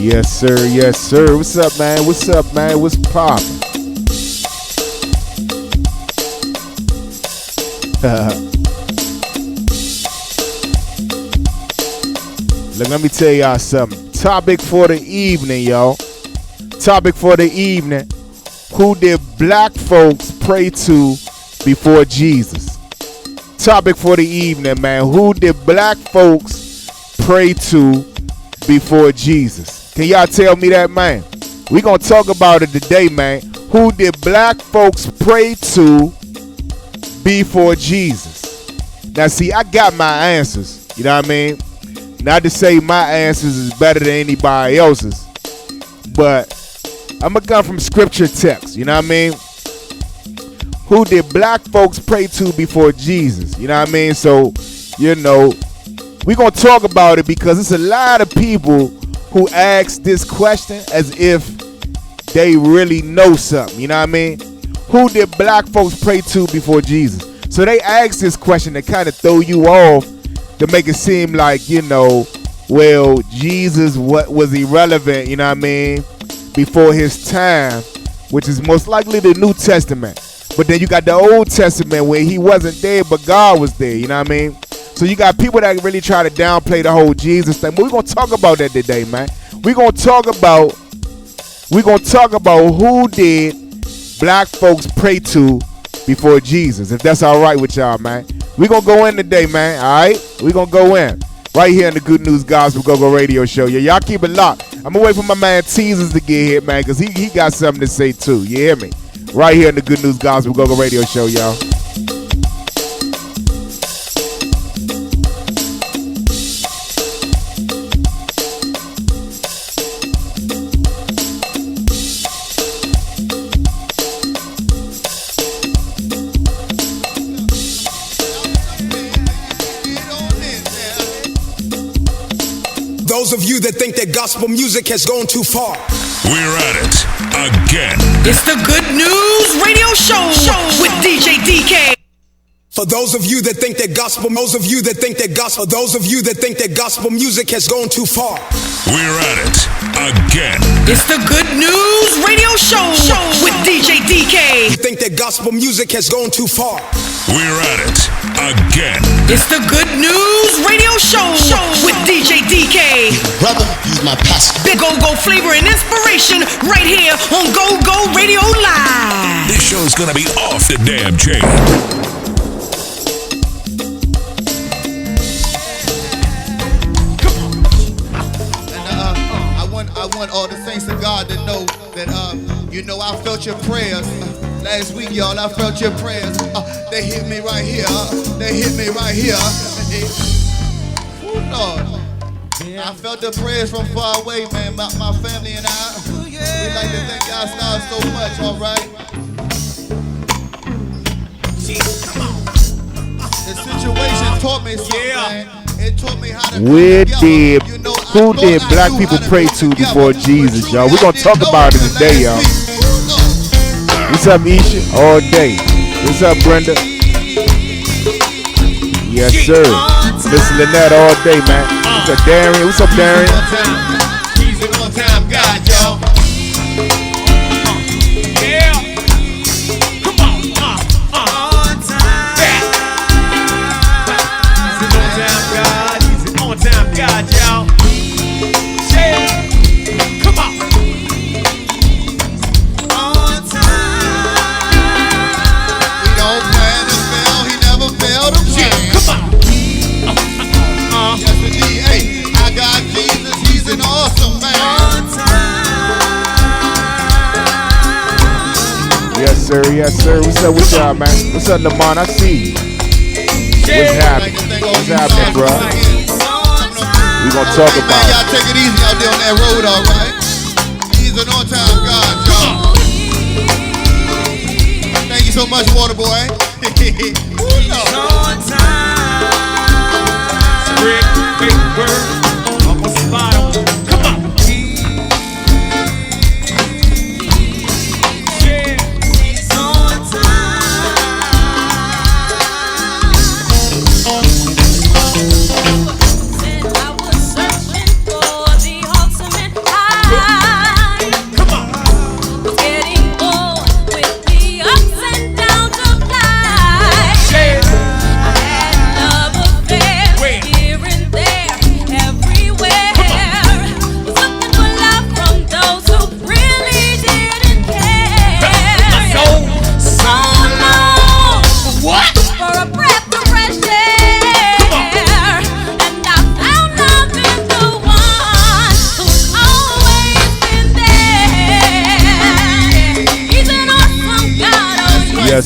Yes, sir. Yes, sir. What's up, man? What's up, man? What's poppin'? Look, let me tell y'all something. Topic for the evening, y'all. Topic for the evening. Who did black folks pray to before Jesus? Topic for the evening, man. Who did black folks pray to before Jesus? Can y'all tell me that, man? We gonna talk about it today, man. Who did black folks pray to before Jesus? Now, see, I got my answers. You know what I mean? Not to say my answers is better than anybody else's, but I'm gonna come from scripture text. You know what I mean? Who did black folks pray to before Jesus? You know what I mean? So, you know, we're going to talk about it because it's a lot of people who ask this question as if they really know something. You know what I mean? Who did black folks pray to before Jesus? So they ask this question to kind of throw you off, to make it seem like, you know, well, Jesus was irrelevant, you know what I mean, before his time, which is most likely the New Testament. But then you got the Old Testament where he wasn't there, but God was there. You know what I mean? So you got people that really try to downplay the whole Jesus thing. But we're going to talk about that today, man. We're going to talk about who did black folks pray to before Jesus, if that's all right with y'all, man. We're going to go in today, man. All right? We're going to go in right here in the Good News Gospel GoGo Radio Show. Yeah, y'all keep it locked. I'm going to wait for my man Teasers to get here, man, because he got something to say, too. You hear me? Right here in the Good News Gospel GoGo Radio Show, y'all. Those of you that think that gospel music has gone too far, we're at it again. It's the Good News Radio Show with DJ DK. For those of you that think that gospel music has gone too far, we're at it again. It's the Good News Radio Show with DJ DK. You think that gospel music has gone too far, we're at it again. It's the Good News Radio Show with DJ DK. Brother, he's my pastor. Big GoGo flavor and inspiration right here on GoGo Radio Live. This show's gonna be off the damn chain. I want all the saints of God to know that, you know, I felt your prayers. Last week, y'all, I felt your prayers. They hit me right here. They hit me right here. Lord. I felt the prayers from far away, man. My family and I, we like to thank God so much, all right? The situation taught me something, man. It taught me how to who did black people pray to before Jesus, y'all? We're going to talk about it today, y'all. What's up, Isha? All day. What's up, Brenda? Yes, sir. Miss Lynette all day, man. What's up, Darian? What's up, Darian? He's an on-time God, y'all. Yeah. Come on. On-time. He's an on-time God. He's an on-time God, y'all. Yeah. Come on. On-time. He don't plan to fail. He never failed to plan. Come on. Yes, indeed. Hey, I got Jesus. He's an awesome man. Yes, sir. Yes, sir. What's up with y'all, man? What's up, Lamont? I see you. What's happening? What's happening, bro? We gonna talk about it. Y'all take it easy out there on that road, all right? He's an on-time God, y'all. Thank you so much, Waterboy. Spread big word. Almost spot on. Come on. I was searching for the ultimate high.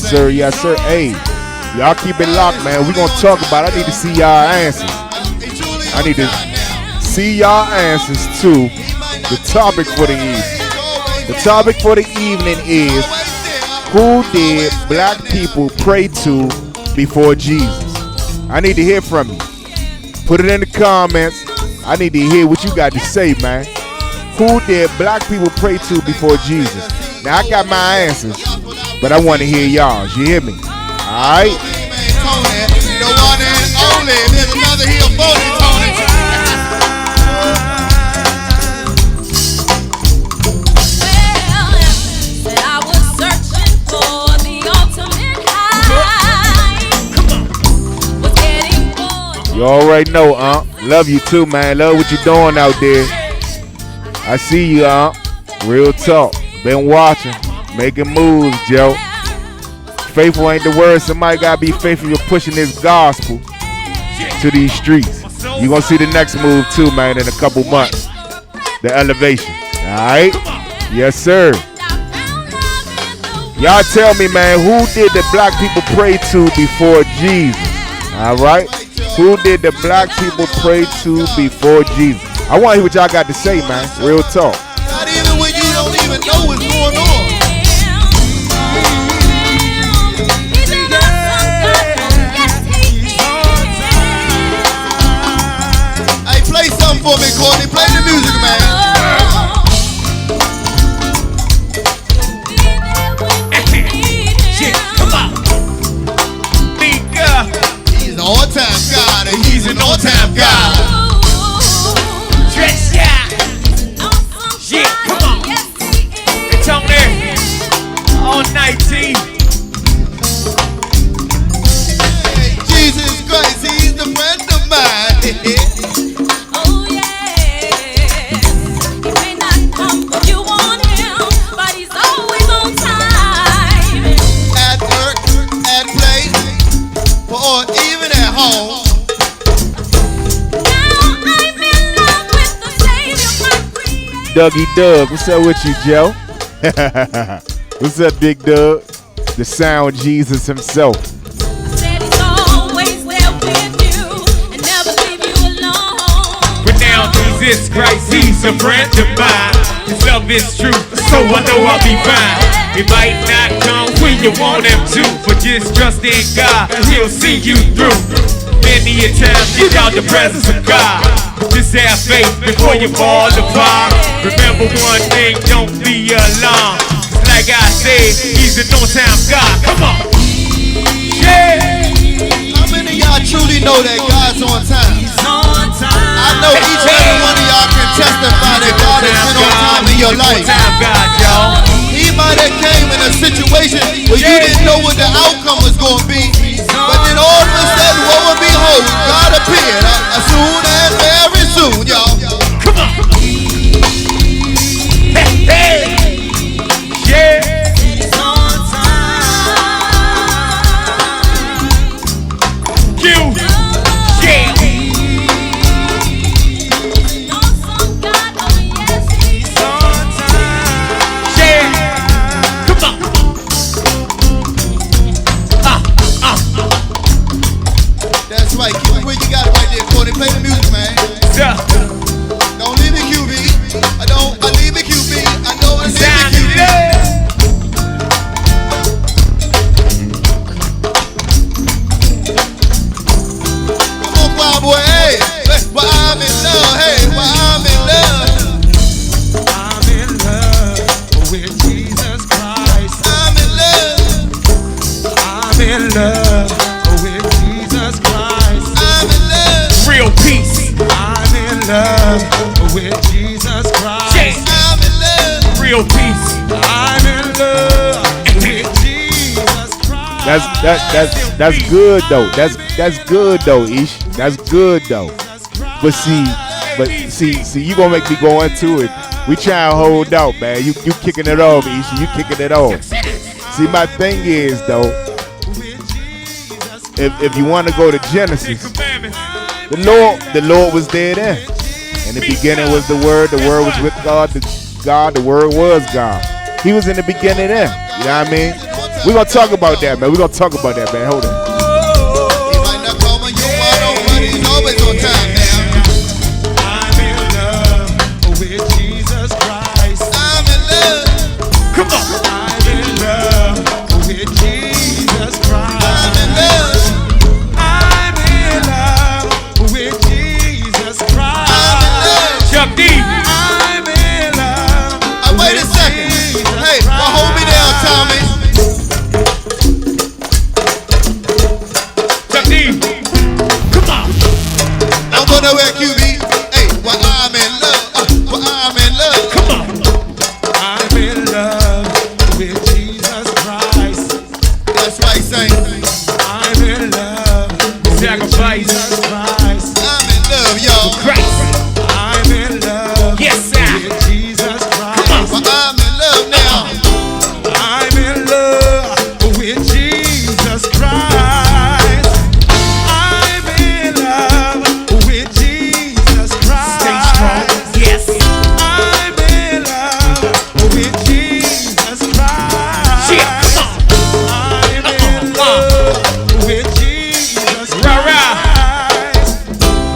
sir. Yes, sir. Hey, y'all keep it locked, man. We gonna talk about it. I need to see y'all answers. I need to see y'all answers to the topic for the evening. The topic for the evening is, who did black people pray to before Jesus? I need to hear from you. Put it in the comments. I need to hear what you got to say, man. Who did black people pray to before Jesus? Now, I got my answers, but I want to hear y'all's. You hear me? All right? The one and only. There's another here for you, Tony. I was searching for the ultimate high. Was getting bored. You already know, love you too, man. Love what you doing out there. I see you, real talk. Been watching, making moves, Joe. Faithful ain't the word. Somebody gotta be faithful. You're pushing this gospel to these streets. You gonna see the next move too, man, in a couple months. The elevation. Alright? Yes, sir. Y'all tell me, man, who did the black people pray to before Jesus? Alright? Who did the black people pray to before Jesus? I want to hear what y'all got to say, man. Real talk. Not even when you don't even know what's going on. Hey, play something for me, Courtney. Play the music, man. Come on. He's an all-time God, and he's an all-time God. Stretch out. Yeah, come on. It's on there. All 19. Hey, Jesus Christ, he's the friend of mine. Oh yeah, he may not come when you want him, but he's always on time. At work, at play, or even at home. Now I'm in love with the Savior, my creator. Dougie Doug, what's up with you, Joe? What's up, Big Doug? The sound Jesus himself. Said he's always there with you and never leave you alone. Renowned Jesus Christ, he's a friend of mine. His love is true, so I know I'll be fine. He might not come when you want him to, but just trust in God, he'll see you through. Many a time, get out the presence of God. Just have faith before you fall apart. Remember one thing, don't be alarmed. Like I said, he's an on-time God. Come on. Yeah. How many of y'all truly know that God's on time? I know each and every one of y'all can testify that God has been on time in your life. On-time God, y'all. He might have came in a situation where you didn't know what the outcome was going to be, but then all of a sudden, lo and behold, God appeared soon and very soon, y'all. Come on. Hey, hey. Yeah. You. Yeah. Yeah. Come on. That's right. Keep it where you got it right there, Courtney. Play the music, man. Yeah. Don't leave me QB. I leave me QB. I know I leave Sound me QB. love. Come on, choir boy. Hey, well, I'm in love. Hey, well, I'm in love. I'm in love with Jesus Christ. I'm in love. I'm in love with Jesus Christ. I'm in love. Real peace. I'm in love with Jesus Christ. Yeah. I'm in love. Real peace. I'm in love with Jesus Christ. That's good though. That's good though, Ish. That's good though. But see, you gonna make me go into it. We try and hold out, man. You kicking it off, Ish. You kicking it off. See, my thing is though, if you want to go to Genesis, the Lord was there then. In the beginning was the Word was with God, the Word was God. He was in the beginning then. You know what I mean? We're gonna talk about that, man. We're gonna talk about that, man. Hold on. He might not call when you want on, but he's always on time now. I'm in love with Jesus Christ. I'm in love. Come on. I'm in love with Jesus Christ. I'm in love. I'm in love with Jesus Christ. I'm in love. Chuck D. I'm in love. Wait a second. Hey, well, hold me down, Tommy. Chuck D. Come on. Don't go nowhere, QB. Hey, well, I'm in love. Well, I'm in love. Come on. I'm in love with Jesus Christ. That's right, Saint. I'm in love with Sacrifice. Jesus Christ. I'm in love, y'all. Christ. I'm in love Yes, sir. with Jesus Christ. Well, I'm in love now. I'm in love with Jesus Christ. I'm in love with Jesus Christ. Stay strong. Yes. I'm in love with Jesus Christ. Yeah, come I'm in love with Jesus Christ. Rah, rah.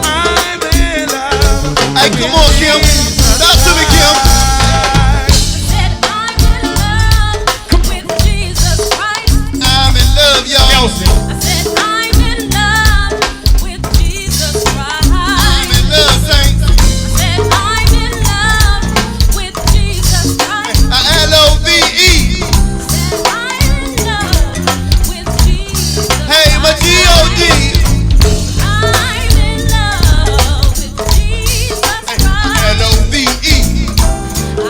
I'm in love. Hey, come on, Kim. Talk to me, Kim. Said I'm in love with Jesus Christ. I'm in love, y'all. Nelson. I said I'm in love with Jesus Christ. I'm in love, Saint. I said I'm in love with Jesus Christ. L-O-V-E. Said I'm in love with Jesus. Hey, my G-O-D. I'm in love with Jesus Christ. L-O-V-E.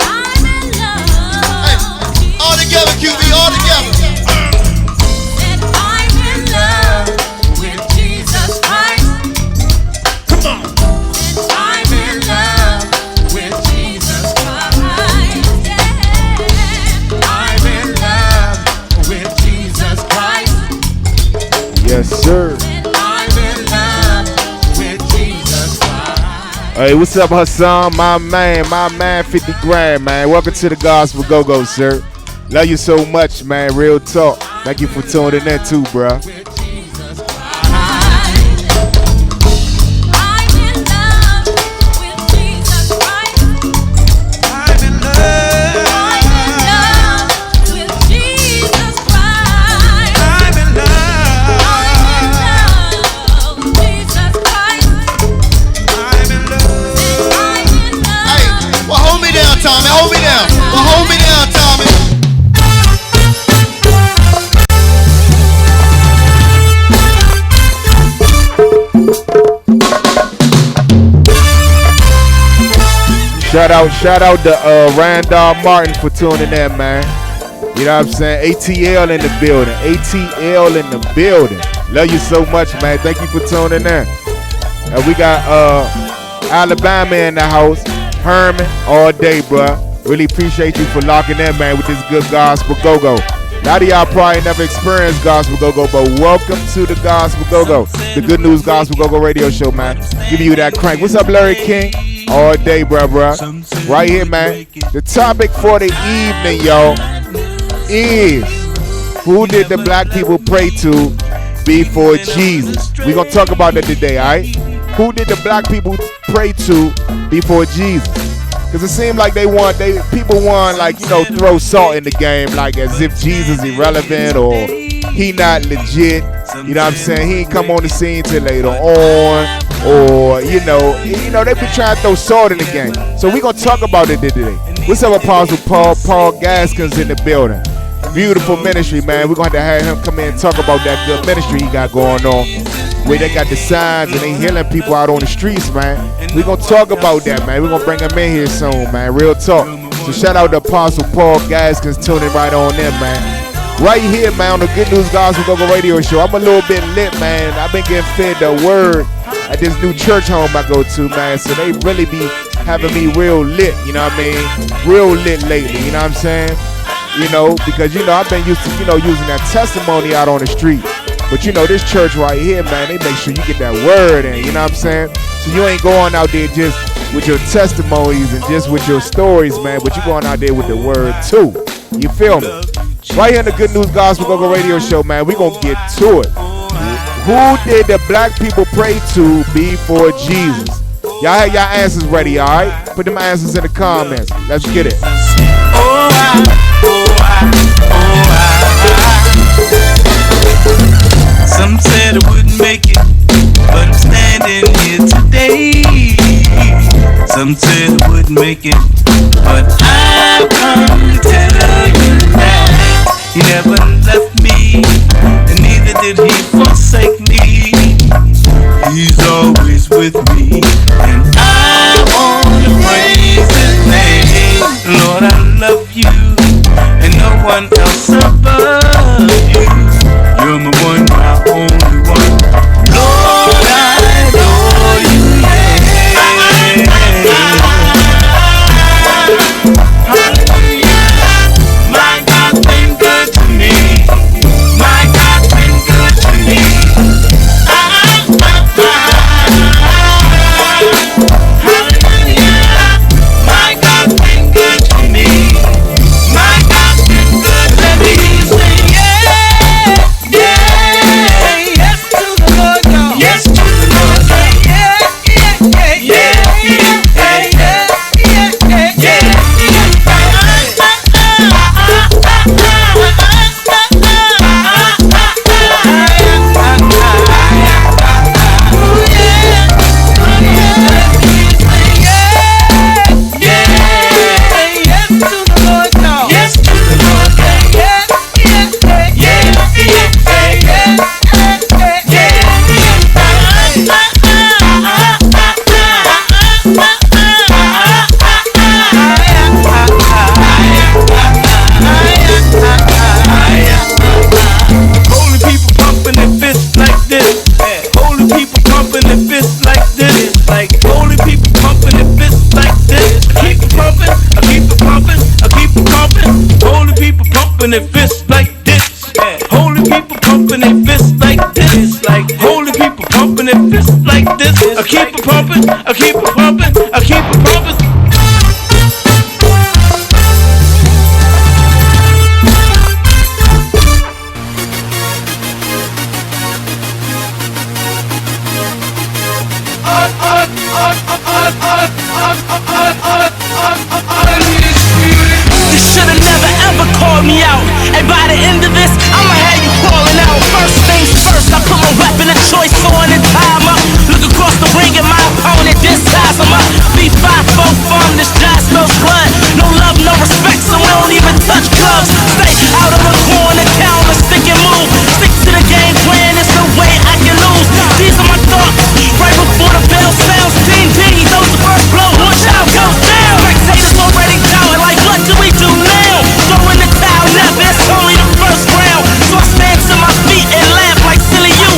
I'm in love. Hey, all together, QB, all together. Said I'm in love with Jesus Christ. Come on. Said I'm in love with Jesus Christ. Yeah. I'm in love with Jesus Christ. Yes, sir. Said I'm in love with Jesus Christ. Hey, what's up, Hassan? My man, 50 grand, man. Welcome to the Gospel GoGo, sir. Love you so much, man. Real talk. Thank you for tuning in too, bruh. with Jesus Christ. I'm in love with Jesus Christ. I'm in love. I'm in love with Jesus Christ. I'm in love. I'm in love with Jesus Christ. I'm in love. I'm in love. Hey, well, hold me down, Tommy. Hold me down. Well, hold me down, Tommy. Shout out to Randolph Martin for tuning in, man. You know what I'm saying? ATL in the building. ATL in the building. Love you so much, man. Thank you for tuning in. We got Alabama in the house. Herman all day, bruh. Really appreciate you for locking in, man, with this good Gospel GoGo. A lot of y'all probably never experienced Gospel GoGo, but welcome to the Gospel GoGo, the Good News Gospel GoGo radio show, man. Giving you that crank. What's up, Larry King? All day, bruh. Right here, man. The topic for the evening, y'all, is who did the black people pray to before Jesus? We're going to talk about that today, all right? Who did the black people pray to before Jesus? Because it seemed like people want, like, you know, throw salt in the game, like as if Jesus irrelevant or he not legit. You know what I'm saying? He ain't come on the scene till later on. Or, you know, they be trying to throw salt in the game. So we're going to talk about it today. What's up, Apostle Paul Gaskins in the building? Beautiful ministry, man. We're going to have him come in and talk about that good ministry he got going on, where they got the signs and they healing people out on the streets, man. We're going to talk about that, man. We're going to bring him in here soon, man. Real talk. So shout out to Apostle Paul Gaskins tuning right on in, man. Right here, man, on the Good News Gospel GoGo radio show. I'm a little bit lit, man. I've been getting fed the word at this new church home I go to, man. So they really be having me real lit, you know what I mean? Real lit lately, you know what I'm saying? You know, because, you know, I've been used to, you know, using that testimony out on the street. But, you know, this church right here, man, they make sure you get that word in, you know what I'm saying? So you ain't going out there just with your testimonies and just with your stories, man, but you going out there with the word too. You feel me? Right here in the Good News Gospel GoGo Radio Show, man, we gonna get to it. Who did the black people pray to before Jesus? Y'all have y'all answers ready, all right? Put them answers in the comments. Let's get it. Some said I wouldn't make it, but I'm standing here today. Some said I wouldn't make it, but I've come to tell you that He never left me, and neither did He forsake me. He's always with me, and I wanna praise His name. Lord, I love you, and no one else above you. You're my one, my only one. Lord, I adore you, yeah. Hallelujah. My God's been good to me. My God's been good to me. Their fists like this. Holy people pumping their fists like this. Like holy people pumping their fists like this. I keep it pumping, I keep it pumping, I keep it pumping. You should have never ever called me out. And by the end of this, I'ma have you crawling out. First things first, I put my weapon of choice on and tie him up. Look across the ring at my opponent, then size him up. B5-4 from this Josh knows blood. No love, no respect, so we don't even touch gloves. Stay out of the corner, counter, stick and move. Stick to the game plan, it's the way I can lose. These are my thoughts, right before the bell sounds. Team D, those the first blow, watch out, goes down. Spectators already down, like what do we do now? Throw in the towel, never, it's only the first round. So I stand to my feet and laugh like silly you.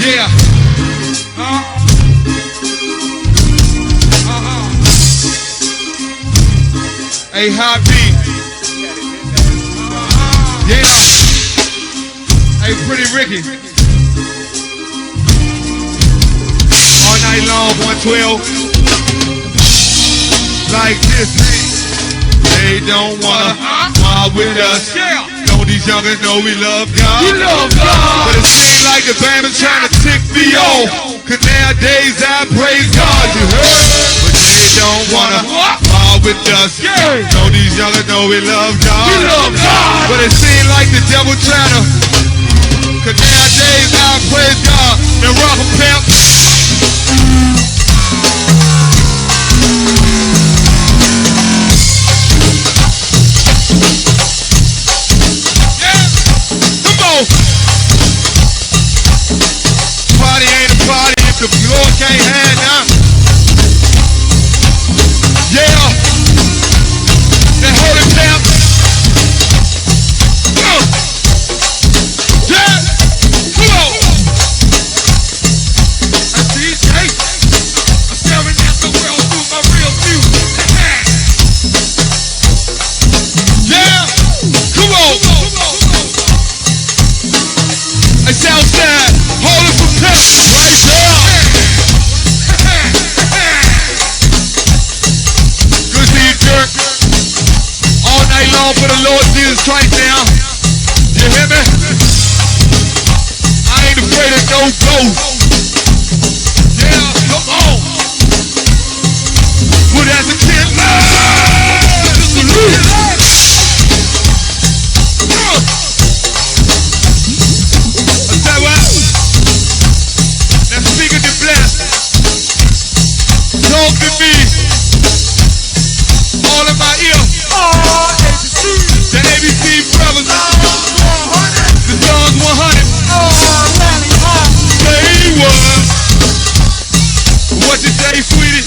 Yeah. Hey, high beat. Yeah. Hey, Pretty Ricky. All night long, 112. Like this. They don't wanna mob with us. Yeah. Don't these youngers know we love God? We love God. But it seems like the band is trying to tick me off. Cause nowadays I praise God, you heard? But they don't wanna mob with us. Yeah. Don't these youngers know we love God? We love God. But it seems like the devil trying to. Cause nowadays I praise God. Now rock 'em, pimp. Party ain't a party if the Lord can't have none. Yeah. Then hold it down. Yeah. Come on. I DJ. I'm staring at the world through my real view. Yeah. Come on. It's outside, holding for pimp, right there. Good to you, jerk. All night long for the Lord Jesus Christ now. You hear me? I ain't afraid of no ghost. Yeah, come on. Put as a kid. Talk to me. All in my ear. The ABC brothers. The Stars 100. Say what? What you say, sweetie?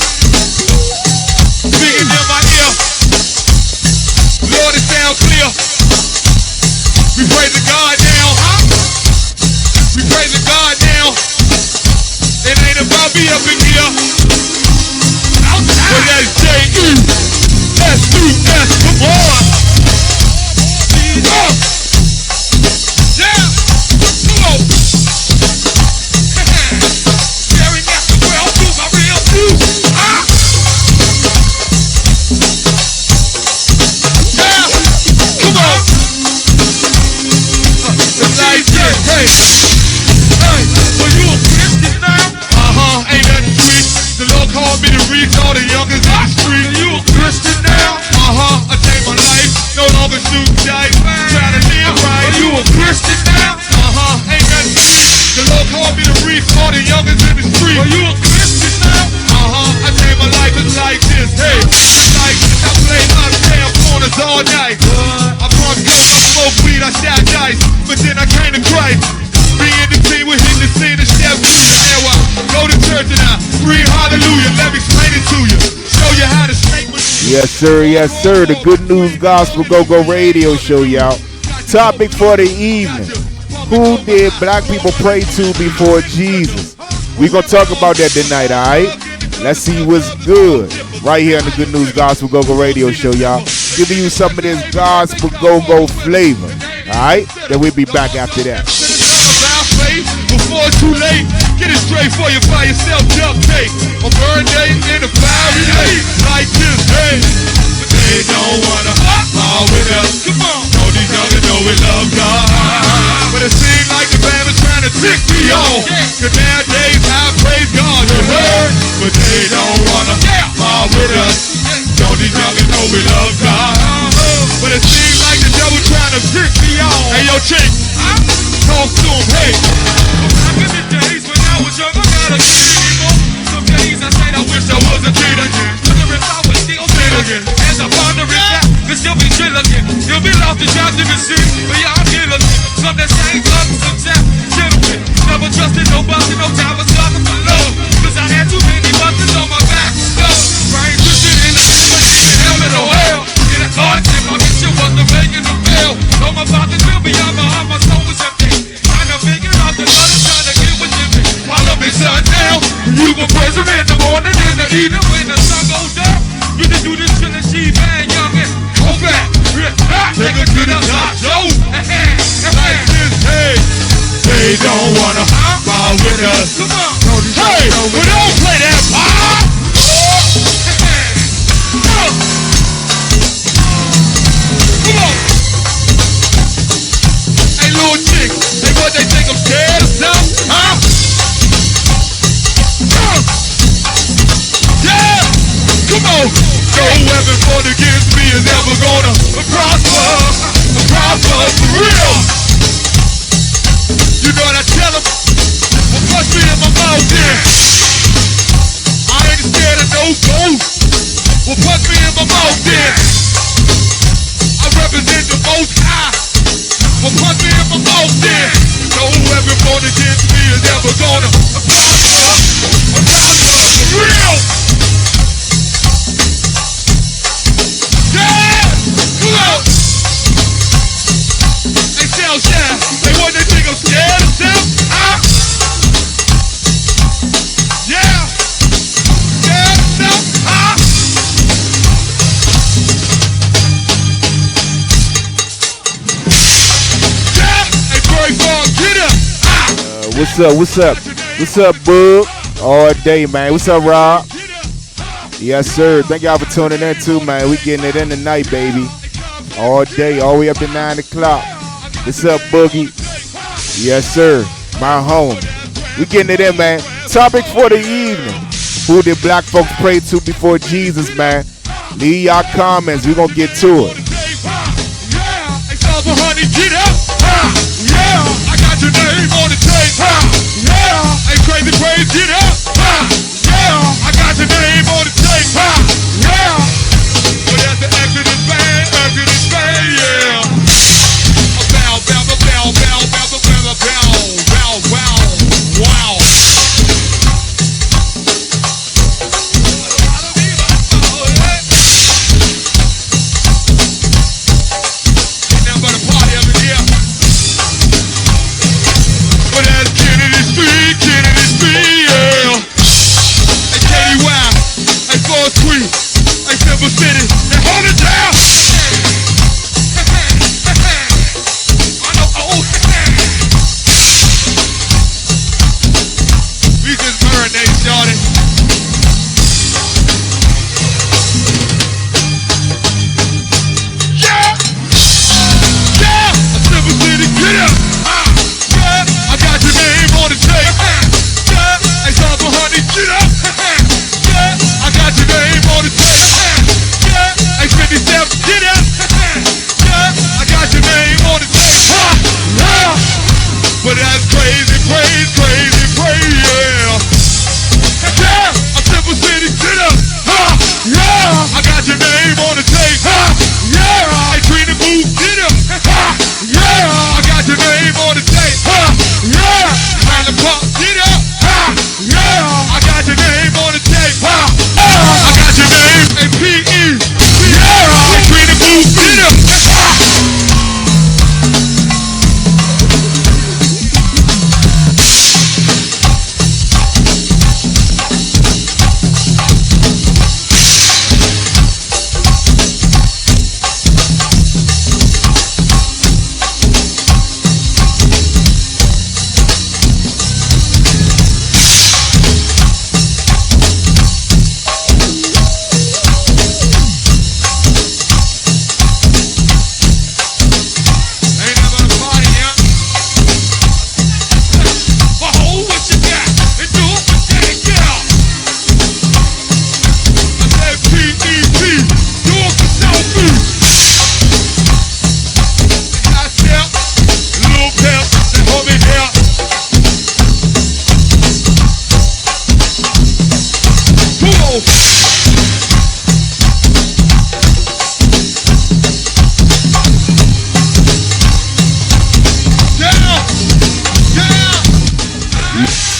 Speaking in my ear. Lord, it sound clear. We praise the God now. We praise the God now. It ain't about me up in here. But that's J-E-S-U-S, come on. Yeah, come on. Staring at the world through my real view. Yeah, come on. It's like this, hey. Hey, well you a Christian now? Ain't nothing sweet. The Lord called me to reach all the youngers in the street. You a Christian now? I take my life, no longer shoot dice. Try to live right. You a Christian now? Ain't nothing sweet. The Lord called me to reach all the youngers in the street. You a Christian now? I take my life, it's like this. Hey, it's like this. I play my damn corners all night. I brought guns, I smoke weed, I shot dice. But then I came to Christ. Be in the team, we hit the scene and step through the air. Go to church and I read hallelujah. Let me explain it to you. Show you how to snake with you. Yes, sir. Yes, sir. The Good News Gospel GoGo Radio Show, y'all. Topic for the evening. Who did black people pray to before Jesus? We gonna talk about that tonight, all right? Let's see what's good. Right here on the Good News Gospel GoGo Radio Show, y'all. Giving you some of this gospel go-go flavor, all right? Then we'll be back after that. Before it's too late, get it straight for you by yourself, duct tape. On burn day in a fiery day, like this, hey. But they don't wanna fall with us. Come on, know these youngers know we love God. But it seems like the band is trying to tick me off. Cause nowadays I praise God, you heard. But they don't wanna fall with us. Know these youngers know we love God. But it seems like the devil trying to tick me off. Hey yo, chick. Talk to him, hey. Back in the days when I was young, I got a kid anymore. Some days I said I wish I was a kid again. Wonder if I was still sin again. As I ponder it back, could still be chill again. You'll be lost in jobs in the city, but y'all kill again. Some that same love, some that gentlemen. Never trusted nobody, no time was talking for love. Cause I had too many buttons on my back. Love, I ain't twisted in the hell in the hell. Come on. Hey, we don't play that pop. Come on. Hey, little chick. Hey, what they think I'm scared of something? Huh? Yeah. Come on. No weapon formed against me is ever gonna prosper. Prosper for real. You know what I tell them? Well, punch me in my mouth then. I ain't scared of no ghosts. Well, punch me in my mouth then. I represent the most high. Well, punch me in my mouth then. No weapon formed against me is ever gonna prosper. Prosper for real. Yeah! Come on! Hey, Shell Shell, hey, what they think I'm scared of them? Huh? Yeah! Scared of them? Huh? Yeah! Hey, Bird Farm, get up! What's up? What's up? What's up, Boog? All day, man. What's up, Rob? Yes, sir. Thank y'all for tuning in, too, man. We getting it in tonight, baby. All day, all the way up to 9 o'clock. What's up, Boogie? Yes, sir. My home. We getting it in, man. Topic for the evening. Who did black folks pray to before Jesus, man? Leave y'all comments. We gonna get to it. Hey, Salva, honey, get up! Yeah! I got your name on the tape! Yeah! Hey, Crazy Praise, get up! Yeah! I got your name on the tape! Yeah! But that's the Exodus band, yeah! Bow, bow, bow, bow, bow, bow, bow, bow, bow, bow, wow!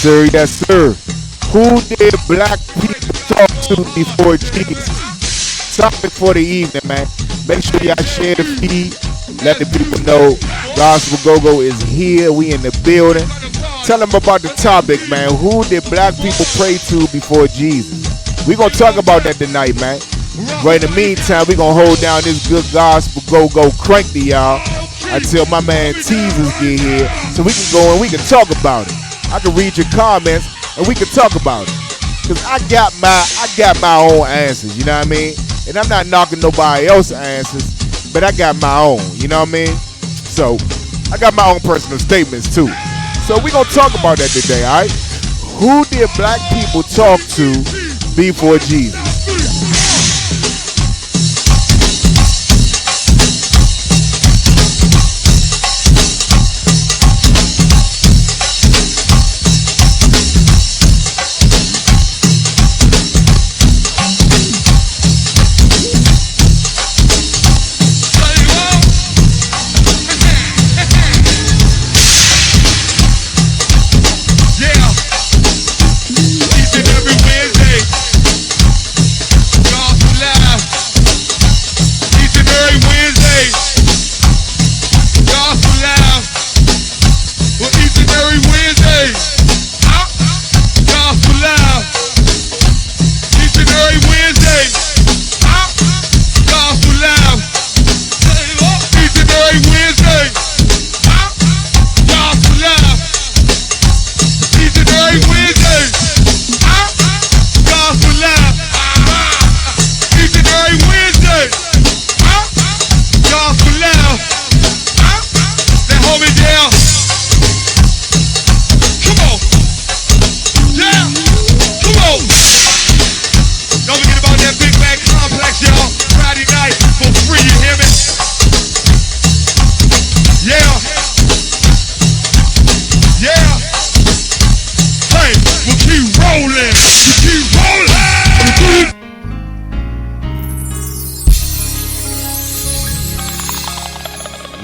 Sir, yes, sir. Who did black people talk to before Jesus? Topic for the evening, man. Make sure y'all share the feed. Let the people know Gospel GoGo is here. We in the building. Tell them about the topic, man. Who did black people pray to before Jesus? We gonna talk about that tonight, man. But in the meantime, we gonna hold down this good Gospel GoGo crank to y'all until my man Teasers get here, so we can go and we can talk about it. I can read your comments and we can talk about it. Cause I got my own answers, you know what I mean? And I'm not knocking nobody else's answers, but I got my own, you know what I mean? So I got my own personal statements too. So we gonna talk about that today, all right? Who did black people talk to before Jesus?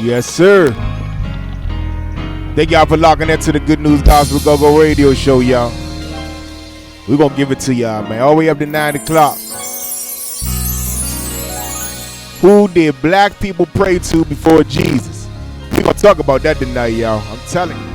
Yes, sir. Thank y'all for locking into the Good News Gospel GoGo Radio Show, y'all. We're going to give it to y'all, man. All the way up to 9 o'clock. Who did black people pray to before Jesus? We're going to talk about that tonight, y'all. I'm telling you.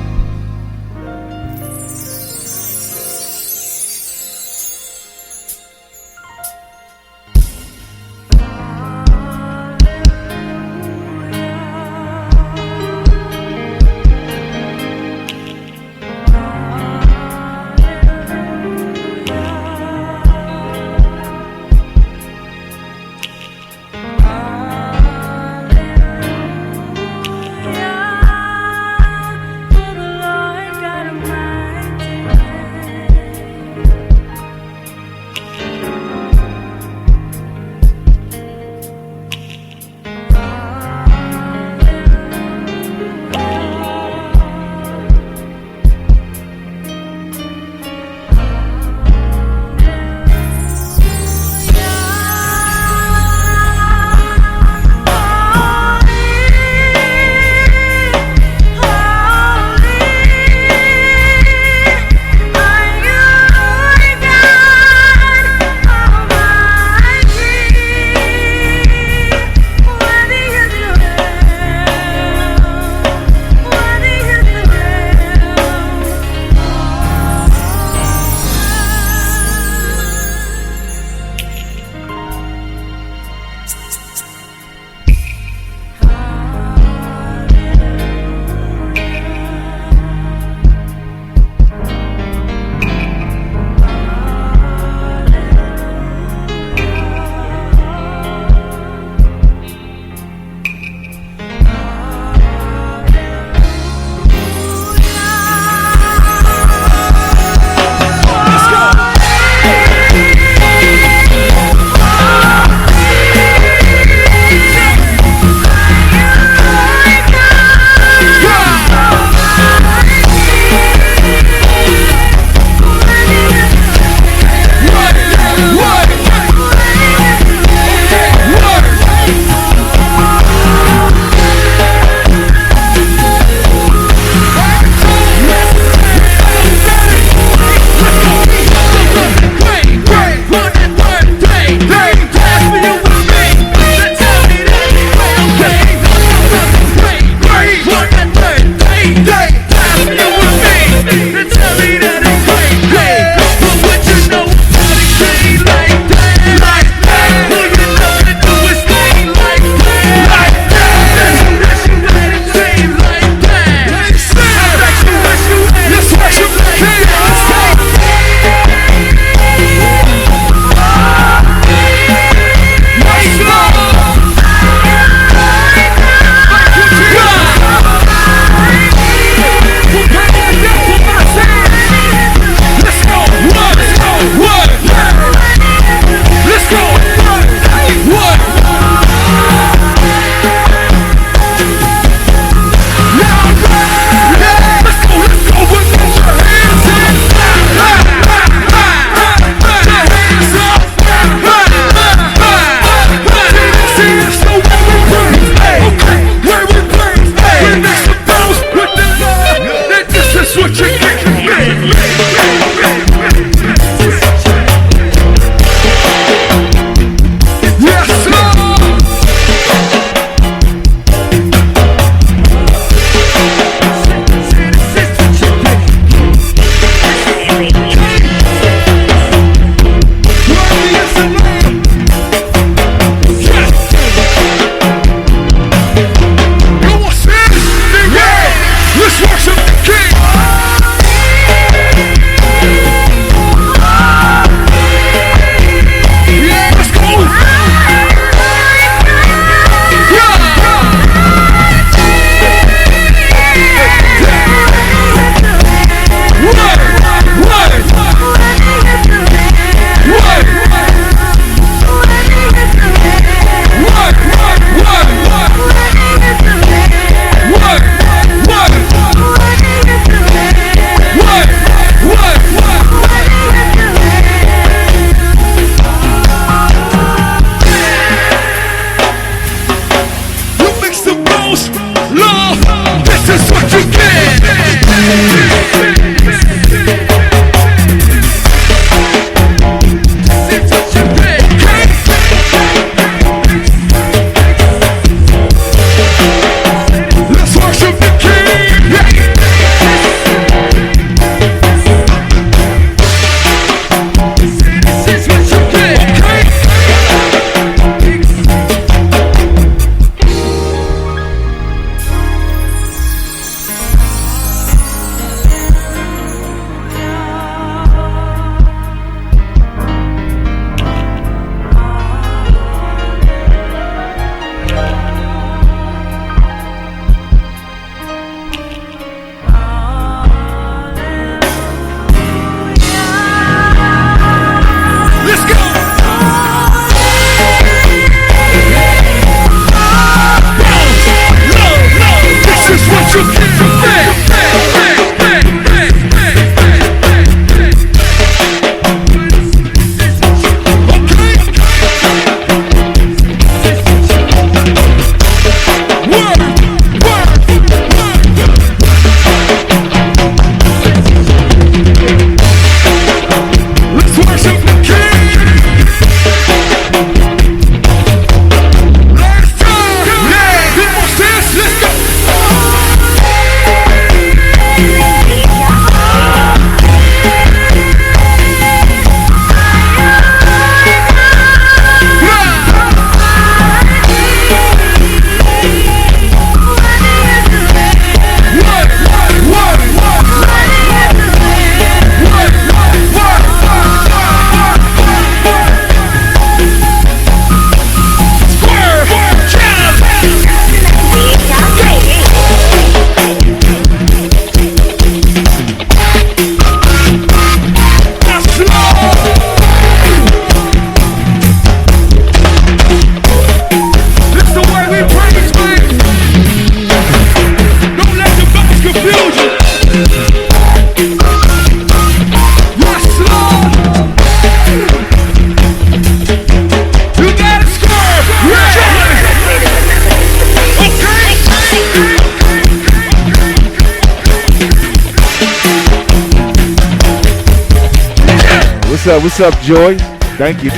What's up, Joy? Thank you.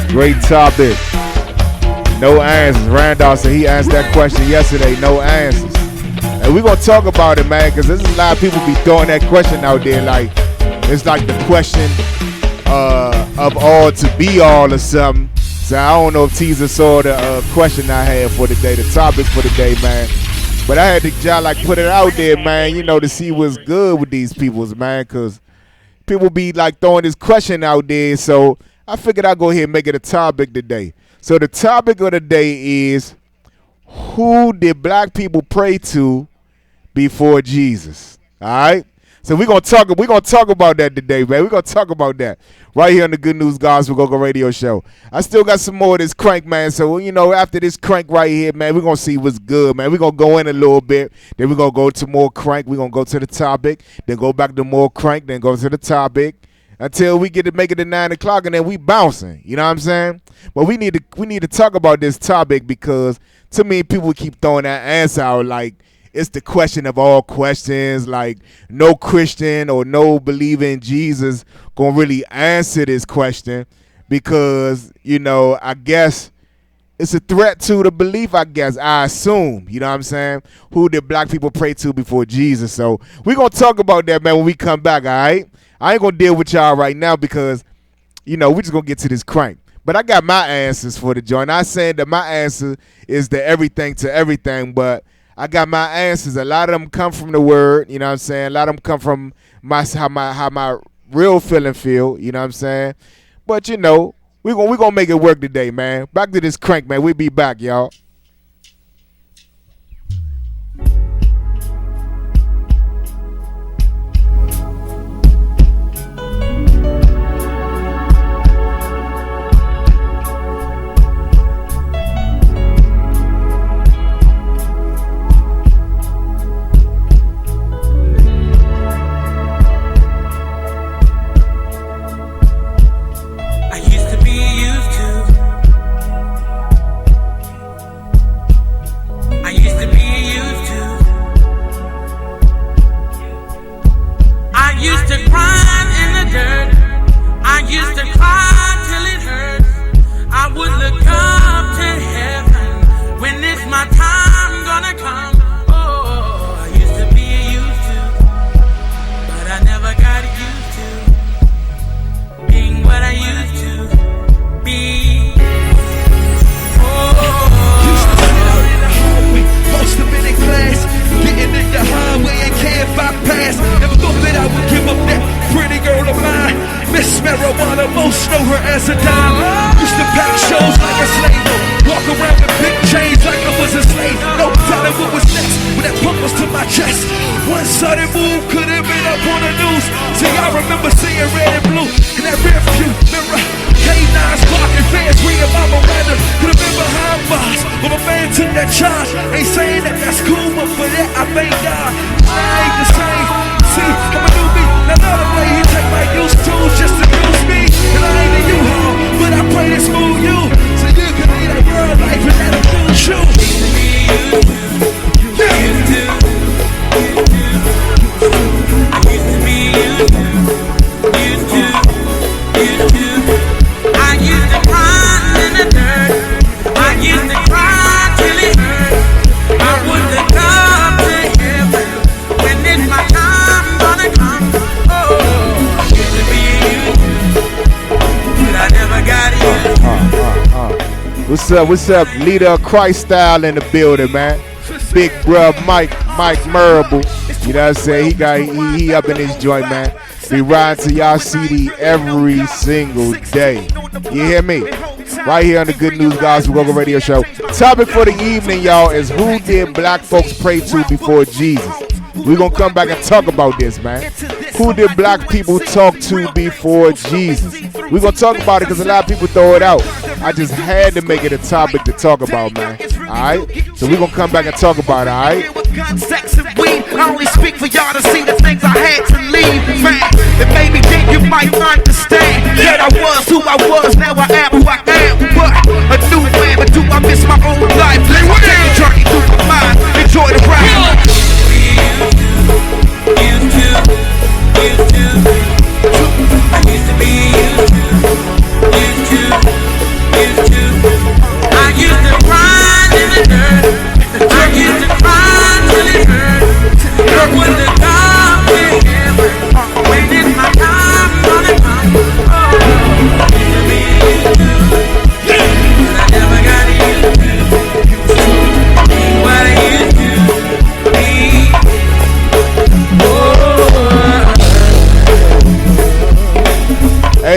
Great topic. No answers. Randolph said he asked that question yesterday. No answers. And we're going to talk about it, man, because there's a lot of people be throwing that question out there like it's like the question of all to be all or something. So I don't know if Teaser saw the question I had for today, the topic for today, man. But I had to just like put it out there, man, you know, to see what's good with these peoples, man, because people be like throwing this question out there. So I figured I'd go ahead and make it a topic today. So the topic of the day is, who did black people pray to before Jesus? All right? So we're gonna talk about that today, man. We're gonna talk about that right here on the Good News Gospel GoGo Radio Show. I still got some more of this crank, man. So, you know, after this crank right here, man, we're gonna see what's good, man. We're gonna go in a little bit, then we're gonna go to more crank. We're gonna go to the topic, then go back to more crank, then go to the topic until we get to make it to 9 o'clock, and then we bouncing. You know what I'm saying? But we need to talk about this topic because to me, people keep throwing that answer out like it's the question of all questions, like no Christian or no believing Jesus gonna really answer this question because, you know, I guess it's a threat to the belief, I guess, I assume. You know what I'm saying? Who did black people pray to before Jesus? So we're gonna talk about that, man, when we come back, all right? I ain't gonna deal with y'all right now because, you know, we just gonna get to this crank. But I got my answers for the joint. I said that my answer is the everything to everything, but I got my answers. A lot of them come from the word, you know what I'm saying? A lot of them come from how my real feeling feel, you know what I'm saying? But, you know, we gonna make it work today, man. Back to this crank, man. We'll be back, y'all. What's up? Leader of Christ style in the building, man. Big bruh Mike Murable. You know what I'm saying? He up in his joint, man. Be riding to y'all CD every single day. You hear me? Right here on the Good News Gospel GoGo Radio Show. Topic for the evening, y'all, is who did black folks pray to before Jesus? We're gonna come back and talk about this, man. Who did black people talk to before Jesus? We're gonna talk about it because a lot of people throw it out. I just had to make it a topic to talk about, man. Alright? So we're gonna come back and talk about it, alright? Sex and weed, I only speak for y'all to see the things I had to leave, man. It made me think you might understand that I was who I was, now I am who I am. But a new man, but do I miss my old life? Let's take a journey through my mind, enjoy the ride. I used to be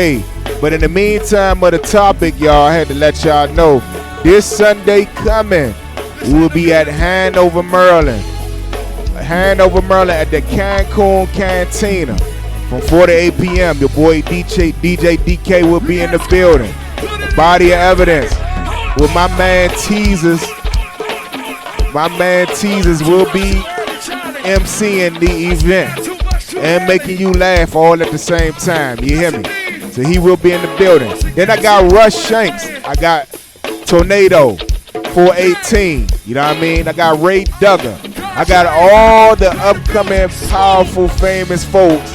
Hey, but in the meantime of the topic, y'all, I had to let y'all know this Sunday coming, we will be at Hanover, Maryland. Hanover, Maryland at the Cancun Cantina from 4 to 8 p.m. Your boy DJ DK will be in the building. Body of evidence with my man Teasers. My man Teasers will be emceeing the event and making you laugh all at the same time. You hear me? So he will be in the building. Then I got Rush Shanks. I got Tornado 418. You know what I mean? I got Ray Duggar. I got all the upcoming powerful, famous folks.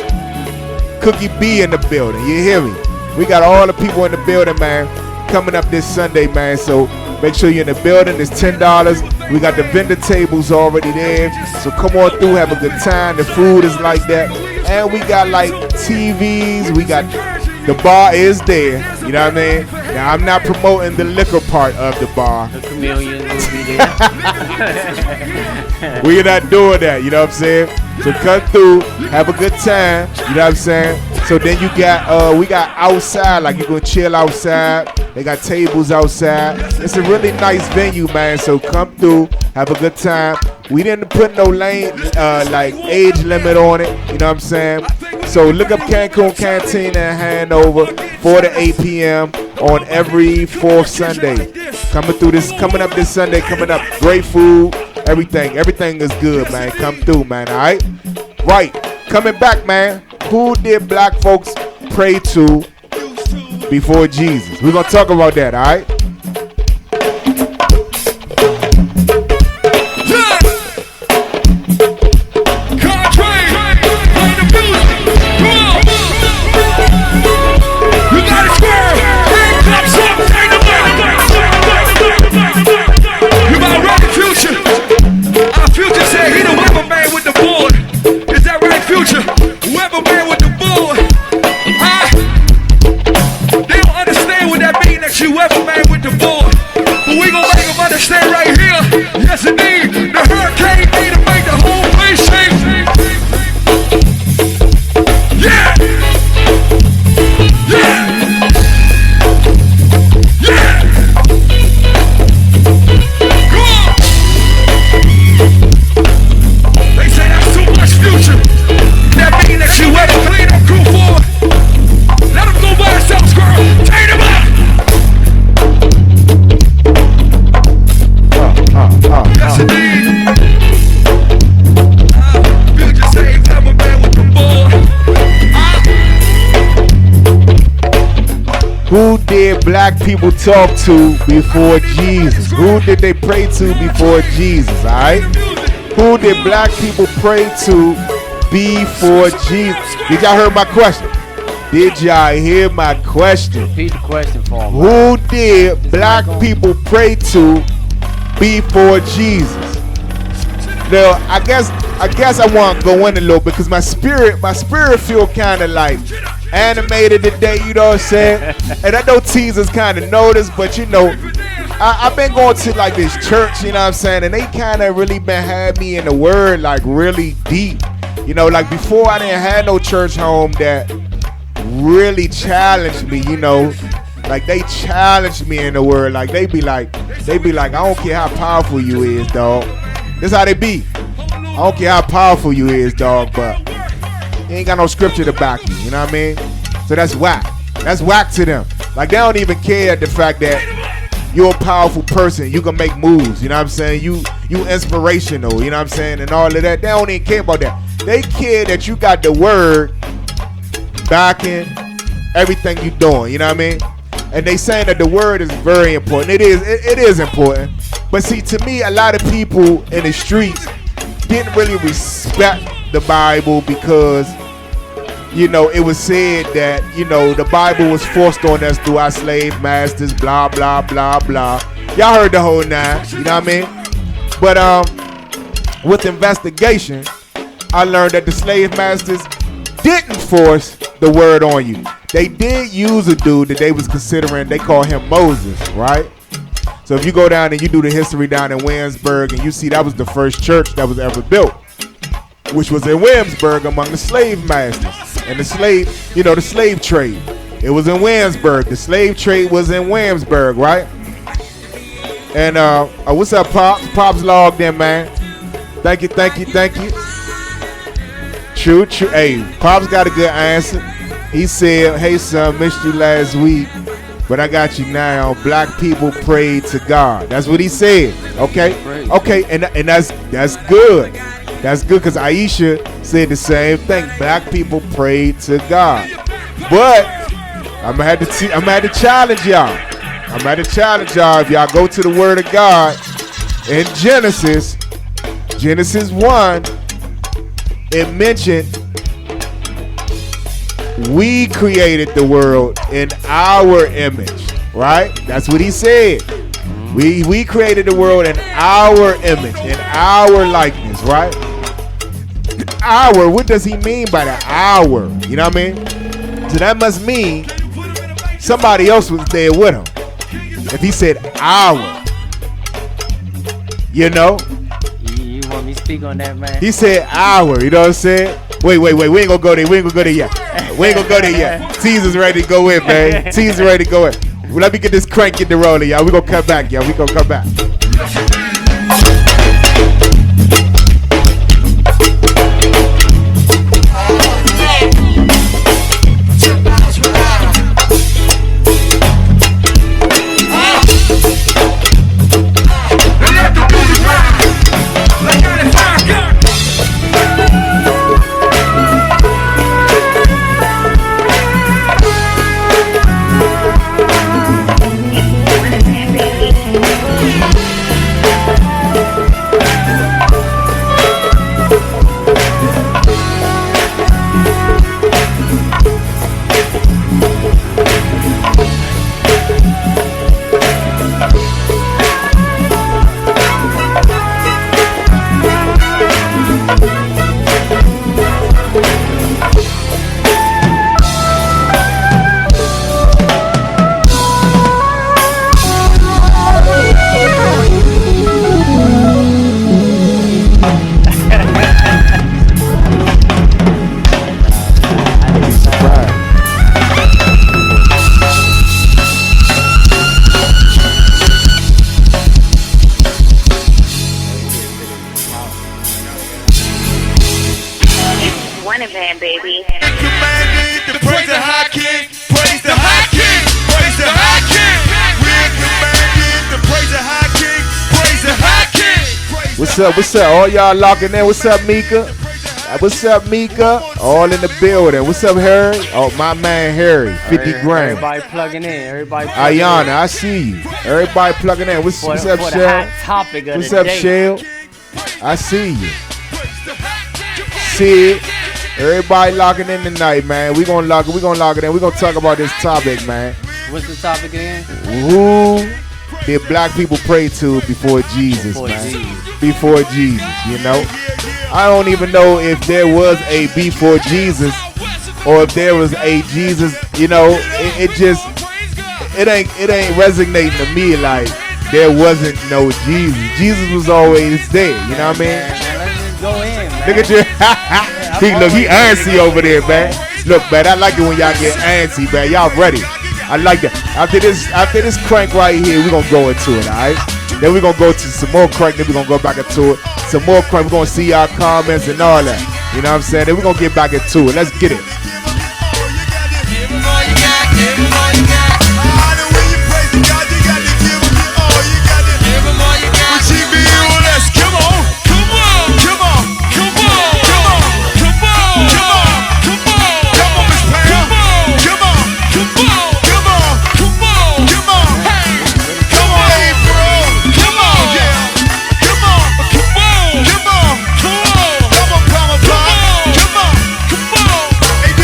Cookie B in the building. You hear me? We got all the people in the building, man, coming up this Sunday, man. So make sure you're in the building. It's $10. We got the vendor tables already there. So come on through, have a good time. The food is like that. And we got like TVs. We got the bar is there. You know what I mean? Now I'm not promoting the liquor part of the bar. The chameleon will be there. We're not doing that, you know what I'm saying? So come through, have a good time, you know what I'm saying? So then you got, we got outside, like you gonna chill outside. They got tables outside. It's a really nice venue, man. So come through, have a good time. We didn't put no like age limit on it, you know what I'm saying? So look up Cancun Cantina in Hanover, 4 to 8 p.m. on every fourth Sunday. Coming up this Sunday, coming up. Great food, everything is good, man. Come through, man, all right? Right, coming back, man. Who did black folks pray to before Jesus? We're going to talk about that, all right? Who did black people talk to before Jesus? Who did they pray to before Jesus, all right? Who did black people pray to before Jesus? Did y'all hear my question? Did y'all hear my question? Repeat the question for me. Who did black people pray to before Jesus? Now, I guess I want to go in a little bit because my spirit feel kind of like animated today, you know what I'm saying? And I know teasers kind of know this, but you know, I've been going to like this church, you know what I'm saying? And they kind of really been had me in the word like really deep. You know, like before I didn't have no church home that really challenged me, you know. Like they challenged me in the word. Like they be like, I don't care how powerful you is, dog. This how they be. I don't care how powerful you is, dog, but you ain't got no scripture to back you, you know what I mean? So that's whack. That's whack to them. Like they don't even care the fact that you're a powerful person. You can make moves, you know what I'm saying? You inspirational, you know what I'm saying? And all of that. They don't even care about that. They care that you got the word backing everything you doing, you know what I mean? And they saying that the word is very important. It is important. But see, to me, a lot of people in the streets didn't really respect the Bible because, you know, it was said that, you know, the Bible was forced on us through our slave masters, blah, blah, blah, blah. Y'all heard the whole nine, you know what I mean? But with investigation, I learned that the slave masters didn't force the word on you. They did use a dude that they was considering, they call him Moses, right? So if you go down and you do the history down in Williamsburg and you see that was the first church that was ever built, which was in Williamsburg among the slave masters and the slave, you know, the slave trade. It was in Williamsburg. The slave trade was in Williamsburg, right? And what's up, Pops? Pops logged in, man. Thank you. True. Hey, Pops got a good answer. He said, "Hey son, missed you last week, but I got you now. Black people prayed to God." That's what he said. Okay, and that's good. That's good because Aisha said the same thing. Black people prayed to God, but I'm gonna have to challenge y'all. If y'all go to the Word of God in Genesis 1, it mentioned we created the world in our image, right? That's what he said. We created the world in our image, in our likeness, right? Our, what does he mean by the our? You know what I mean? So that must mean somebody else was there with him. If he said our, you know? You want me to speak on that, man? He said our, you know what I'm saying? Wait, we ain't gonna go there. We ain't gonna go there yet. Caesar's ready to go in, man. Caesar's ready to go in. Well, let me get this crank, get the rolling, y'all. We gonna come back, y'all. We gonna come back. What's up? All y'all locking in. What's up, Mika? All in the building. What's up, Harry? Oh, my man, Harry. 50 grand. Everybody plugging in. Ayana, I see you. Everybody plugging in. What's up, Shell? What's up, Shell? I see you. Sid. Everybody locking in tonight, man. We gonna lock it in. We gonna talk about this topic, man. What's the topic again? Who did black people pray to before Jesus, man? Before Jesus, you know? I don't even know if there was a before Jesus or if there was a Jesus, you know, it ain't resonating to me like there wasn't no Jesus. Jesus was always there, you know what I mean? Man, let's just go in, man. Look at you. He antsy over there, man. Look, man, I like it when y'all get antsy, man. Y'all ready. I like that. After this crank right here, we're gonna go into it, alright? Then we're gonna go to some more crank, then we're gonna go back into it. Some more crank, we're gonna see y'all comments and all that. You know what I'm saying? Then we're gonna get back into it. Let's get it. Hey, do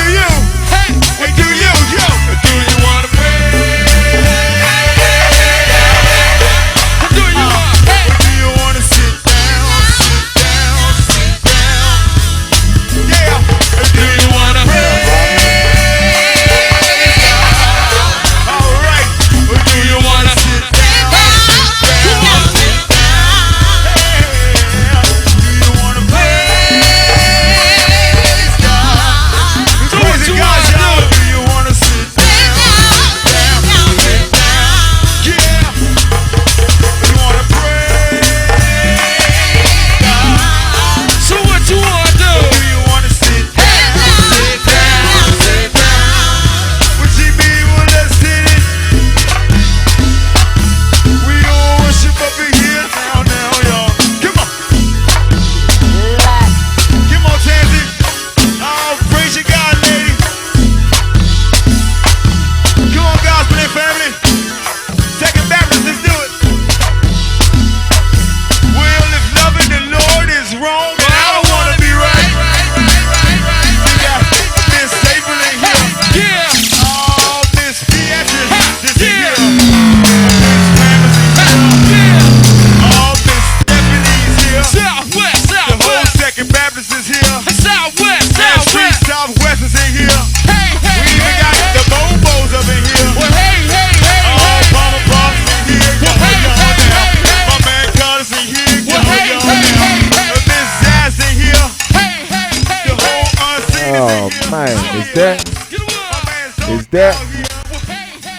Is that,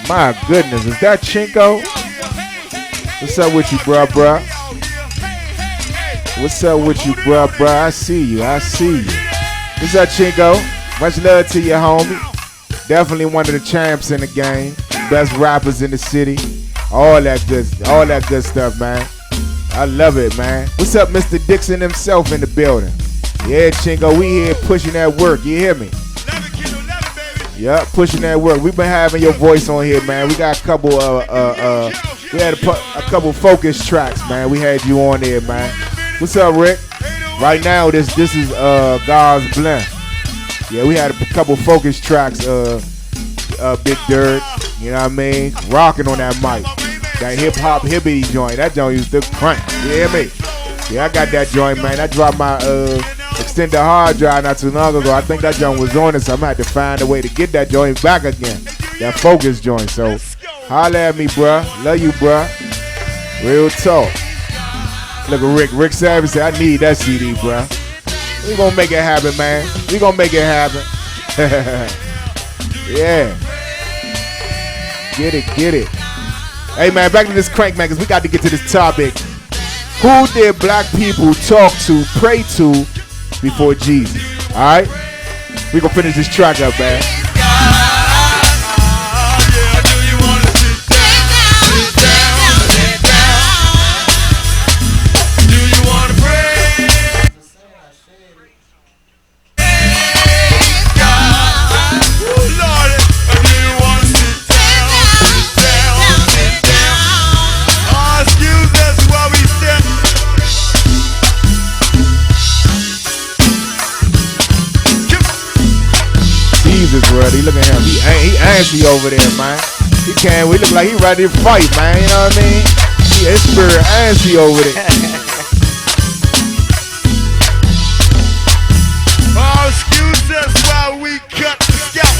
my goodness, is that Chinko? What's up with you, bruh? What's up with you, bruh? I see you. What's up, Chinko? Much love to you, homie. Definitely one of the champs in the game. Best rappers in the city. All that good stuff, man. I love it, man. What's up, Mr. Dixon himself in the building? Yeah, Chingo, we here pushing that work. You hear me? Yep, pushing that work. We've been having your voice on here, man. We got a couple we had a couple focus tracks, man. We had you on there, man. What's up, Rick? Right now, this is God's Blend. Yeah, we had a couple focus tracks, Big Dirt, you know what I mean? Rocking on that mic. That hip hop hippie joint. That joint used to crank. You hear me? Yeah, I got that joint, man. I dropped my extended hard drive not too long ago. I think that joint was on it, so I'm gonna have to find a way to get that joint back again. That focus joint. So holla at me, bruh. Love you, bruh. Real talk. Look at Rick. Rick Savage said, I need that CD, bruh. We gonna make it happen, man. We gonna make it happen. Yeah. Get it. Hey, man, back to this crank, man, because we got to get to this topic. Who did black people talk to, pray to before Jesus? All right? We gonna finish this track up, man. Bro, he look at him. He antsy over there, man. We look like he ready to fight, man. You know what I mean? His spirit antsy over there. Oh, excuse us while we cut the scalp.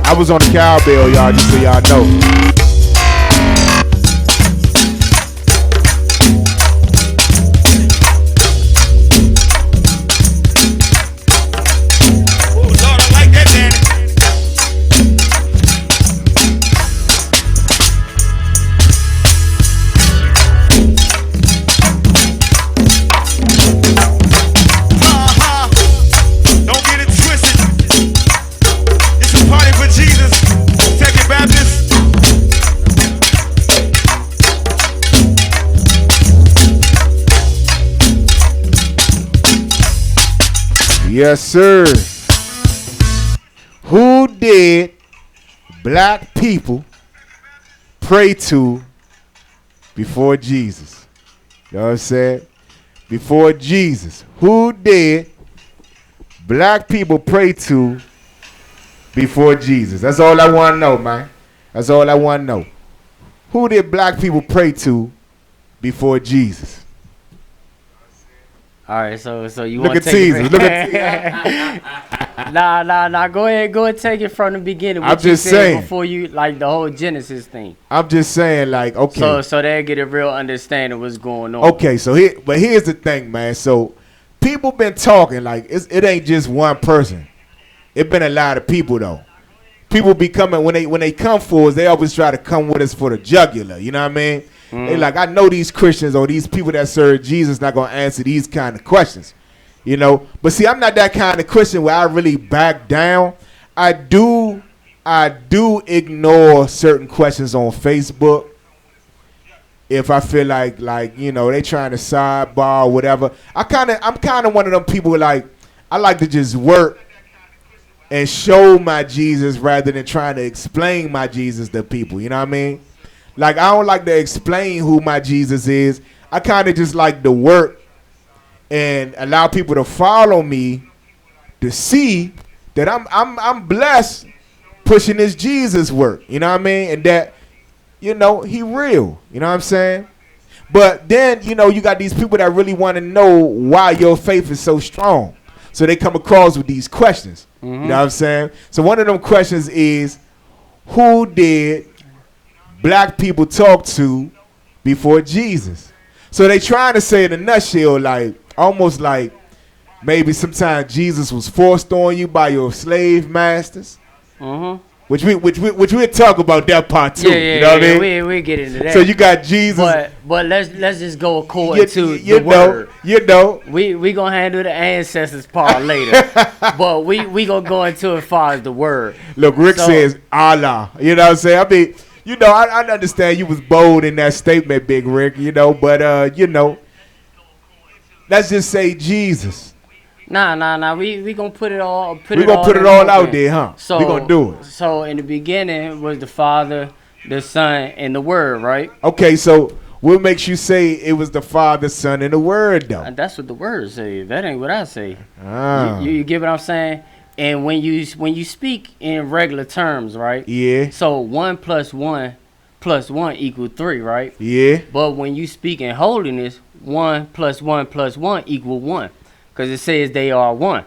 I was on the cowbell, y'all, just so y'all know. Yes, sir. Who did black people pray to before Jesus? You know what I'm saying? Before Jesus. Who did black people pray to before Jesus? That's all I want to know, man. That's all I want to know. Who did black people pray to before Jesus? All right, so you look want at to take Teaser. it? Look at Nah. Go ahead and take it from the beginning. What I'm you just said saying. Before you, like, the whole Genesis thing. I'm just saying, like, okay. So they get a real understanding of what's going on. Okay, so here's the thing, man. So people been talking like it ain't just one person. It been a lot of people though. People be coming when they come for us. They always try to come with us for the jugular. You know what I mean? They like, I know these Christians or these people that serve Jesus not gonna answer these kind of questions. You know, but see, I'm not that kind of Christian where I really back down. I do ignore certain questions on Facebook if I feel like you know they trying to sidebar or whatever. I'm kind of one of them people like I like to just work and show my Jesus rather than trying to explain my Jesus to people. You know what I mean? Like I don't like to explain who my Jesus is. I kind of just like to work and allow people to follow me to see that I'm blessed pushing this Jesus work. You know what I mean? And that, you know, he real. You know what I'm saying? But then, you know, you got these people that really want to know why your faith is so strong. So they come across with these questions. You know what I'm saying? So one of them questions is, who did black people talk to before Jesus? So they trying to say in a nutshell, like, almost like maybe sometimes Jesus was forced on you by your slave masters. Mm-hmm. Which we'll talk about that part too. Yeah, you know what I mean? We get into that. So you got Jesus. But let's just go according to you the know, word. You know. We gonna handle the ancestors part later. But we gonna go into as far as the word. Look, Rick says Allah. You know what I'm saying? I mean, you know, I understand you was bold in that statement, Big Rick, you know, but you know, let's just say Jesus. Nah. We gonna put it all. We gonna put it all out there, huh? So we gonna do it. So in the beginning was the Father, the Son, and the Word, right? Okay, so what makes you say it was the Father, Son, and the Word, though? That's what the Word say. That ain't what I say. Ah. You get what I'm saying? And when you speak in regular terms, right? Yeah. So 1 + 1 + 1 = 3, right? Yeah. But when you speak in holiness, 1 + 1 + 1 = 1. Because it says they are one.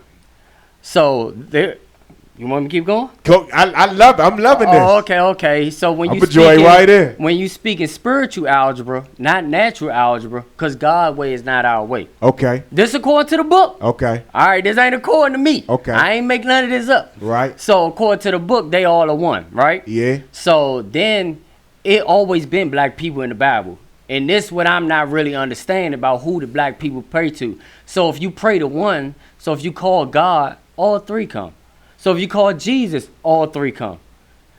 So, you want me to keep going? I love it. I'm loving this. Oh, okay. So when you speak in spiritual algebra, not natural algebra, because God's way is not our way. Okay. This according to the book. Okay. All right, this ain't according to me. Okay. I ain't make none of this up. Right. So according to the book, they all are one, right? Yeah. So then it always been black people in the Bible. And this what I'm not really understanding about who the black people pray to. So if you pray to one, so if you call God, all three come. So if you call Jesus, all three come.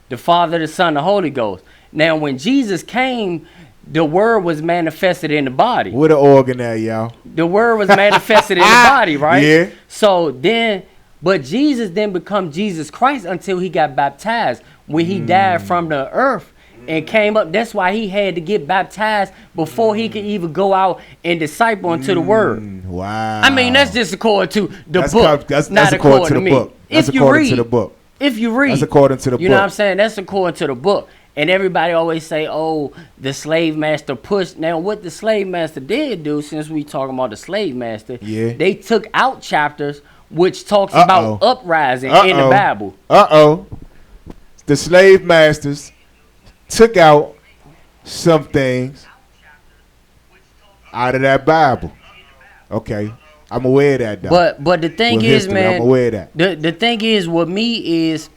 The Father, the Son, the Holy Ghost. Now when Jesus came, the word was manifested in the body. What an organ there, y'all. The word was manifested in the body, right? Yeah. So then, but Jesus didn't become Jesus Christ until he got baptized. When he died from the earth and came up, that's why he had to get baptized before he could even go out and disciple into the word. Wow. I mean, that's just according to the book. That's not according to the me. book. That's If you according read, to the book. If you read, that's according to the book. You know what I'm saying? That's according to the book. And everybody always say, oh, the slave master pushed. Now, what the slave master did do, since we talking about the slave master, they took out chapters which talks about uprising in the Bible. The slave masters took out some things out of that Bible. Okay, I'm aware of that, though. But the thing is, man, I'm aware of that. The thing is, with me is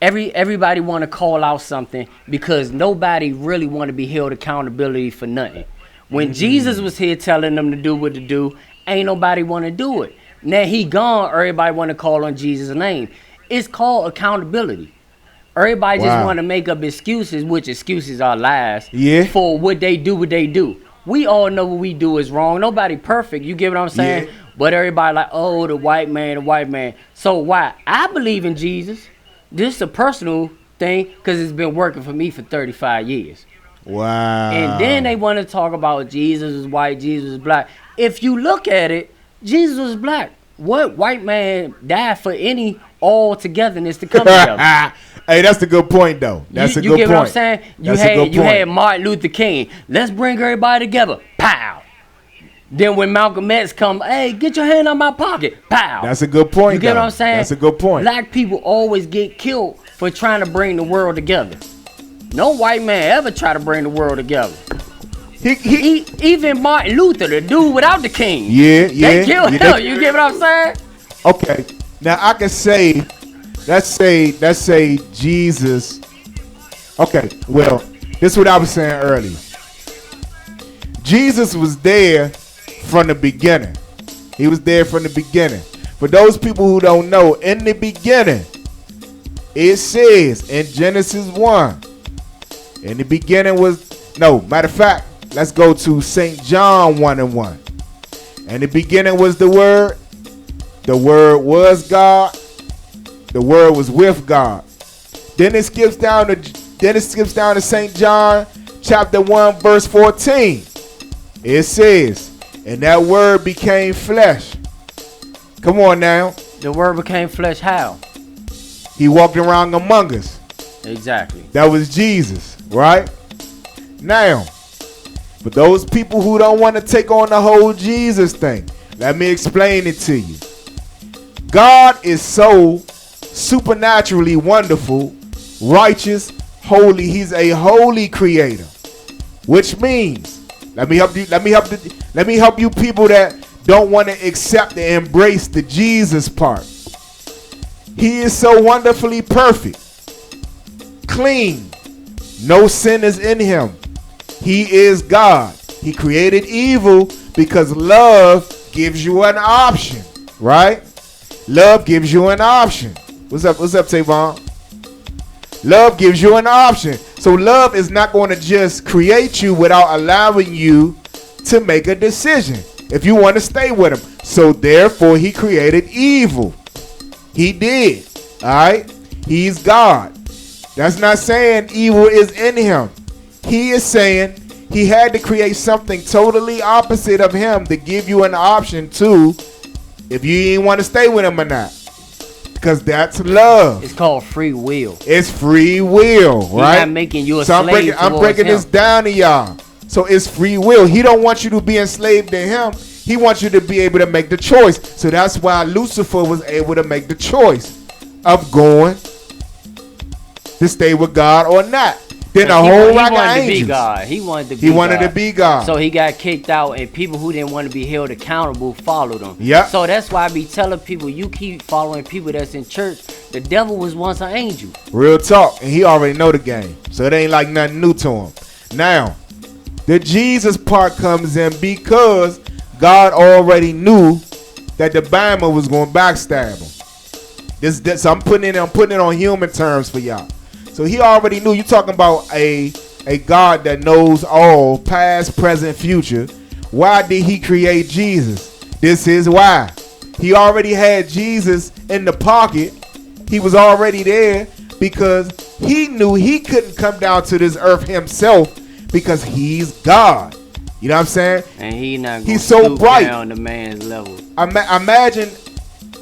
everybody want to call out something because nobody really want to be held accountability for nothing. When Jesus was here telling them to do what to do, ain't nobody want to do it. Now he gone, everybody want to call on Jesus' name. It's called accountability. Everybody just want to make up excuses, which excuses are lies, for what they do. We all know what we do is wrong. Nobody perfect. You get what I'm saying? Yeah. But everybody like, oh, the white man. So why? I believe in Jesus. This is a personal thing because it's been working for me for 35 years. Wow. And then they want to talk about Jesus is white, Jesus is black. If you look at it, Jesus was black. What white man died for any all togetherness to come together? Hey, that's a good point, though. That's a good point. You get what I'm saying? You had Martin Luther King. Let's bring everybody together. Pow. Then when Malcolm X come, hey, get your hand out my pocket. Pow. That's a good point. You get what I'm saying? That's a good point. Black people always get killed for trying to bring the world together. No white man ever try to bring the world together. Even Martin Luther, the dude without the king. They killed him. You get what I'm saying? Okay. Now I can say, let's say Jesus. Okay. Well, this is what I was saying earlier. Jesus was there from the beginning. He was there from the beginning. For those people who don't know, in the beginning, it says in Genesis 1, in the beginning matter of fact, let's go to St. John 1:1. In the beginning was the Word. The Word was God. The Word was with God. Then it skips down to St. John chapter 1 verse 14. It says, and that Word became flesh. Come on now. The Word became flesh how? He walked around among us. Exactly. That was Jesus, right? Now, for those people who don't want to take on the whole Jesus thing, let me explain it to you. God is so supernaturally wonderful, righteous, holy. He's a holy creator, which means, let me help you people that don't want to accept and embrace the Jesus part. He is so wonderfully perfect, clean, no sin is in him. He is God. He created evil because love gives you an option, right? Love gives you an option. What's up, Tavon? Love gives you an option. So love is not going to just create you without allowing you to make a decision if you want to stay with him. So therefore he created evil. He did. All right? He's God. That's not saying evil is in him. He is saying he had to create something totally opposite of him to give you an option to if you didn't want to stay with him or not. Because that's love. It's called free will. It's free will, right? He's not making you a so slave. I'm breaking this down to y'all. So it's free will. He don't want you to be enslaved to him. He wants you to be able to make the choice. So that's why Lucifer was able to make the choice of going to stay with God or not. Then a whole rack of angels. He wanted to be God. He wanted to be God. So he got kicked out, and people who didn't want to be held accountable followed him. Yeah. So that's why I be telling people, you keep following people that's in church. The devil was once an angel. Real talk. And he already know the game. So it ain't like nothing new to him. Now, the Jesus part comes in because God already knew that the Bama was going to backstab him. So I'm putting it on human terms for y'all. So he already knew. You talking about a God that knows all, past, present, future. Why did he create Jesus? This is why. He already had Jesus in the pocket. He was already there because he knew he couldn't come down to this earth himself because he's God. You know what I'm saying? And he's so bright down the man's level.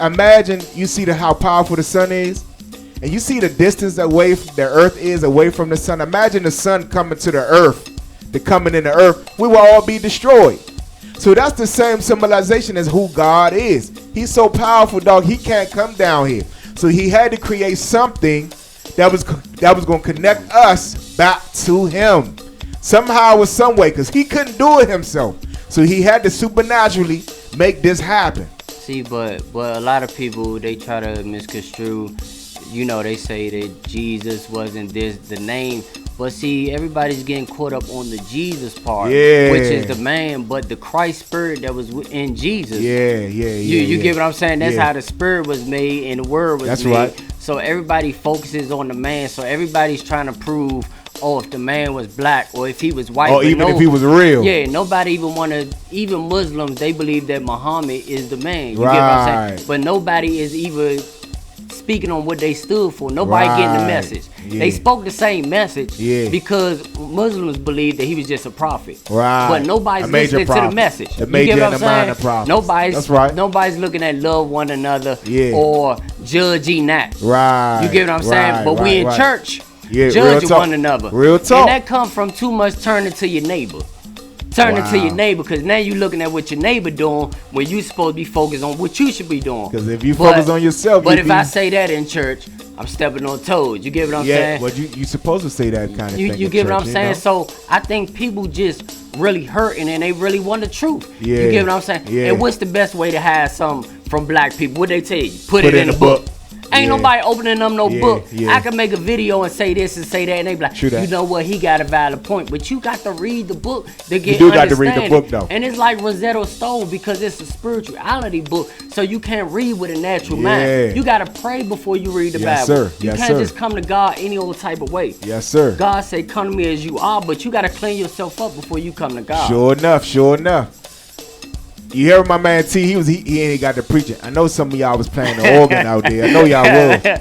Imagine you see how powerful the sun is. And you see the distance away the earth is away from the sun. Imagine the sun coming to the earth. Coming in the earth. We will all be destroyed. So that's the same symbolization as who God is. He's so powerful, dog. He can't come down here. So he had to create something that was going to connect us back to him. Somehow or some way. Because he couldn't do it himself. So he had to supernaturally make this happen. See, but a lot of people, they try to misconstrue. You know, they say that Jesus wasn't the name. But see, everybody's getting caught up on the Jesus part, which is the man, but the Christ spirit that was in Jesus. You get what I'm saying? That's how the spirit was made and the word was made. That's right. So everybody focuses on the man. So everybody's trying to prove, if the man was black or if he was white. Or even if he was real. Yeah, nobody even Muslims, they believe that Muhammad is the man. You get what I'm saying? But nobody is even speaking on what they stood for. Nobody getting the message. They spoke the same message because Muslims believe that he was just a prophet. But nobody's listening to the message. You get what I'm saying? Nobody's looking at love one another or judging that. You get what I'm saying? But we in church judging one another. Real talk. And that comes from too much turning to your neighbor. Turn it to your neighbor, because now you're looking at what your neighbor doing when you supposed to be focused on what you should be doing. Because if you focus on yourself, but if I say that in church, I'm stepping on toes. You get what I'm saying? Yeah, but you supposed to say that kind of thing. You get what I'm saying? So I think people just really hurting and they really want the truth. Yeah. You get what I'm saying? Yeah. And what's the best way to hide something from black people? What they tell you? Put it in a book. Ain't nobody opening them no book. I can make a video and say this and say that, and they be like, you know what, he got a valid point. But you got to read the book to get You do got to read the book, though. And it's like Rosetta Stone because it's a spirituality book, so you can't read with a natural mind. You got to pray before you read the Bible. Sir. You can't just come to God any old type of way. Yes, sir. God say, come to me as you are, but you got to clean yourself up before you come to God. Sure enough. You hear my man T? He ain't got to preach it. I know some of y'all was playing the organ out there. I know y'all was.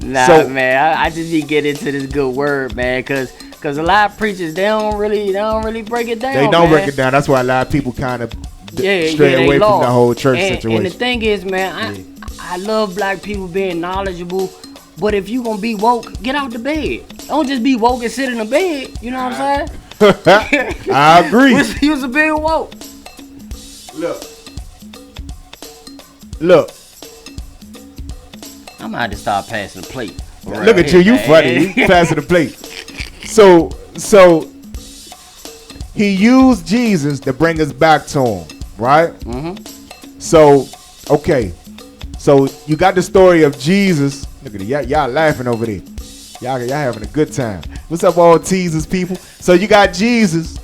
Nah, man, I just be getting into this good word, man, cause a lot of preachers they don't really break it down. They don't break it down. That's why a lot of people kind of stray away from the whole church situation. And the thing is, man, I love black people being knowledgeable, but if you gonna be woke, get out the bed. Don't just be woke and sit in the bed. You know what I'm saying? I agree. You was a big woke. Look. I'm gonna have to start passing the plate. Look at you funny. You passing the plate. So he used Jesus to bring us back to him, right? Mm-hmm. So, okay. So you got the story of Jesus. Look at it. Y'all laughing over there. Y'all having a good time. What's up, all teasers people? So you got Jesus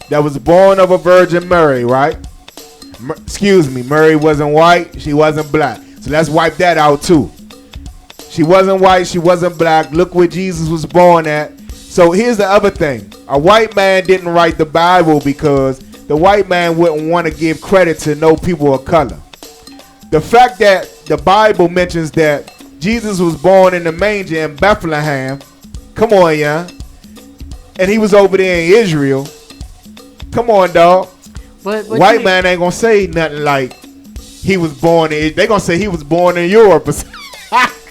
that was born of a Virgin Mary, right? Excuse me, Mary wasn't white. She wasn't black. So let's wipe that out too. She wasn't white. She wasn't black. Look where Jesus was born at. So here's the other thing. A white man didn't write the Bible because the white man wouldn't want to give credit to no people of color. The fact that the Bible mentions that Jesus was born in the manger in Bethlehem. Come on, yeah. And he was over there in Israel. Come on, dog. But white man ain't gonna say nothing like he was born in. They gonna say he was born in Europe.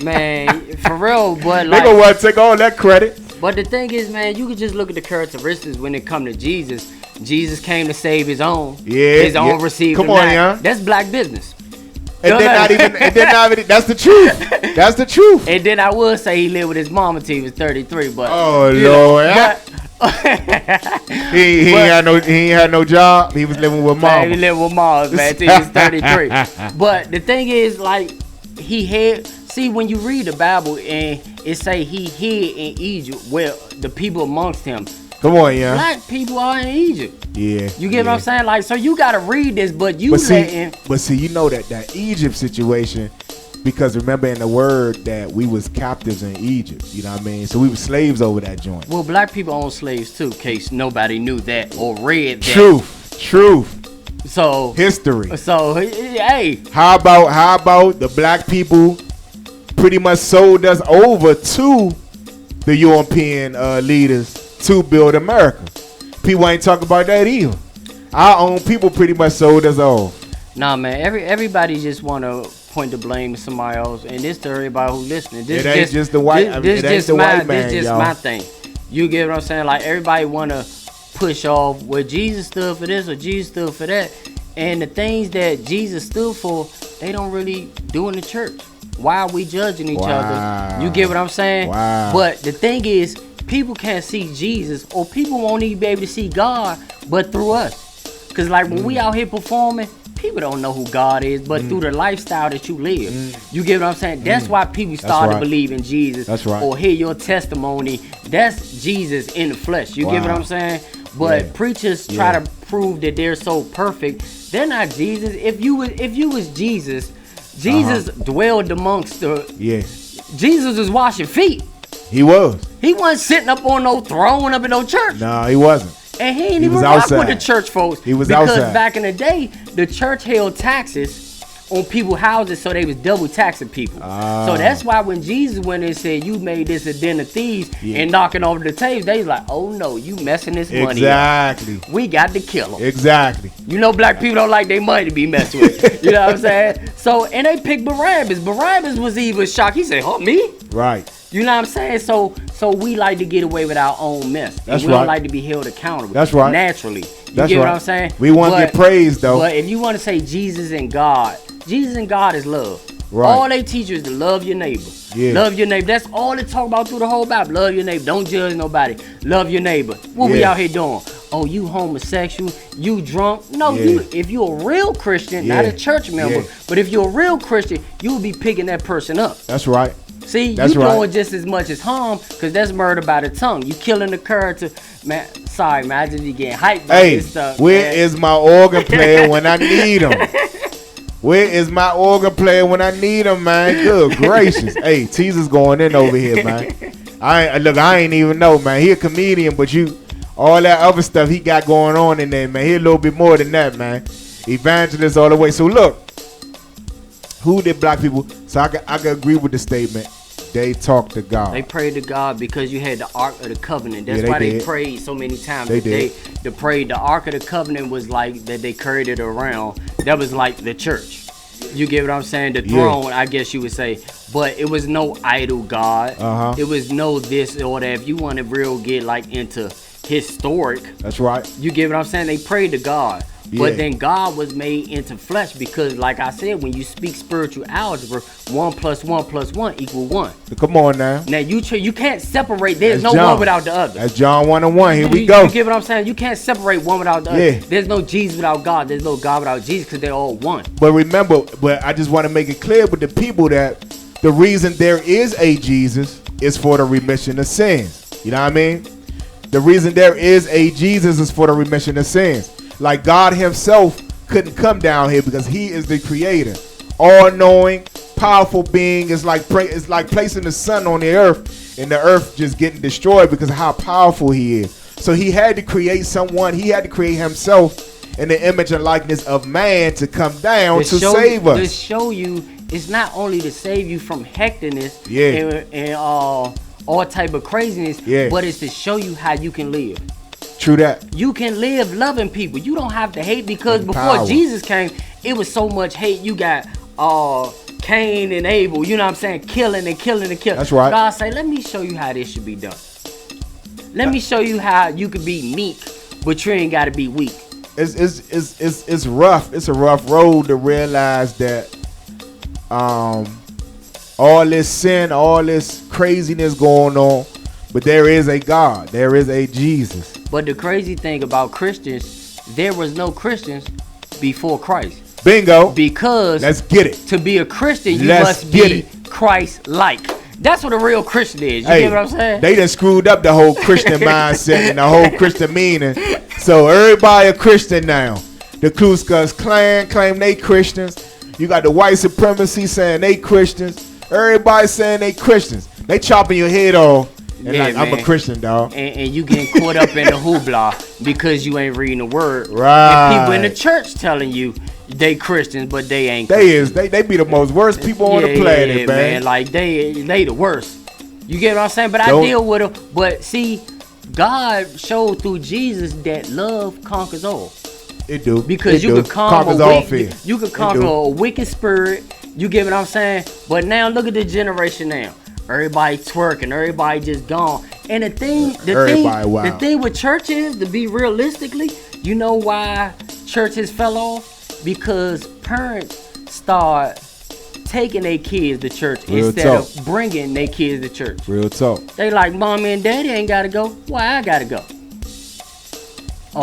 Man, for real. But they like, gonna want to take all that credit. But the thing is, man, you can just look at the characteristics when it come to Jesus. Jesus came to save his own. Yeah. His own received Come him on, not. yeah. That's black business. And then not even. That's the truth. That's the truth. And then I will say he lived with his mama till he was 33. But oh Lord, he ain't had no job. He was living with mom. He lived with mom, man, till he was 33. But the thing is, like, he had. See, when you read the Bible and it say he hid in Egypt, well, the people amongst him. Come on, yeah. Black people are in Egypt. Yeah. You get what I'm saying? Like, so you gotta read this, but you But see, you know that Egypt situation, because remember in the word that we was captives in Egypt. You know what I mean? So we were slaves over that joint. Well, black people own slaves too, in case nobody knew that or read that. Truth. So history. So hey. How about the black people pretty much sold us over to the European leaders to build America? People ain't talking about that either. Our own people pretty much sold us off. Nah, man. Everybody just want to point the blame to somebody else, and this to everybody who listening. This it ain't just the white. This just my thing. You get what I'm saying? Like, everybody want to push off where Jesus stood for this or Jesus stood for that, and the things that Jesus stood for, they don't really do in the church. Why are we judging each other? You get what I'm saying? Wow. But the thing is, people can't see Jesus, or people won't even be able to see God but through us. Because like when we out here performing, people don't know who God is, but through the lifestyle that you live. You get what I'm saying? That's why people start to believe in Jesus. That's right. Or hear your testimony. That's Jesus in the flesh. You get what I'm saying? But preachers try to prove that they're so perfect. They're not Jesus. If you was Jesus, Jesus dwelled amongst the. Yeah. Jesus was washing feet. He was. He wasn't sitting up on no throne up in no church. No, he wasn't. And he ain't even rock with the church folks. He was because outside. Back in the day, the church held taxes on people's houses, so they was double taxing people. So that's why when Jesus went and said, "You made this a den of thieves," and knocking over the tables, they was like, "Oh no, you messing this money up. We got to kill them." Exactly. You know, black people don't like their money to be messed with. You know what I'm saying? So, and they picked Barabbas. Barabbas was even shocked. He said, "Oh, me?" Right. You know what I'm saying? So we like to get away with our own mess. That's we don't right. like to be held accountable. That's right. Naturally. You That's get right. what I'm saying? We want to get praised, though. But if you want to say Jesus and God is love. Right. All they teach you is to love your neighbor. Yeah. Love your neighbor. That's all they talk about through the whole Bible. Love your neighbor. Don't judge nobody. Love your neighbor. What we out here doing? Oh, you homosexual? You drunk? No, if you're a real Christian, not a church member, but if you're a real Christian, you'll be picking that person up. That's right. See, That's you right. doing just as much as harm, because that's murder by the tongue. You killing the character. Man, sorry, man, I just be getting hyped by this stuff. Where is my organ player when I need him? Where is my organ player when I need him, man? Good gracious. Hey, Teaser's going in over here, man. I ain't even know, man. He a comedian, but all that other stuff he got going on in there, man. He a little bit more than that, man. Evangelist all the way. So look, who did black people? So I can agree with the statement. They talked to God. They prayed to God because you had the Ark of the Covenant. That's Yeah, why they did. prayed so many times. They did. They prayed. The Ark of the Covenant was like that they carried it around. That was like the church. You get what I'm saying? The throne, I guess you would say. But it was no idol God. It was no this or that. If you want to real get like into historic. That's right. You get what I'm saying? They prayed to God. But then God was made into flesh because, like I said, when you speak spiritual algebra, 1 + 1 + 1 = 1. Come on now. Now you can't separate. There's That's no John. one without the other. That's John 1 and 1. Here we You go. get what I'm saying? You can't separate one without the other. Yeah. There's no Jesus without God. There's no God without Jesus because they're all one. But remember, I just want to make it clear with the people that the reason there is a Jesus is for the remission of sins. You know what I mean? The reason there is a Jesus is for the remission of sins. Like God himself couldn't come down here because he is the creator. All-knowing, powerful being. It's like placing the sun on the earth and the earth just getting destroyed because of how powerful he is. So he had to create someone. He had to create himself in the image and likeness of man to come down to save us. To show you, it's not only to save you from hecticness and all type of craziness, but it's to show you how you can live. True that. You can live loving people. You don't have to hate because before Jesus came, it was so much hate. You got Cain and Abel, you know what I'm saying, killing and killing and killing. That's right. God say, let me show you how this should be done. Let me show you how you can be meek, but you ain't got to be weak. It's rough. It's a rough road to realize that all this sin, all this craziness going on, but there is a God. There is a Jesus. But the crazy thing about Christians, there was no Christians before Christ. Bingo. Because let's get it. To be a Christian, you must be Christ-like. That's what a real Christian is. You get what I'm saying? They done screwed up the whole Christian mindset and the whole Christian meaning. So everybody a Christian now. The Ku Klux Klan claim they Christians. You got the white supremacy saying they Christians. Everybody saying they Christians. They chopping your head off. And I'm a Christian, dog. And you getting caught up in the hoopla because you ain't reading the word. Right. And people in the church telling you they Christians, but they ain't Christians. They be the most worst people on the planet, man. Like they the worst. You get what I'm saying? But I deal with them. But see, God showed through Jesus that love conquers all. It do. Because you could conquers all fear. You could conquer a wicked spirit. You get what I'm saying? But now look at the generation now. Everybody twerking, everybody just gone. And the thing with church is, to be realistically, you know why churches fell off? Because parents start taking their kids to church instead of bringing their kids to church. Real talk. They like, mommy and daddy ain't gotta go. Why I gotta go?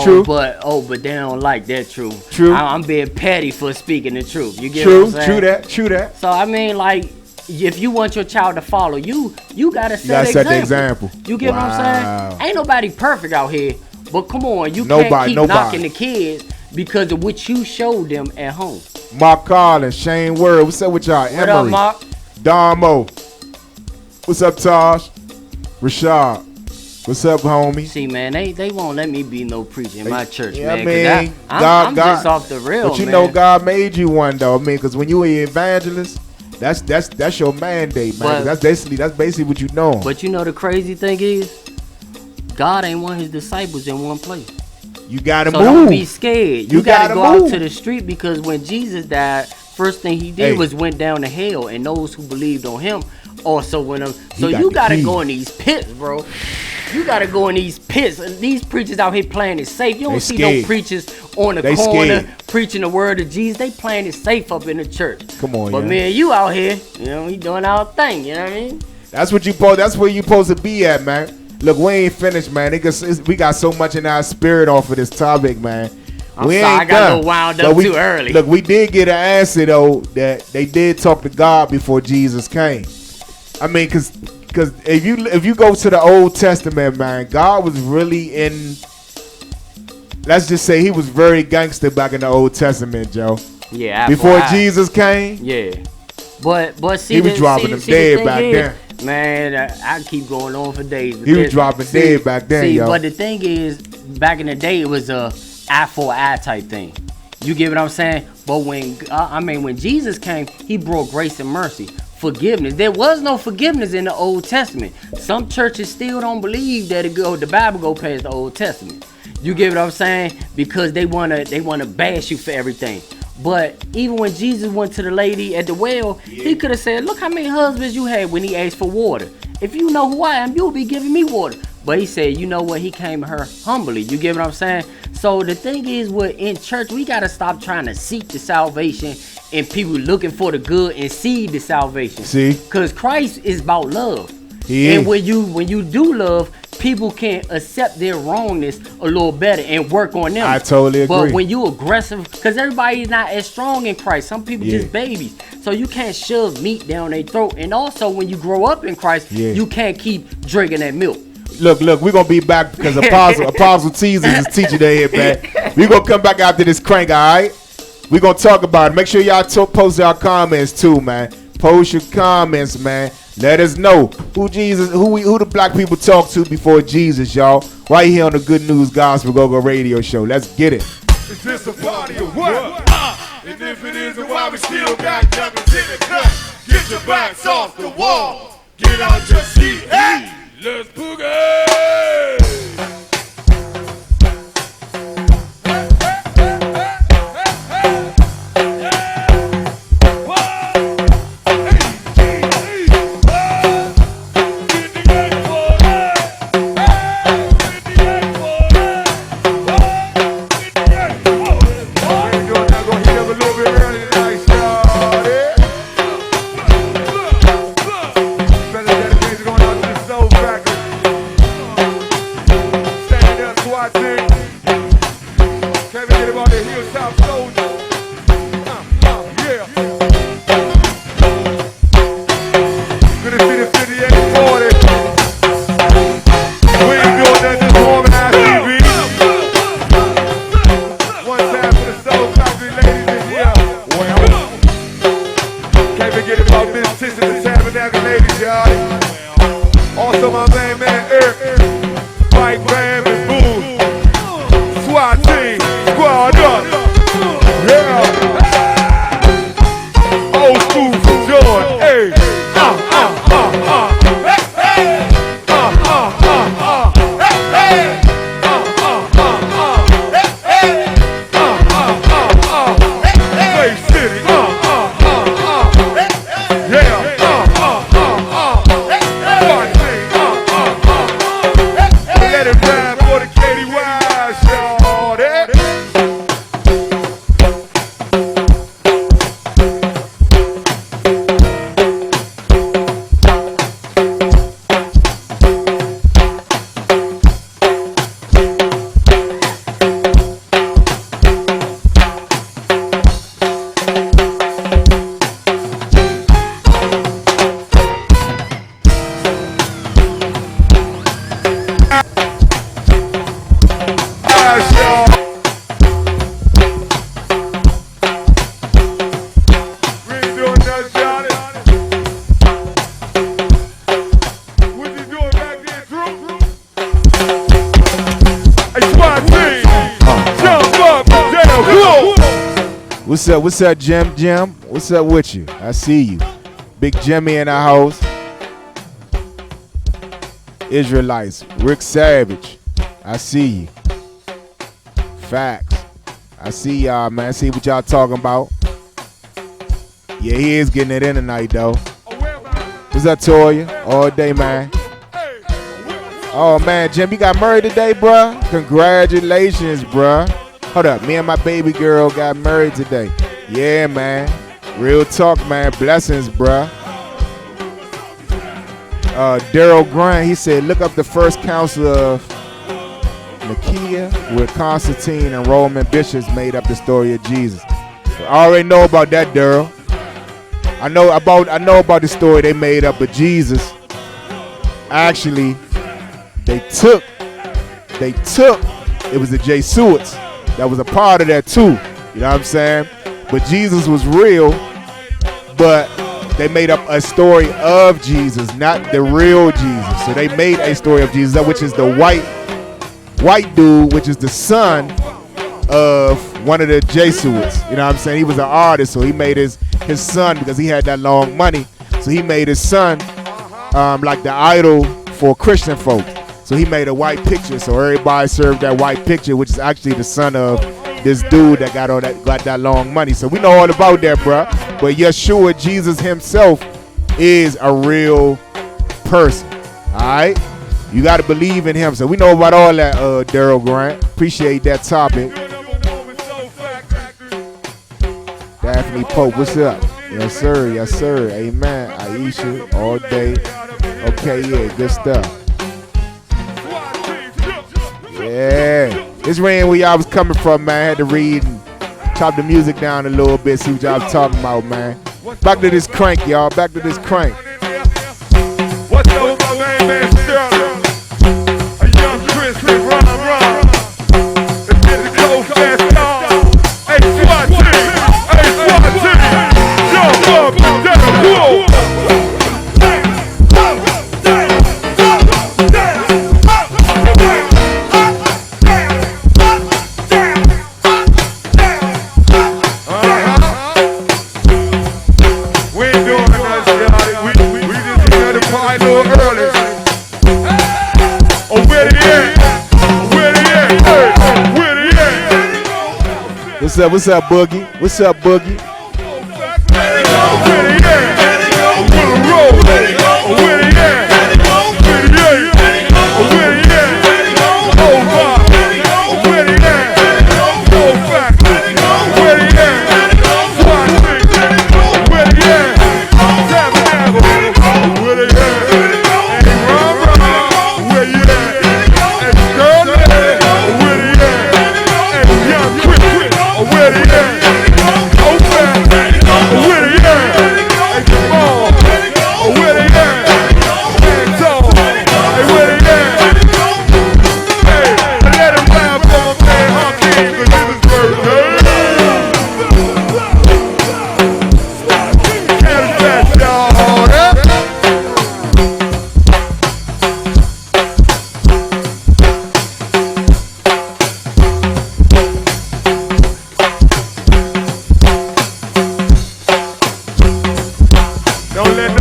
True. But they don't like that truth. True. I'm being petty for speaking the truth. You get what I'm saying? True that. So I mean, like, if you want your child to follow you, you gotta set the example. You get what I'm saying? Ain't nobody perfect out here, but come on, you can't keep knocking the kids because of what you showed them at home. Mark Collins, Shane Word, what's up with y'all? What up, Mark? Damo, what's up, Tosh? Rashad, what's up, homie? See, man, they won't let me be no preacher in my church, man. I mean, I'm just off the real, but you know God made you one, though. I mean, because when you an evangelist, that's your mandate, man. That's basically what you know. But you know the crazy thing is, God ain't want his disciples in one place. You gotta move. Don't be scared. You gotta go move out to the street because when Jesus died, first thing he did was went down to hell, and those who believed on him also went up. So you gotta go in these pits, bro. You gotta go in these pits. These preachers out here playing it safe. You don't see no preachers on the corner preaching the word of Jesus. They playing it safe up in the church. Come on, but me and you out here, you know, we doing our thing. You know what I mean? That's where you supposed to be at, man. Look, we ain't finished, man. We got so much in our spirit off of this topic, man. I got a little wound up too early. Look, we did get an answer though that they did talk to God before Jesus came. I mean, cause if you go to the Old Testament, man, God was really in. Let's just say he was very gangster back in the Old Testament, Joe. Yeah. Before Jesus came. Yeah. But see, he was dropping them dead back then. Man, I keep going on for days. He was dropping dead back then, yo. But the thing is, back in the day, it was a eye for eye type thing. You get what I'm saying? But when Jesus came, he brought grace and mercy, forgiveness. There was no forgiveness in the Old Testament. Some churches still don't believe that the Bible go past the Old Testament. You get what I'm saying? Because they wanna bash you for everything. But even when Jesus went to the lady at the well, he could have said, look how many husbands you had when he asked for water. If you know who I am, you'll be giving me water. But he said, you know what? He came here humbly. You get what I'm saying? So the thing is, in church, we got to stop trying to seek the salvation and people looking for the good and see the salvation. See? Because Christ is about love. He and is. when you do love, people can accept their wrongness a little better and work on them. I totally agree. But when you aggressive, because everybody's not as strong in Christ. Some people Yeah. just babies. So you can't shove meat down their throat. And also when you grow up in Christ, you can't keep drinking that milk. Look, we're going to be back because Apostle Teasers is teaching their head back. We're going to come back after this crank, all right? We're going to talk about it. Make sure y'all post your comments too, man. Post your comments, man. Let us know who the black people talk to before Jesus, y'all. Right here on the Good News Gospel GoGo Radio Show. Let's get it. Is this a party or what? And if it isn't, why we still got youngers in the cut? Get your backs off the wall. Get out your seat. Hey, let's boogie. What's up, Jim? What's up with you? I see you. Big Jimmy in the house. Israelites. Rick Savage. I see you. Facts. I see y'all, man. I see what y'all talking about. Yeah, he is getting it in tonight, though. What's up, Toya? All day, man. Oh, man, Jim, you got married today, bruh? Congratulations, bruh. Hold up. Me and my baby girl got married today. Yeah, man. Real talk, man. Blessings, bruh. Daryl Grant, he said, look up the first council of Nicaea where Constantine and Roman bishops made up the story of Jesus. I already know about that, Daryl. I know about the story they made up of Jesus. Actually, they took, it was the Jesuits that was a part of that too. You know what I'm saying? But Jesus was real, but they made up a story of Jesus, not the real Jesus. So they made a story of Jesus, which is the white dude, which is the son of one of the Jesuits. You know what I'm saying? He was an artist, so he made his son, because he had that long money, so he made his son like the idol for Christian folk. So he made a white picture, so everybody served that white picture, which is actually the son of this dude that got that long money. So we know all about that, bruh. But Yeshua, Jesus himself, is a real person. All right? You got to believe in him. So we know about all that, Daryl Grant. Appreciate that topic. Daphne Pope, what's up? Yes, sir. Yes, sir. Amen. Aisha, all day. Okay, yeah, good stuff. Yeah. This ran where y'all was coming from, man. I had to read and chop the music down a little bit, see what y'all was talking about, man. Back to this crank, y'all. Back to this crank. What's up with my man Sterling? A young Chris and Ron. It's getting cold fast, y'all. Hey, SWAT team. Hey, SWAT team. Jump up and down. Whoa. What's up, Boogie? What's up, Boogie?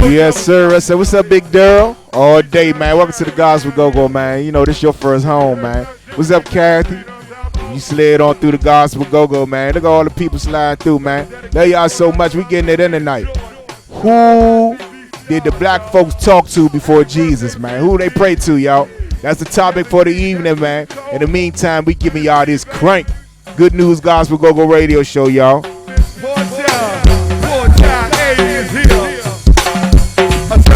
Yes, sir. I said, what's up, Big Daryl? All day, man. Welcome to the Gospel GoGo, man. You know, this your first home, man. What's up, Kathy? You slid on through the Gospel GoGo, man. Look at all the people sliding through, man. Love y'all so much. We getting it in tonight. Who did the black folks talk to before Jesus, man? Who they pray to, y'all? That's the topic for the evening, man. In the meantime, we giving y'all this crank. Good News Gospel GoGo radio show, y'all.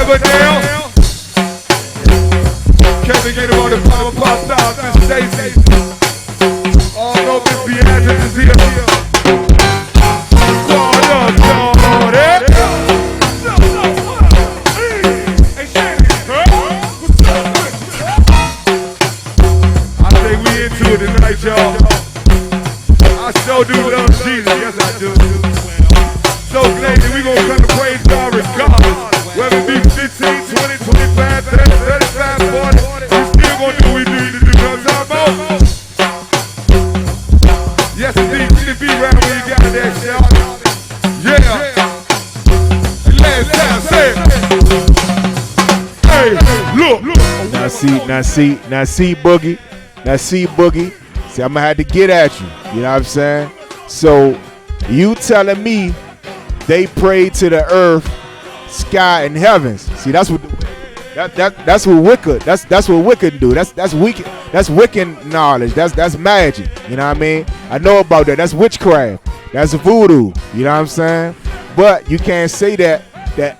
Down. Kevin get him on the power pop style. This Stacy. All over Beatrice is here. Squad up, Jordan. I think we into it tonight, y'all. I sure do love Jesus. Yes, I do. So glad that we gonna come to praise God regardless. Whether it be 15, 20, 25, 30, 35, 40, we still gonna do what we need to do. You know what I'm talking about? Yes, indeed. Get it be right when you got that shot. Yeah. And last time, say it. Hey, look. Now see, Boogie. See, I'm gonna have to get at you. You know what I'm saying? So, you telling me they prayed to the earth, sky, and heavens. See, that's what Wicca. That's what Wicca do. That's Wiccan knowledge. That's magic. You know what I mean? I know about that. That's witchcraft. That's voodoo. You know what I'm saying? But you can't say that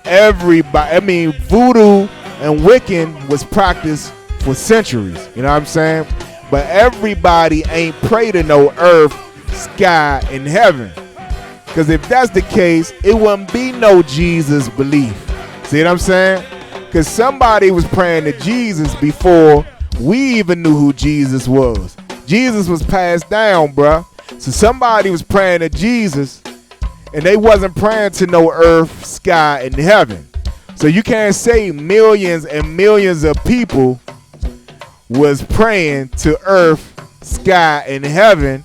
everybody. I mean, voodoo and Wiccan was practiced for centuries. You know what I'm saying? But everybody ain't pray to no earth, sky, and heaven. Because if that's the case, it wouldn't be no Jesus belief. See what I'm saying? Because somebody was praying to Jesus before we even knew who Jesus was. Jesus was passed down, bruh. So somebody was praying to Jesus, and they wasn't praying to no earth, sky, and heaven. So you can't say millions and millions of people was praying to earth, sky, and heaven.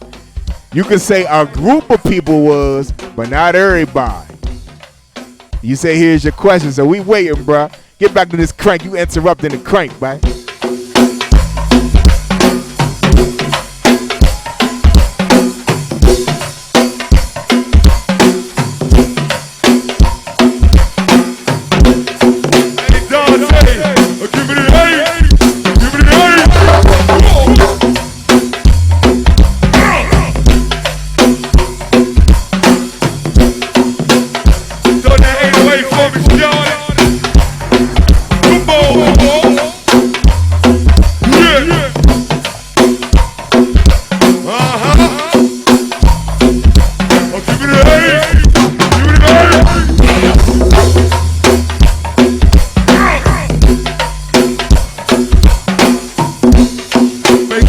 You can say a group of people was, but not everybody. You say, here's your question. So we waiting, bruh. Get back to this crank. You interrupting the crank, man. Hey, Dante, give me the 8. Give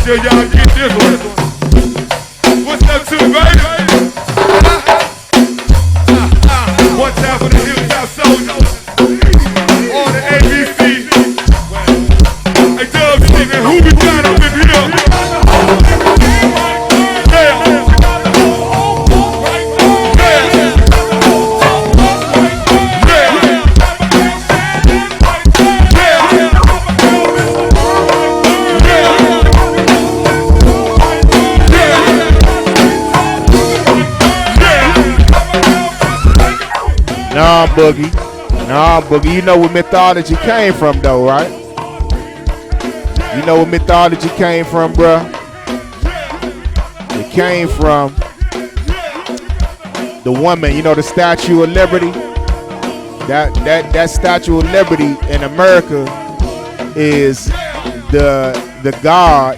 sure y'all get this one. What's up to it, baby? One time for the hilltop soldiers. On the ABC. Hey, Doug, who we got up in here? Nah, Boogie. Nah, Boogie. You know where mythology came from, though, right? You know where mythology came from, bruh? It came from the woman. You know the Statue of Liberty? That Statue of Liberty in America is the god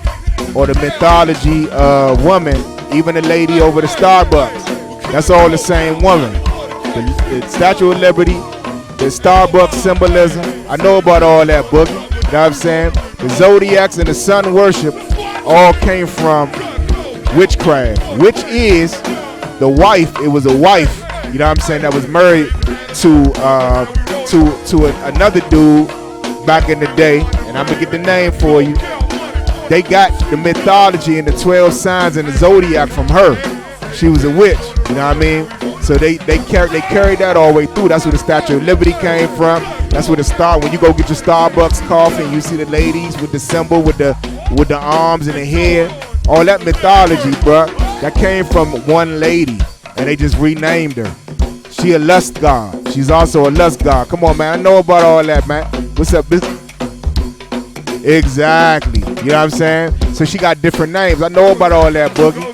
or the mythology woman. Even the lady over the Starbucks. That's all the same woman. The Statue of Liberty, the Starbucks symbolism. I know about all that, Boogie. You know what I'm saying? The Zodiacs and the sun worship all came from witchcraft, which is the wife. It was a wife, you know what I'm saying, that was married to another dude back in the day, and I'm gonna get the name for you. They got the mythology and the 12 signs and the Zodiac from her. She was a witch, you know what I mean? So they carried that all the way through. That's where the Statue of Liberty came from. That's where when you go get your Starbucks coffee and you see the ladies with the symbol with the arms and the hair, all that mythology, bruh, that came from one lady, and they just renamed her. She a lust god. She's also a lust god. Come on, man. I know about all that, man. What's up, business? Exactly. You know what I'm saying? So she got different names. I know about all that, Boogie.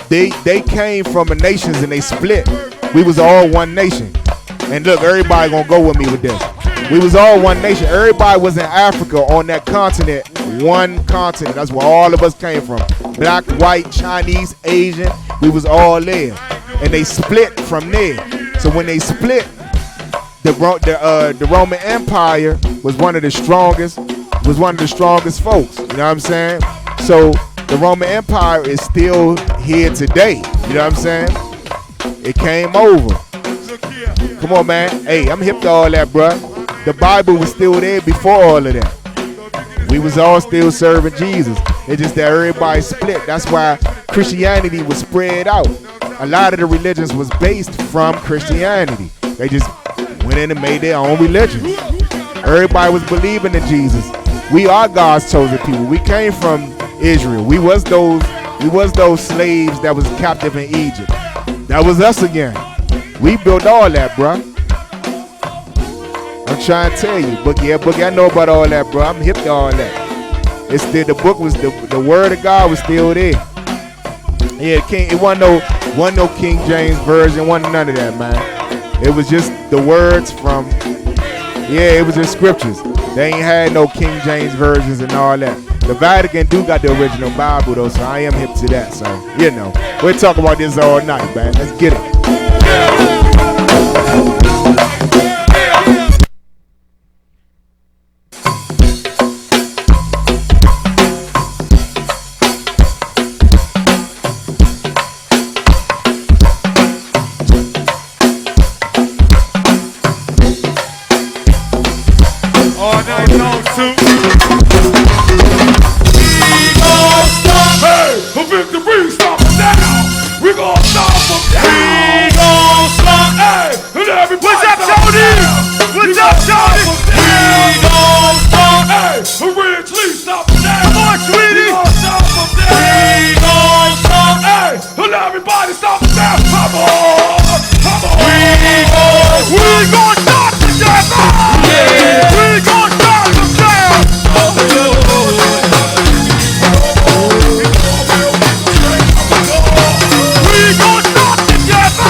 They came from the nations and they split. We was all one nation. And look, everybody gonna go with me with this. We was all one nation. Everybody was in Africa on that continent. One continent. That's where all of us came from. Black, white, Chinese, Asian. We was all there. And they split from there. So when they split, the Roman Empire was one of the strongest folks. You know what I'm saying? So the Roman Empire is still here today. You know what I'm saying? It came over. Come on, man. Hey, I'm hip to all that, bruh. The Bible was still there before all of that. We was all still serving Jesus. It's just that everybody split. That's why Christianity was spread out. A lot of the religions was based from Christianity. They just went in and made their own religion. Everybody was believing in Jesus. We are God's chosen people. We came from Israel. We was those slaves that was captive in Egypt. That was us again. We built all that, bruh. I'm trying to tell you, Boogie, I know about all that, bro. I'm hip to all that. It's still, the book was the word of God was still there. Yeah, it wasn't no King James version, wasn't none of that, man. It was just the words from, it was just scriptures. They ain't had no King James versions and all that. The Vatican do got the original Bible though, so I am hip to that. So, you know, we'll talk about this all night, man. Let's get it. Together!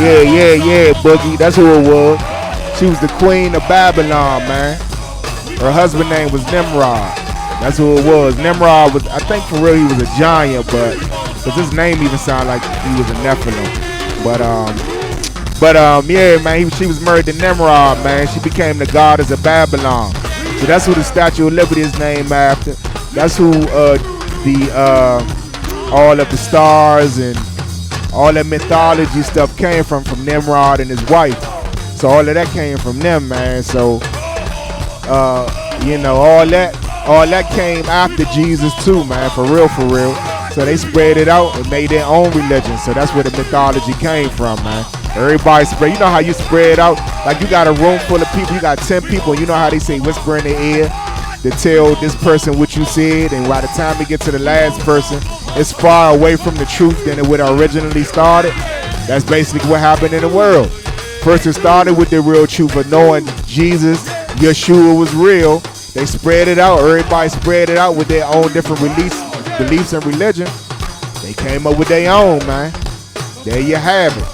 Yeah, Boogie. That's who it was. She was the queen of Babylon, man. Her husband name was Nimrod. That's who it was. Nimrod was, I think for real, he was a giant, but because his name even sounded like he was a Nephilim. But yeah, man, she was married to Nimrod, man. She became the goddess of Babylon. So that's who the Statue of Liberty is named after. That's who all of the stars and all that mythology stuff came from Nimrod and his wife. So all of that came from them, man. So you know, all that came after Jesus too, man. For real. So they spread it out and made their own religion. So that's where the mythology came from, man. Everybody spread. You know how you spread out? Like you got a room full of people. You got 10 people. And you know how they say whisper in their ear to tell this person what you said. And by the time we get to the last person, it's far away from the truth than it would originally started. That's basically what happened in the world. First it started with the real truth of knowing Jesus, Yeshua was real. They spread it out. Everybody spread it out with their own different beliefs and religion. They came up with their own, man. There you have it.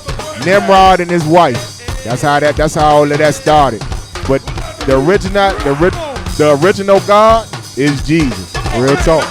Nimrod and his wife. That's how all of that started. But the original God is Jesus. Real talk.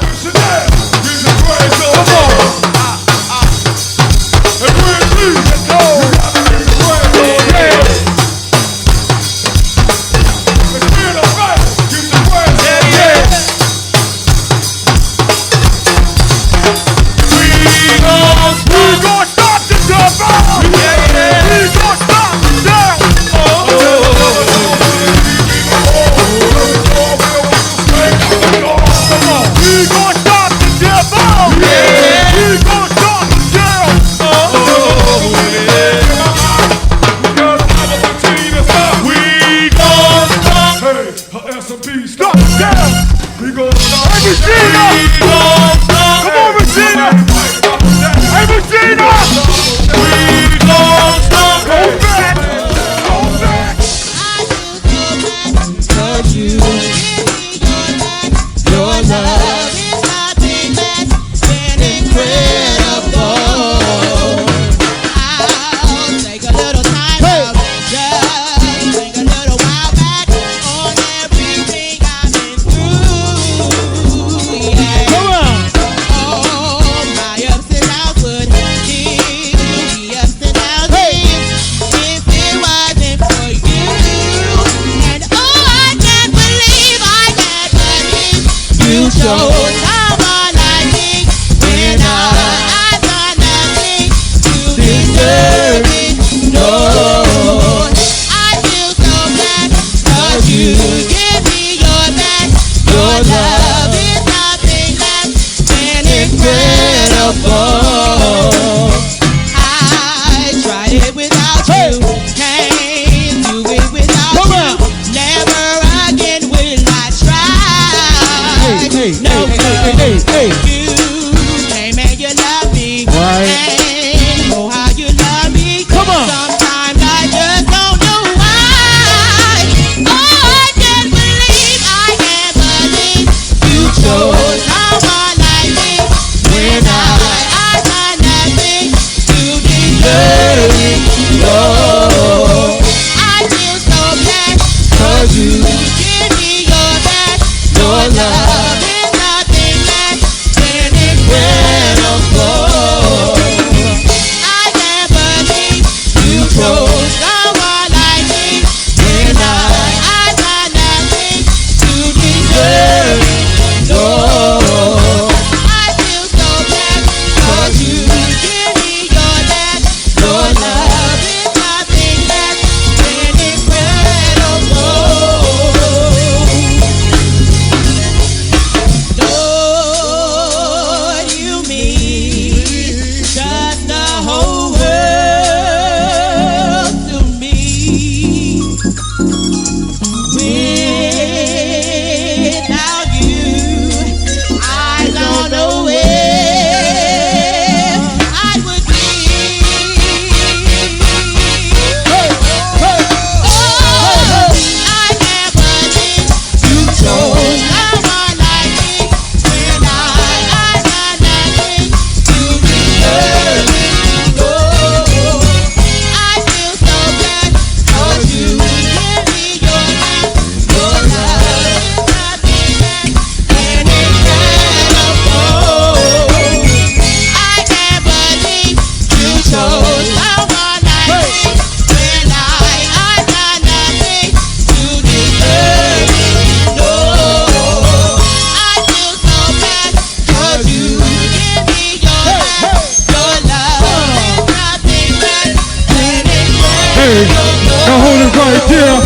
Hey, now hold it right there.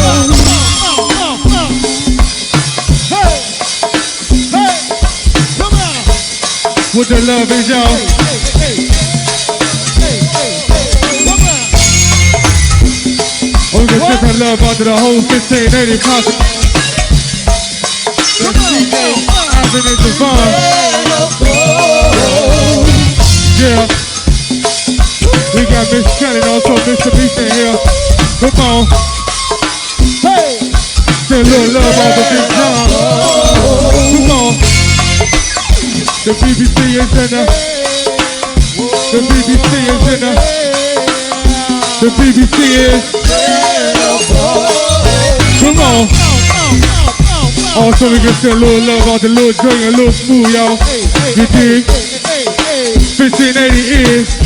What the love is, y'all? Oh, we can send that love out to the whole 1580 posse. I've been in Devon. Yeah. We got Miss Kelly and also Mr. Beast in here. Come on. Hey. Send a little love out to Big John. Come on. The BBC is in the. The BBC is in the. The BBC is. Come on. Also, we can send a little love out to Lil Dre and Lil Smooth, y'all. You dig? 1580 is.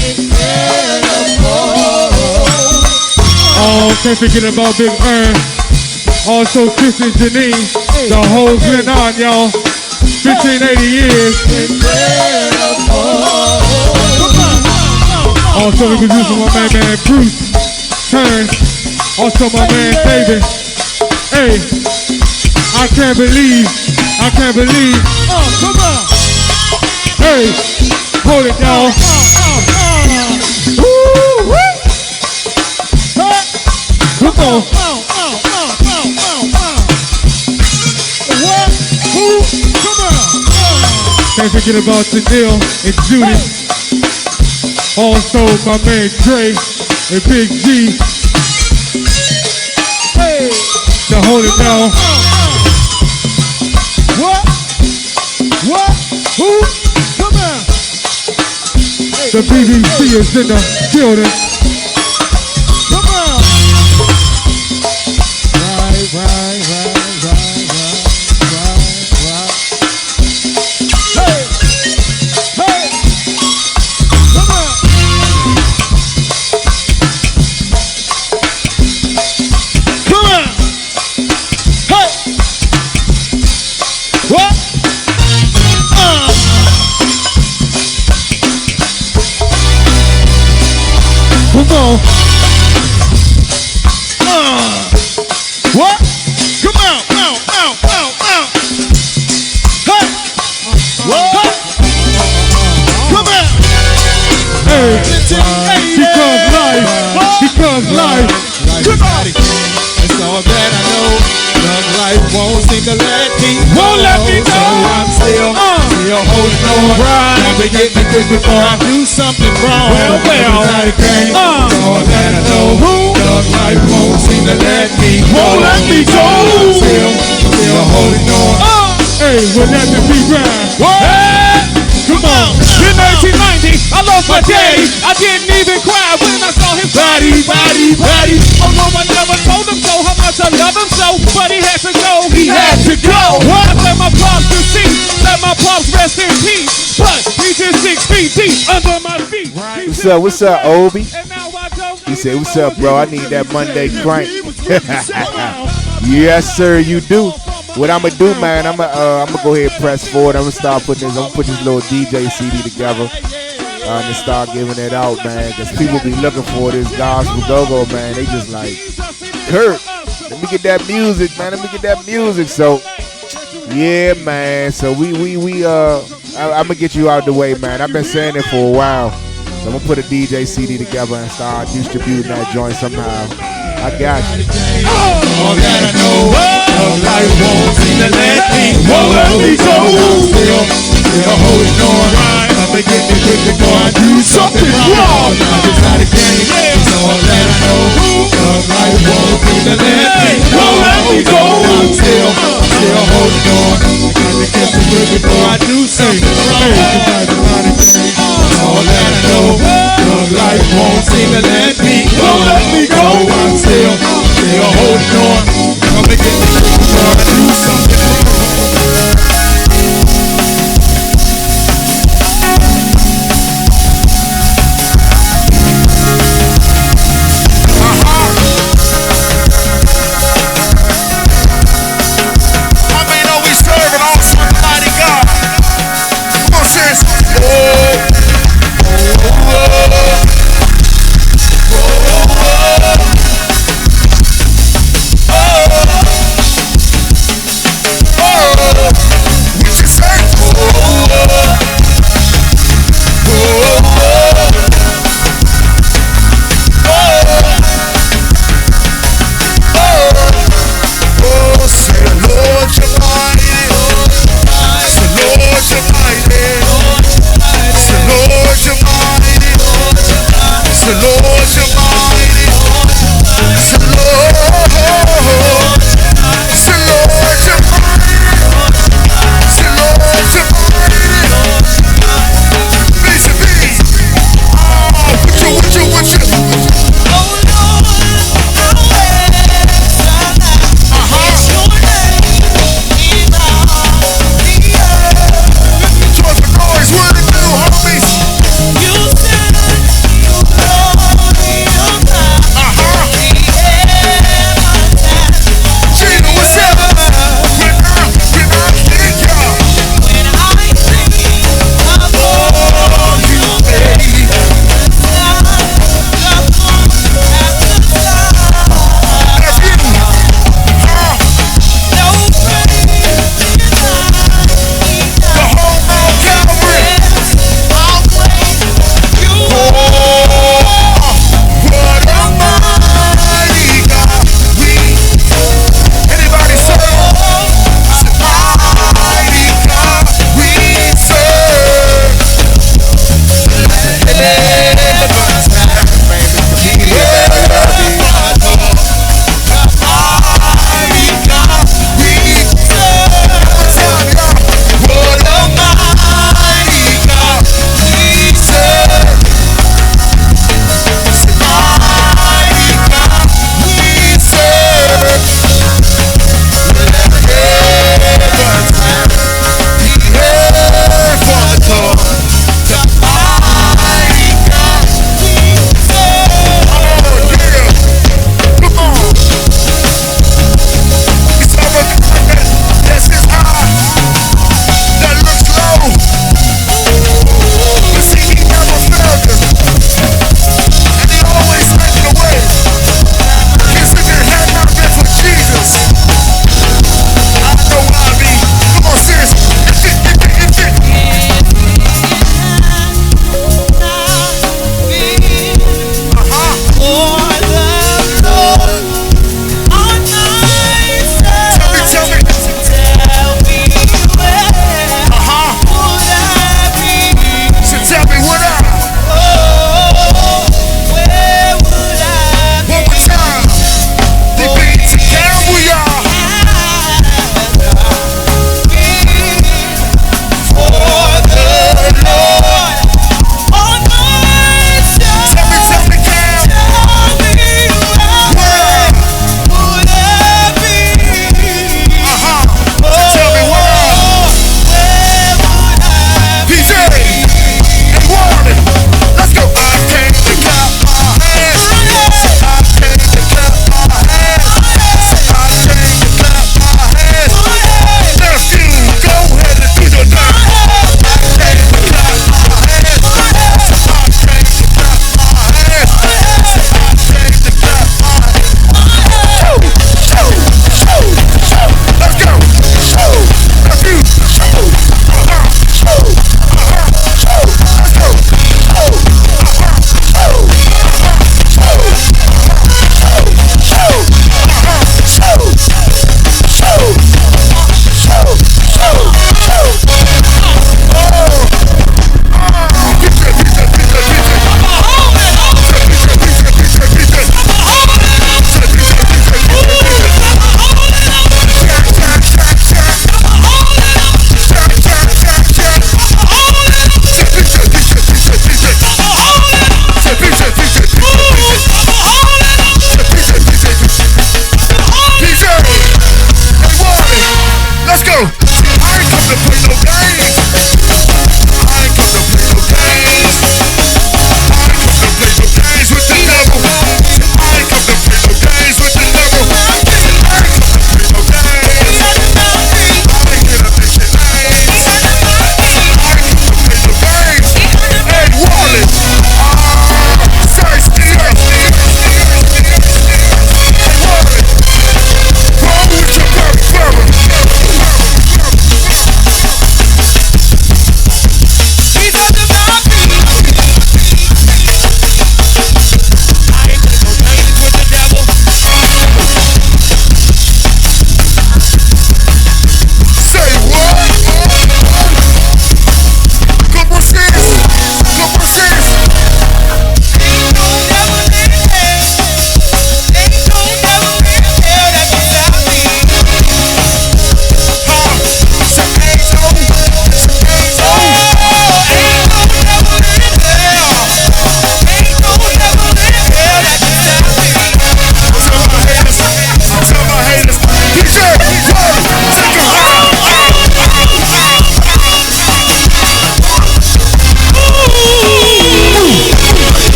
Oh, can't forget about Big Earn. Also, Chris and Janine. The whole Glenard, y'all. 1580 years. Also, we can do for my man Bruce Turn. Also, my man David. Hey, I can't believe. Come on. Hey, hold it, y'all. Come on. Can't forget about Tennille and Judy. Also, my man Dre and Big G. Hey, to hold it down. What? Who? Come on. The BBC is in the building. Come on. Right. What? Come on. Hey. What? Come on. Hey. Because life. Come on. It's all that I know. Love life won't seem to let me go. So I'm still holding on. Never get me good before I do something wrong. Well. It's all that I know. Love life won't seem to let me go. So I'm still holding on. Hey, well that's the big rhyme. What? Come on. In 1990, I lost my daddy. I didn't even cry when I saw his body. Although I never told him so, how much I love him so, but he had to go. What? I let my pops deceased, let my pops rest in peace, but he's just 6 feet deep under my feet. What's up, Obi? He said, what's up, bro? I need that Monday crank. Yes, sir, you do. What I'm gonna do, man, I'm gonna go ahead and press forward. I'm gonna start putting this. I'm gonna put this little DJ CD together and start giving it out, man. Cause people be looking for this gospel GoGo, man. They just like, Kurt, let me get that music, man. Let me get that music. So, yeah, man. So I'm gonna get you out the way, man. I've been saying it for a while. So I'm gonna put a DJ CD together and start distributing that joint somehow. I got you. All that I know, life won't seem to let me go. Still holding on. I'ma get me good before I do something wrong. I'm just out of game. All that I know, life won't seem to let me go. I'm still holding on. I gotta get me good before I do something wrong. All that I know, life won't seem to let me go. I'm still holding on. I'ma get me good before I do something wrong.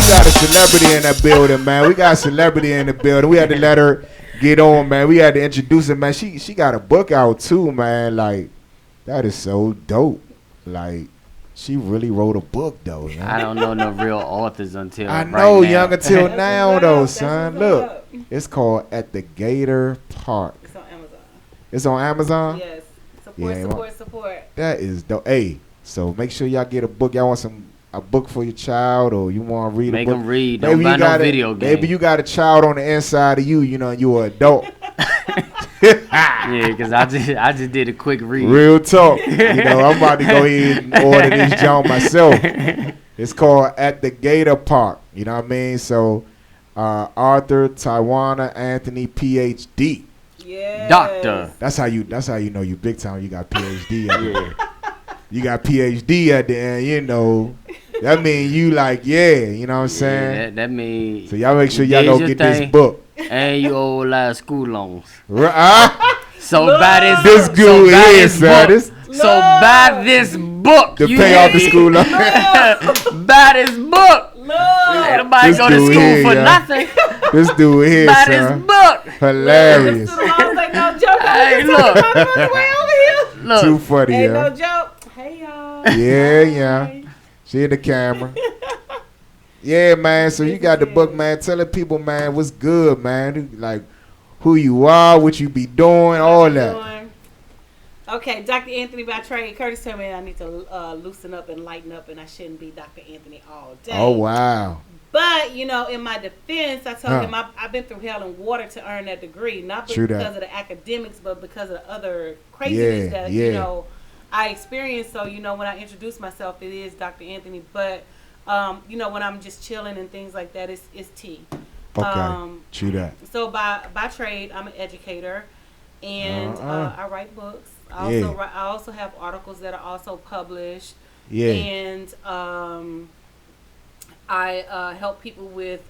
got a celebrity in that building, man. We got a celebrity in the building. We had to let her get on, man. We had to introduce her, man. She got a book out too, man. Like, that is so dope. Like, she really wrote a book though, man. I don't know no real authors until I right know, now. young until now though, That's son. what's Look, up. it's called At the Gator Park. It's on Amazon. It's on Amazon. Yes. Support, Yeah, support, support. That is dope. Hey, so make sure y'all get a book. Y'all want a book for your child, or you want to read Make a book? them read. Don't buy no video game. Maybe you got a child on the inside of you. You know, you're an adult. Yeah, because I just did a quick read. Real talk. You know, I'm about to go ahead and order this joint myself. It's called At the Gator Park. You know what I mean? So, Arthur Tawana Anthony, PhD. Yeah. Doctor. That's how you know you big time. You got PhD. At the end. You got PhD at the end. You know, that mean you like you know what I'm saying? Yeah, that means. So y'all make sure y'all did go your get thing, this book. And you owe a lot of school loans. So buy this book. good is Book. So buy this book. To pay off the school loan. Buy this book. Ain't nobody go to school here, for yeah. nothing. This dude here, Buy son. this book. Hilarious. Like, no joke. Hey, look. Look. Too funny, Ain't yeah. no joke. Hey, y'all. Yeah. She in the camera. Yeah, man. So you got the book, man. Telling people, man, what's good, man. Like, who you are, what you be doing, all that. Okay, Dr. Anthony by trade. Curtis told me I need to loosen up and lighten up, and I shouldn't be Dr. Anthony all day. Oh, wow. But, you know, in my defense, I told him I've been through hell and water to earn that degree. Not because of the academics, but because of the other craziness that, you know, I experienced. So, you know, when I introduce myself, it is Dr. Anthony. But, you know, when I'm just chilling and things like that, it's T. Okay, true that. So, by trade, I'm an educator. And I write books. I also have articles that are also published. Yeah. And I help people with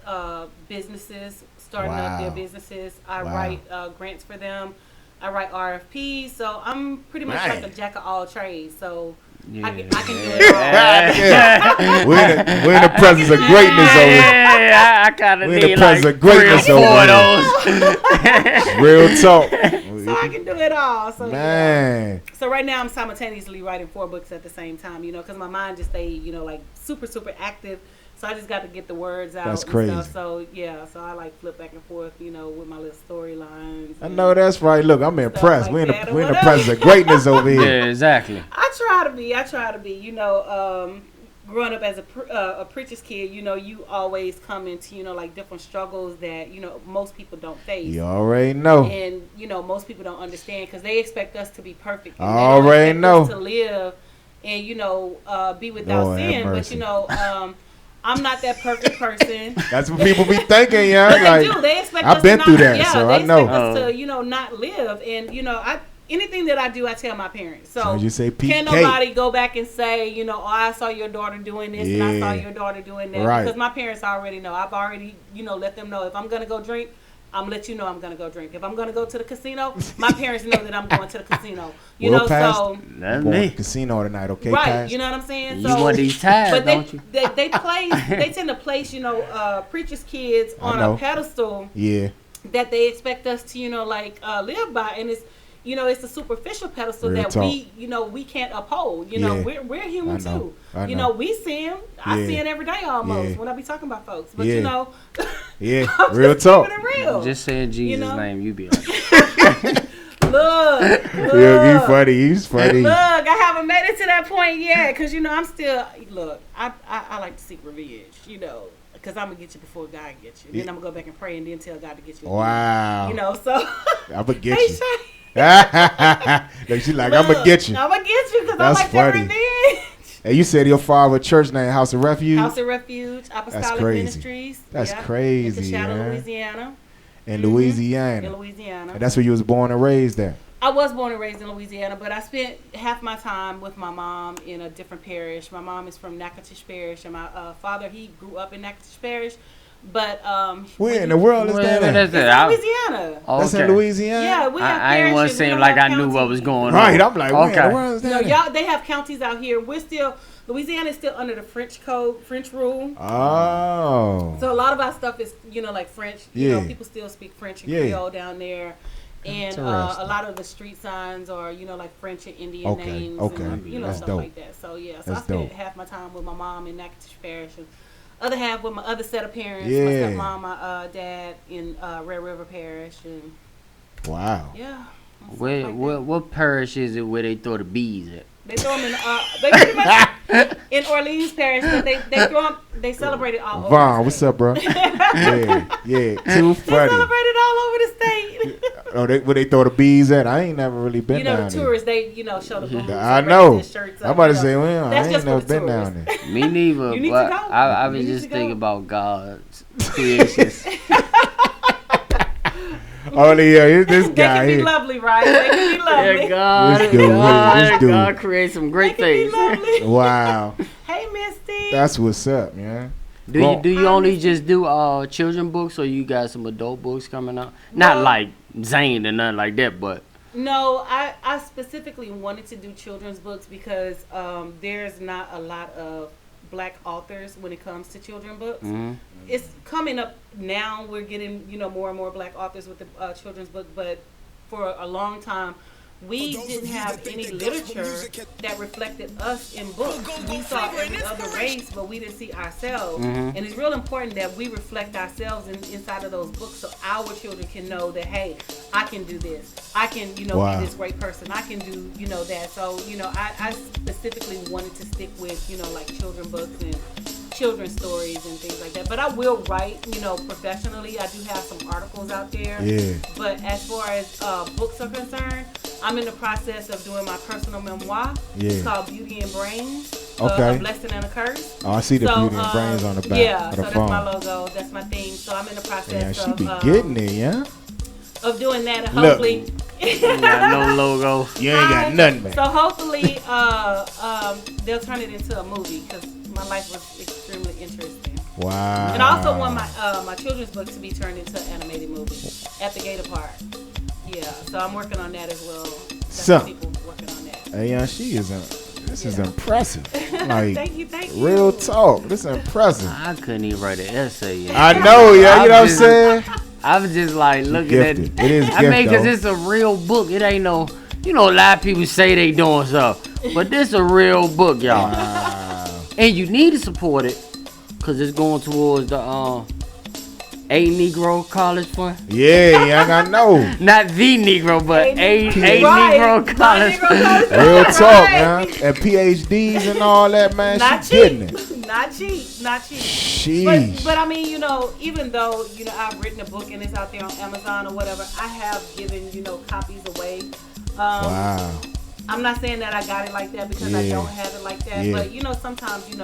businesses, starting up their businesses. I write grants for them. I write RFPs. So I'm pretty much like a jack of all trades. So I can do it all. We're in the presence of greatness over here. Yeah, I kind of We're in the need presence like of greatness 3 or 4 over of those. Real talk. So I can do it all. So man. So right now I'm simultaneously writing 4 books at the same time, you know, because my mind just stay, you know, like super active. So I just got to get the words out. That's crazy. And stuff. So yeah, so I like flip back and forth, you know, with my little storylines. I know that's right. Look, I'm impressed. Like we're in the presence of greatness over here. Yeah, exactly. I try to be. You know, growing up as a preacher's kid, you know, you always come into, you know, like different struggles that, you know, most people don't face. You already know. And, you know, most people don't understand because they expect us to be perfect. And I already know. to live and, you know, be without sin. But, you know, I'm not that perfect person. That's what people be thinking, yeah. But like, they do. They expect I've us been to through not, that, so I know. They expect us to, you know, not live. And, you know, anything that I do, I tell my parents. So you say PK. Can't nobody go back and say, you know, oh, I saw your daughter doing this and I saw your daughter doing that. Right. Because my parents already know. I've already, you know, let them know if I'm going to go drink, I'm going to let you know I'm going to go drink. If I'm going to go to the casino, my parents know that I'm going to the casino. You know, so. That's me. Casino tonight, okay? Right, Past? you know what I'm saying? You So, want these ties, but don't you? they tend to place, you know, preachers' kids on a pedestal. Yeah. That they expect us to, you know, like live by, and it's, you know, it's a superficial pedestal Real that talk. we, you know, we can't uphold. You know, we're human too. You know, we sin. I sin every day almost when I be talking about folks. But you know, I'm real just talk. keeping it real. Just saying Jesus' You know? name, you be like. Look, Yeah, he's funny. He's funny. Look, I haven't made it to that point yet, cause you know I'm still. Look, I like to seek revenge. You know. Because I'm going to get you before God gets you. Then I'm going to go back and pray and then tell God to get you. Wow. You know, so. I'm going to get you. Like, she's like, I'm going to get you. I'm going to get you because I like that revenge. And you said your father church name, House of Refuge? House of Refuge, Apostolic Ministries. That's crazy, in Shadow, man. Louisiana. In Louisiana. In Louisiana. And that's where you was born and raised at. I was born and raised in Louisiana, but I spent half my time with my mom in a different parish. My mom is from Natchitoches Parish, and my father, he grew up in Natchitoches Parish, But where in the world is that at? It's in Louisiana. Oh, That's in Louisiana? Yeah, we have I ain't want to seem like I knew what was going on. Right, I'm like, where in the world is No, that at? y'all, they have counties out here. Louisiana is still under the French code, French rule. Oh. So a lot of our stuff is, like French. You know, people still speak French and Creole down there. And a lot of the street signs are, like French and Indian names. And, That's stuff dope. like that. So, yeah. So That's I spent dope. half my time with my mom in Natchitoches Parish and other half with my other set of parents. My Yeah. stepmom, my dad in Red River Parish. And Wow. yeah. What parish is it where they throw the bees at? They throw them in. They pretty much in Orleans Parish, but they throw them. They celebrate it all over. Vaughn, what's up, bro? yeah. Too funny. They celebrate it all over the state. Oh, where they throw the bees at? I ain't never really been down there. The tourists, they show the boots. I know. Shirts I'm about to say, well, I That's ain't just never for the been down there. Me neither. You need but to go. I was just thinking about God's creations. Only this They guy can be here. lovely, right? They can be lovely. Yeah, This dude. God creates some great things. Wow. Hey, Misty. That's what's up, man. Do you only just do children books, or you got some adult books coming out? Not like Zane and nothing like that, but No, I specifically wanted to do children's books because there's not a lot of Black authors when it comes to children books. Mm-hmm. It's coming up now. We're getting more and more Black authors with the children's book, but for a long time we didn't have any literature that reflected us in books. We saw every other race, but we didn't see ourselves. Mm-hmm. And it's real important that we reflect ourselves inside of those books so our children can know that, hey, I can do this. I can, be this great person. I can do, that. So, I specifically wanted to stick with, like children books and children's stories and things like that. But I will write, professionally. I do have some articles out there. Yeah. But as far as books are concerned, I'm in the process of doing my personal memoir. Yeah. It's called Beauty and Brains. Okay. A Blessing and a Curse. Oh, I see the Beauty and Brains on the back yeah, of the so phone. that's my logo. That's my thing. So I'm in the process She of be getting it, yeah? of doing that, and Look. hopefully got no logo. You ain't got nothing, man. So hopefully they'll turn it into a movie because my life was extremely interesting. Wow. And I also want my children's book to be turned into an animated movie at the Gator Park. Yeah, so I'm working on that as well. That's people working on that. Hey, she is this is impressive. Like, thank you. Real talk. This is impressive. I couldn't even write an essay yet. I know, yeah. You know what I'm saying? I was just like looking gifted. at It is I mean, because though. it's a real book. It ain't no, a lot of people say they doing stuff, but this a real book, y'all. Wow. And you need to support it because it's going towards the A Negro College Fund. Yeah, I know. Not the Negro, but A Right. Negro College Fund. Real talk, man. And PhDs and all that, man. Not She getting cheap. it. Not cheap. Sheesh. But I mean, even though, I've written a book and it's out there on Amazon or whatever, I have given, copies away. Wow. I'm not saying that I got it like that because I don't have it like that. Yeah. But, sometimes, you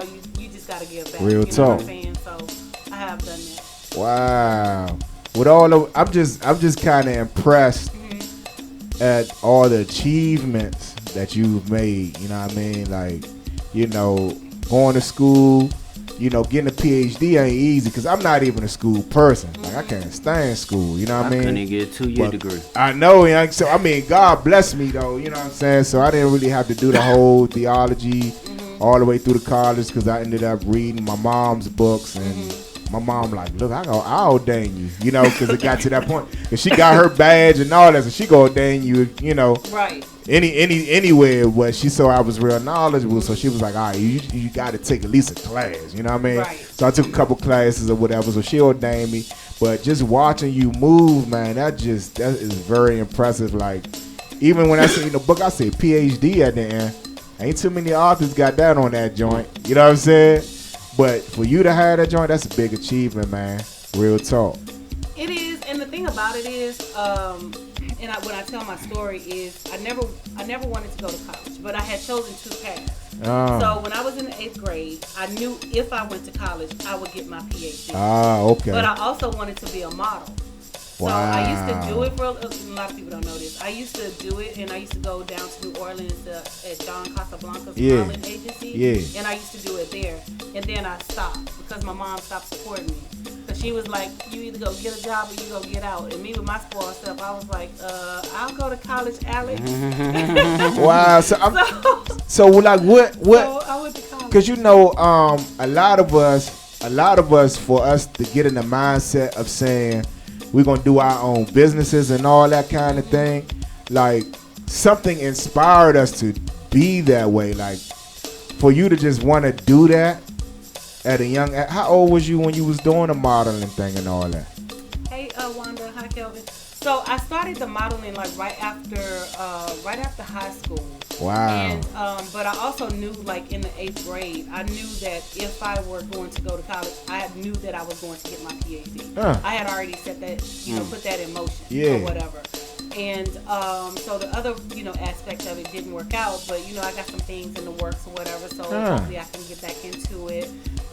just got to give back. Real you talk. know what I'm saying? So I have done that. Wow. With all of, I'm just kind of impressed at all the achievements that you've made. You know what I mean? Like, going to school, getting a PhD ain't easy because I'm not even a school person. Like, I can't stand school. You know what I mean? I couldn't get a 2-year degree. I know. So, I mean, God bless me, though. You know what I'm saying? So I didn't really have to do the whole theology all the way through the college because I ended up reading my mom's books and my mom like, look, I'll ordain you, because it got to that point. Because she got her badge and all that, so she gonna ordain you, Right. Anywhere. But she saw I was real knowledgeable, so she was like, all right, you got to take at least a class, you know what I mean? Right. So I took a couple classes or whatever, so she ordained me. But just watching you move, man, that is very impressive. Like, even when I say in the book, I say PhD at the end. Ain't too many authors got that on that joint. You know what I'm saying? But for you to have that joint, that's a big achievement, man. Real talk. It is, and the thing about it is, when I tell my story is, I never wanted to go to college, but I had chosen 2 paths. So when I was in the 8th grade, I knew if I went to college, I would get my PhD. Okay. But I also wanted to be a model. So I used to do it for a lot of people don't know this. I used to do it, and I used to go down to New Orleans at John Casablanca's modeling agency. Yeah. And I used to do it there. And then I stopped because my mom stopped supporting me. she was like, you either go get a job or you go get out. And me with my spoiled self, I was like, I'll go to college, Alex. Wow. So like what? So I went to college. Because you know, a lot of us, for us to get in the mindset of saying we're gonna do our own businesses and all that kind of thing, like something inspired us to be that way. Like for you to just want to do that at a young. How old was you when you was doing the modeling thing and all that? Hey, Wanda. Hi, Kelvin. So I started the modeling like right after high school. Wow. And but I also knew like in the 8th grade, I knew that if I were going to go to college, I knew that I was going to get my PhD. I had already set that, put that in motion or whatever. And so the other, aspect of it didn't work out, but I got some things in the works or whatever. So hopefully I can get back into it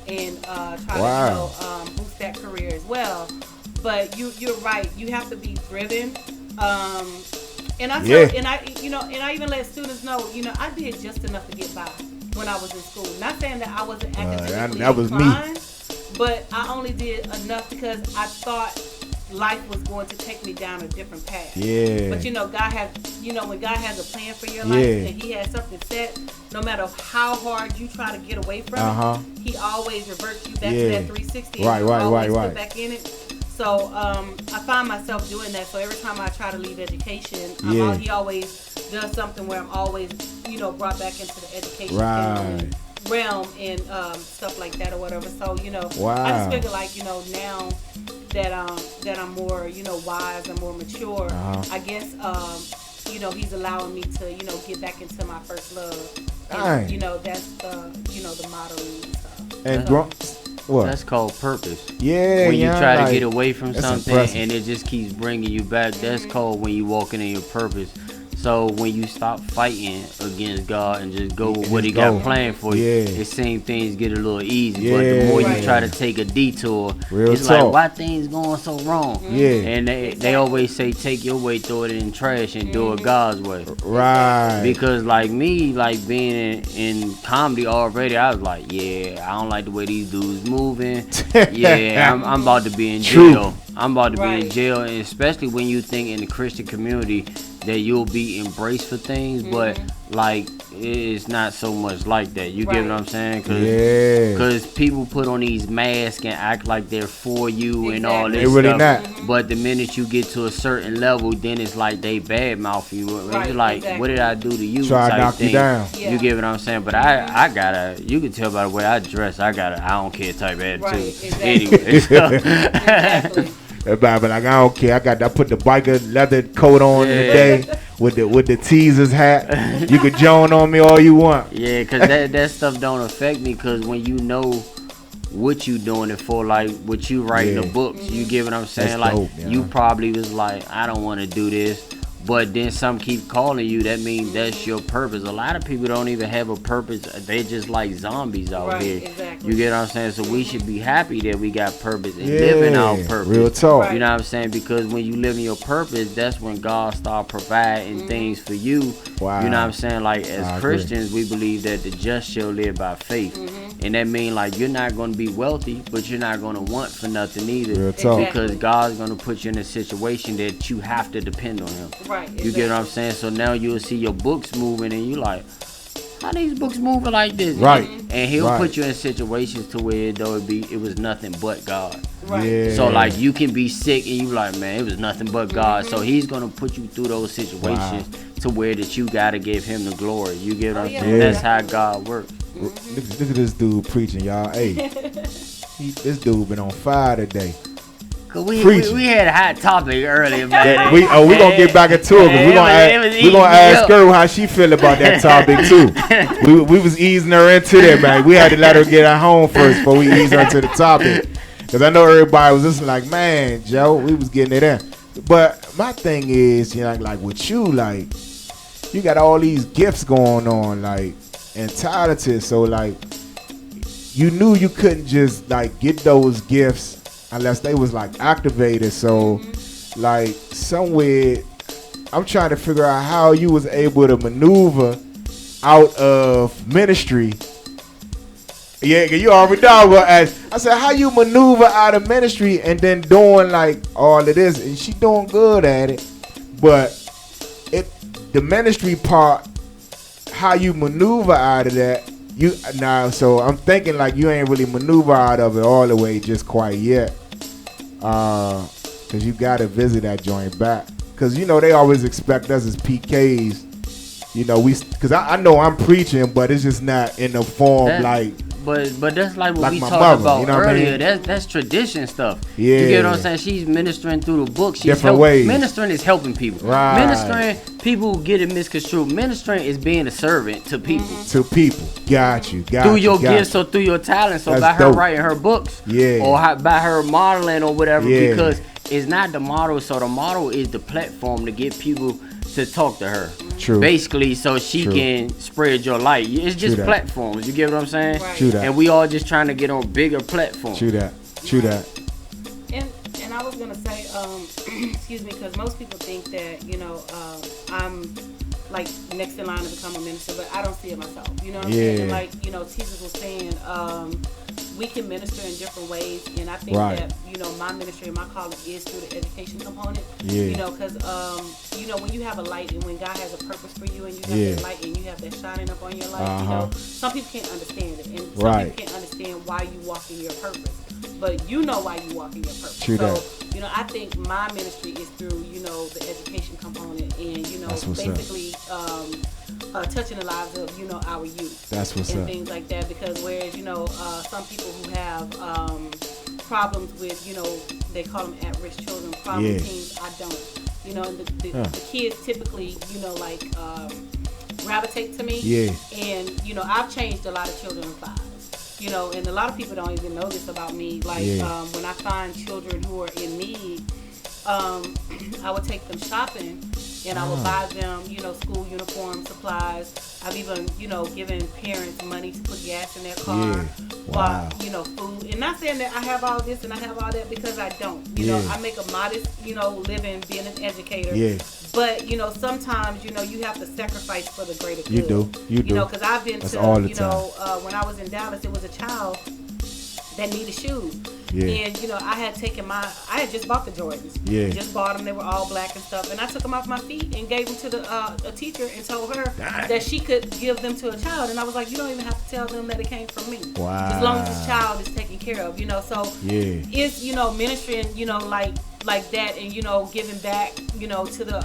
and try to boost that career as well. But you're right. You have to be driven. And I even let students know, I did just enough to get by when I was in school. Not saying that I wasn't academically that was inclined, me. but I only did enough because I thought life was going to take me down a different path. Yeah. But God has, when God has a plan for your life and He has something set, no matter how hard you try to get away from it, He always reverts you back to that 360. Right. Put back in it. So I find myself doing that. So every time I try to leave education, He always does something where I'm always, brought back into the education realm and stuff like that or whatever. So I just figure like now that I'm more wise and more mature, I guess He's allowing me to get back into my first love. And, that's the modeling stuff. And what? That's called purpose. Yeah, when you try to get away from something impressive. and it just keeps bringing you back, that's called when you walking in your purpose. So when you stop fighting against God and just go with what He got planned for you, it seems things get a little easy. But the more you try to take a detour, it's like, why things going so wrong? And they always say, take your way, throw it in trash, and do it God's way. Right. Because like me, like being in comedy already, I was like, I don't like the way these dudes moving. I'm about to be in jail. I'm about to be in jail, and especially when you think in the Christian community that you'll be embraced for things, but like it's not so much like that. You get what I'm saying? Because people put on these masks and act like they're for you and all this stuff. Really not. But the minute you get to a certain level, then it's like they badmouth you. It's like, what did I do to you? Try to knock thing. you down. You get what I'm saying? But I gotta, you can tell by the way I dress, I don't care type attitude. Anyway. Exactly. Everybody be like, I don't care. I put the biker leather coat on today with the teasers hat. You can joan on me all you want. Yeah, because that stuff don't affect me, because when you know what you doing it for, like what you writing the books, you get what I'm saying? That's like dope, you probably was like, I don't want to do this. But then some keep calling you. That means that's your purpose. A lot of people don't even have a purpose. They just like zombies out here. Exactly. You get what I'm saying? So we should be happy that we got purpose and living our purpose. Real talk. You know what I'm saying? Because when you live in your purpose, that's when God start providing things for you. Wow. You know what I'm saying? Like as Christians, we believe that the just shall live by faith. And that means like you're not going to be wealthy, but you're not going to want for nothing either. Real talk. Because God's going to put you in a situation that you have to depend on Him. Right. You get what I'm saying? So now you'll see your books moving and you like, how these books moving like this? Right. And He'll put you in situations to where it was nothing but God. Right. Yeah. So like you can be sick and you like, man, it was nothing but God. So He's gonna put you through those situations to where that you gotta give Him the glory. You get what I'm saying? That's how God works. Look at this dude preaching, y'all. Hey, this dude been on fire today. Cause we had a hot topic earlier, man. We gonna get back into it. We gonna ask her how she feel about that topic too. We was easing her into that, man. We had to let her get at home first before we ease her into the topic. Cause I know everybody was listening like, man, Joe, we was getting it in. But my thing is, like with you, like you got all these gifts going on, like and talented. So like you knew you couldn't just like get those gifts unless they was like activated. So like somewhere I'm trying to figure out how you was able to maneuver out of ministry Yeah, you already know. But I said, how you maneuver out of ministry and then doing like all of this? And she doing good at it. But the ministry part, how you maneuver out of that, so I'm thinking like you ain't really maneuver out of it all the way just quite yet. Cause you gotta visit that joint back. Cause they always expect us as PKs. Cause I know I'm preaching, but it's just not in the form like. But that's like what like we my talked mother, about earlier. I mean? That's tradition stuff. Yeah. You get what I'm saying? She's ministering through the book. She's Different ways. Ministering is helping people. Right. Ministering, people get it misconstrued. Ministering is being a servant to people. To people. Got you. Through your gifts or through your talents. So That's by her dope. writing her books. Yeah. Or by her modeling or whatever. Yeah. Because it's not the model. So the model is the platform to get people to talk to her. True. Basically, so she True. can spread your light. It's just True that. platforms. You get what I'm saying? Right. True that. And we all just trying to get on bigger platforms. True that. True that. And I was gonna say, excuse me, because most people think that I'm like next in line to become a minister, but I don't see it myself. You know what I'm saying? And like Jesus was saying, we can minister in different ways, and I think Right. that my ministry and my calling is through the education component. Yeah. Because when you have a light and when God has a purpose for you and you have Yeah. that light and you have that shining up on your life, some people can't understand it, and some Right. people can't understand why you walk in your purpose. But you know why you walk in your purpose. True so, that. I think my ministry is through, the education component and, That's what's up. basically touching the lives of, our youth. That's what's and up. things like that. Because whereas, some people who have problems with, they call them at-risk children, problem Yeah. teens, I don't. And the kids typically, gravitate to me. Yeah. And, I've changed a lot of children's lives. And a lot of people don't even know this about me. Like, when I find children who are in need, I would take them shopping and I would buy them, school uniform supplies. I've even, given parents money to put gas in their car. Yeah. Wow. Food. And not saying that I have all this and I have all that, because I don't. I make a modest, living being an educator. Yeah. But, sometimes, you have to sacrifice for the greater good. You do. You do. Because I've been That's to, all the time. when I was in Dallas, it was a child that needed shoes. Yeah. And, I had just bought the Jordans. Yeah. Just bought them. They were all black and stuff. And I took them off my feet and gave them to a teacher and told her that she could give them to a child. And I was like, you don't even have to tell them that it came from me. Wow. As long as this child is taken care of, So Yeah. it's, ministering, like that, and giving back to the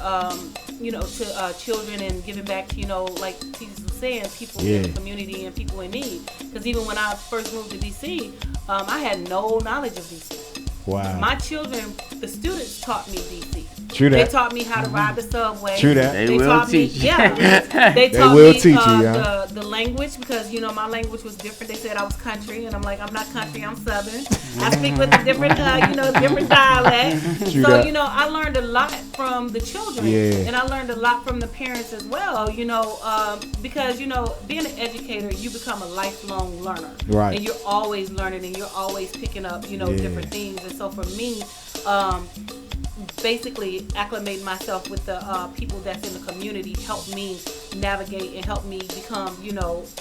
to children, and giving back to like Jesus was saying, people in the community and people in need. Because even when I first moved to DC, I had no knowledge of DC. Wow. My children, the students taught me DC. True that. They taught me how to ride the subway. True that. They will taught teach me, you. yeah. They taught will me teach you, yeah. the language, because my language was different. They said I was country, and I'm like, I'm not country, I'm Southern. I speak with a different different dialect. True So that. I learned a lot from the children, Yeah. and I learned a lot from the parents as well. Because being an educator, you become a lifelong learner, Right. and you're always learning, and you're always picking up different things. And so for me, basically acclimate myself with the people that's in the community help me navigate and help me become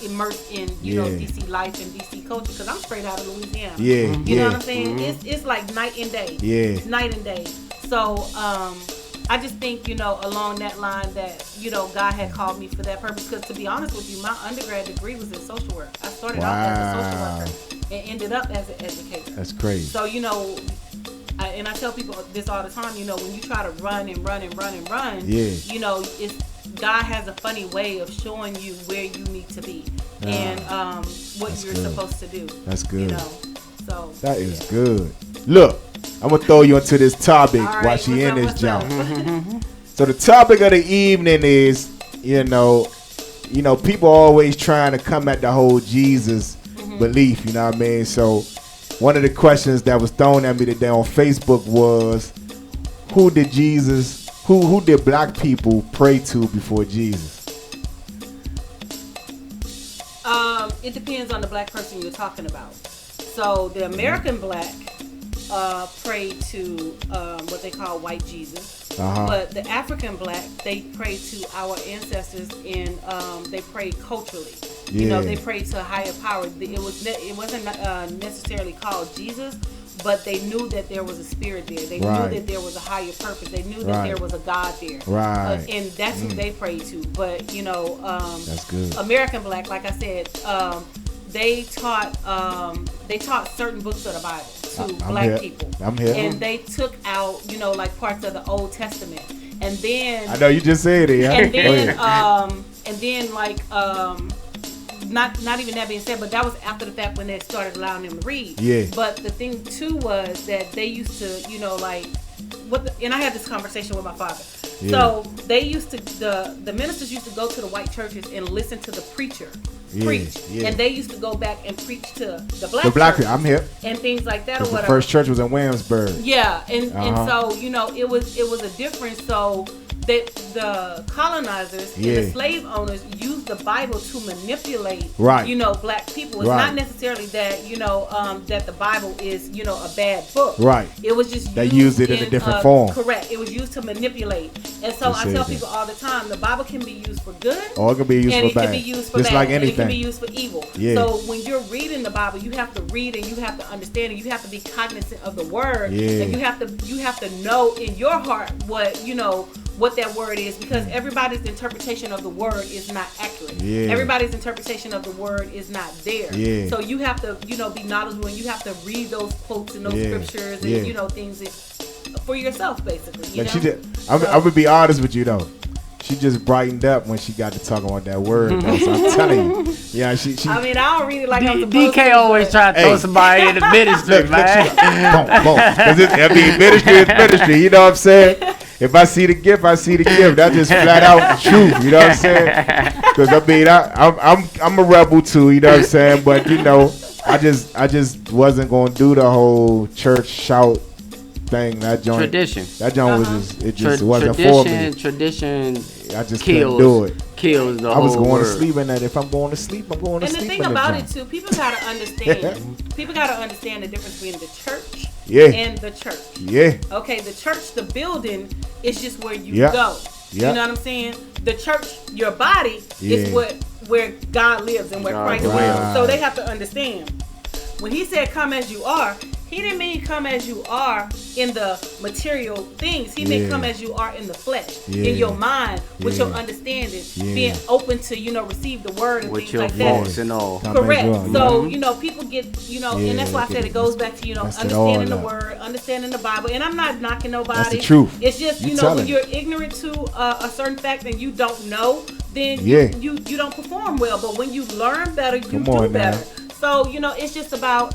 immersed in DC life and DC culture, because I'm straight out of Louisiana. Yeah. You know what I'm saying? It's like night and day. Yeah. Night and day. So I just think along that line that God had called me for that purpose, because to be honest with you, my undergrad degree was in social work. I started off as a social worker and ended up as an educator. That's crazy. So and I tell people this all the time, when you try to run and run and run and run, it's God has a funny way of showing you where you need to be and what you're supposed to do. That's good. So that is good. Look, I'm gonna throw you into this topic while she in this jump. So the topic of the evening is, people always trying to come at the whole Jesus belief. You know what I mean? So one of the questions that was thrown at me today on Facebook was, who did black people pray to before Jesus? It depends on the black person you're talking about. So the American black pray to what they call white Jesus. But the African black, they pray to our ancestors, and they pray culturally. You know, they prayed to a higher power. It wasn't necessarily called Jesus, but they knew that there was a spirit there. They knew that there was a higher purpose. They knew that there was a God there. And that's who they prayed to. But you know, that's good. American Black, like I said, they taught certain books of the Bible to black people. I'm here. And they took out, you know, like parts of the Old Testament. And then I know you just said it. And then like not even that being said, but that was after the fact when they started allowing them to read. Yeah. But the thing too was that they used to, you know, like and I had this conversation with my father. Yeah. So they used to the ministers used to go to the white churches and listen to the preacher preach, and they used to go back and preach to the black churches, I'm here, and things like that or whatever. The first church was in Williamsburg. Yeah, and so you know it was a difference. So that the colonizers and the slave owners used the Bible to manipulate, you know, black people. It's not necessarily that, you know, that the Bible is, you know, a bad book. Right. It was just they used it in a different form. Correct. It was used to manipulate. And so I tell people all the time, the Bible can be used for good, or it can be used for bad. It can be used for just bad. Like anything. It can be used for evil. Yeah. So when you're reading the Bible, you have to read and you have to understand and you have to be cognizant of the word. Yeah. And you have to know in your heart what, you know, what that word is, because everybody's interpretation of the word is not accurate. Yeah. Everybody's interpretation of the word is not there. Yeah. So you have to, you know, be knowledgeable and you have to read those quotes and those scriptures and, you know, things for yourself, basically. You know? She did. I'm gonna be honest with you though. She just brightened up when she got to talk about that word. Though, so I'm telling you, yeah. She. I mean, I don't read it like I'm supposed DK to, always try to throw somebody in the ministry, man. I mean, ministry is ministry. You know what I'm saying? If I see the gift, I see the gift. That's just flat out true. You know what I'm saying? Because I mean, I'm a rebel too. You know what I'm saying? But you know, I just wasn't gonna do the whole church shout thing. That joint tradition. That joint was just wasn't for me. Tradition. I just couldn't do it. Kills the whole I was going word. to sleep in that. If I'm going to sleep, I'm going to sleep. And the thing about it too, people gotta understand. People gotta understand the difference between the church and the church. Yeah. Okay, the church, the building is just where you go. Yeah. You know what I'm saying? The church, your body, is where God lives and where Christ lives. So they have to understand. When he said come as you are, he didn't mean come as you are in the material things. He meant come as you are in the flesh, in your mind, with your understanding, being open to, you know, receive the word and with things your like voice that. and all. Correct. So, you know, people get, you know, and that's why I said it goes back to, you know, understanding the word, understanding the Bible. And I'm not knocking nobody. That's the truth. It's just, you know, when you're ignorant to a certain fact and you don't know, then you don't perform well. But when you learn better, you do better. So, you know, it's just about,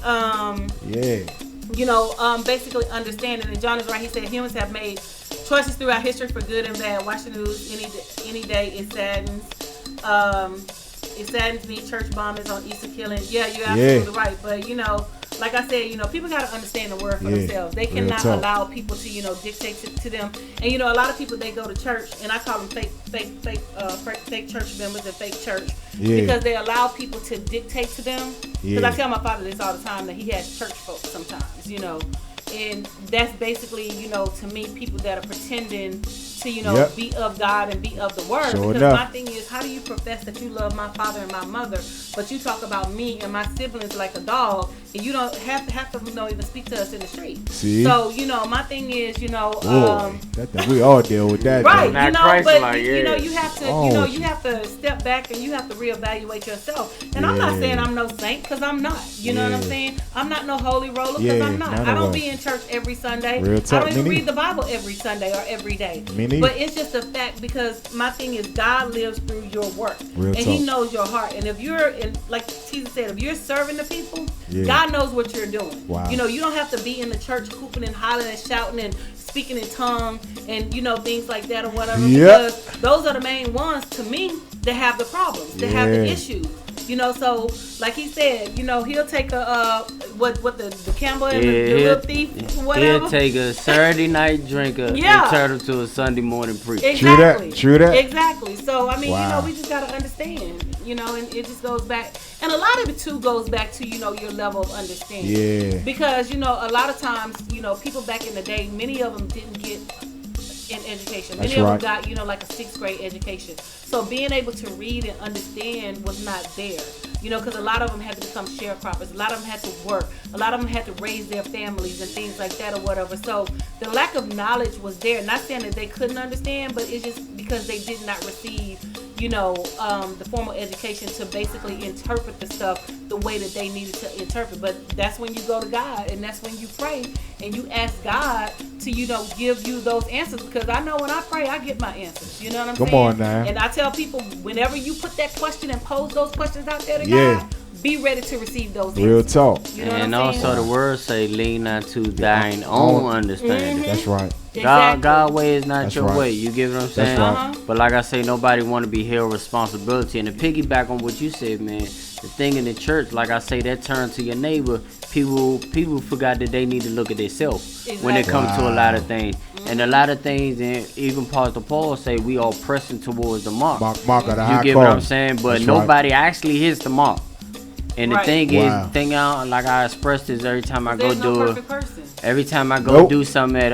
you know, basically understanding. And John is right. He said humans have made choices throughout history for good and bad. Watch the news any day. It saddens. It saddens me. Church bombings on Easter killing. Yeah, you're absolutely right. But, you know, like I said, you know, people got to understand the word for themselves. They cannot allow people to, you know, dictate to them. And, you know, a lot of people, they go to church, and I call them fake church members and fake church because they allow people to dictate to them. Because I tell my father this all the time, that he has church folks sometimes, you know. And that's basically, you know, to me, people that are pretending to, you know, be of God and be of the word. Sure because enough. my thing is, how do you profess that you love my father and my mother, but you talk about me and my siblings like a dog, and you don't have to you know, even speak to us in the street? See? So, you know, my thing is, you know, we all deal with that. right? Though. You know, but you know, you have to, you know, you have to step back and you have to reevaluate yourself. And I'm not saying I'm no saint, because I'm not. You know what I'm saying? I'm not no holy roller, because I'm not. I don't be in church every Sunday. Real talk. I don't even read the Bible every Sunday or every day. Me neither. But it's just a fact, because my thing is, God lives through your work. Real and talk. he knows your heart. And if you're in, like Jesus said, if you're serving the people, God knows what you're doing. Wow. You know, you don't have to be in the church hooping and hollering and shouting and speaking in tongue and, you know, things like that or whatever. Because those are the main ones, to me, that have the problems, that have the issues. You know, so like he said, you know, he'll take a what the Campbell and the little thief, whatever. He'll take a Saturday night drinker and turn him to a Sunday morning preacher. Exactly. True that. Exactly. So I mean, you know, we just gotta understand. You know, and it just goes back, and a lot of it too goes back to, you know, your level of understanding. Yeah. Because, you know, a lot of times, you know, people back in the day, many of them didn't get in education. That's Many of them right. got, you know, like a 6th grade education. So being able to read and understand was not there. You know, because a lot of them had to become sharecroppers. A lot of them had to work. A lot of them had to raise their families and things like that or whatever. So the lack of knowledge was there. Not saying that they couldn't understand, but it's just because they did not receive, you know, the formal education to basically interpret the stuff the way that they needed to interpret. But that's when you go to God, and that's when you pray and you ask God to, you know, give you those answers. Because I know when I pray, I get my answers. You know what I'm saying? Come on now. And I tell people, whenever you put that question and pose those questions out there to Yeah. God, be ready to receive those Real answers. talk. You know what And I'm also saying? the word say, lean not to thine own understanding. That's right. God way is not That's your right. way. You get what I'm saying? right. But like I say, nobody want to be held responsibility. And to piggyback on what you said, man, the thing in the church, like I say, that turn to your neighbor. People forgot that they need to look at themselves when it comes to a lot of things. And a lot of things, and even Pastor Paul say, we are pressing towards the mark. Mark of the high You get call. what I'm saying? But That's nobody actually hits the mark. And the Right. thing Wow. is, like I expressed this every time I go There's no do it. perfect person. Every time I go Nope. do something at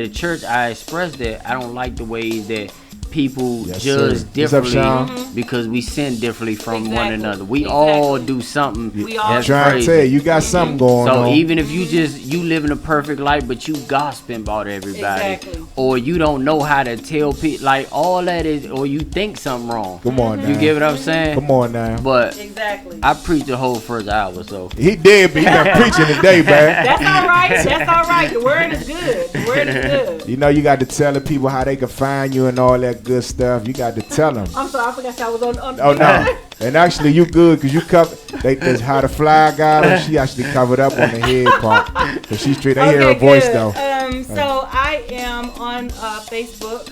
a church, I express that I don't like the ways that people Yes, judge sir. What's up, differently Sean? because we sin differently from one Exactly. another. We Exactly. all do something We all I'm that's trying to crazy. tell you, you got something going So on. even if you living a perfect life, but you gossiping about everybody, Exactly. or you don't know how to tell people, like all that is, or you think something wrong. Come on now. You get what I'm saying? Come on now. But Exactly. I preached the whole first hour, so He did, but he been preaching today, man. That's all right. That's all right. The word is good. The word is good. You know, you got to tell the people how they can find you and all that good stuff. You got to tell them. I'm sorry. I forgot I was on Oh no! And actually, you good because you cover. That's how the fly got her. She actually covered up on the head part. So she straight. They hear her voice good. though. So I am on Facebook.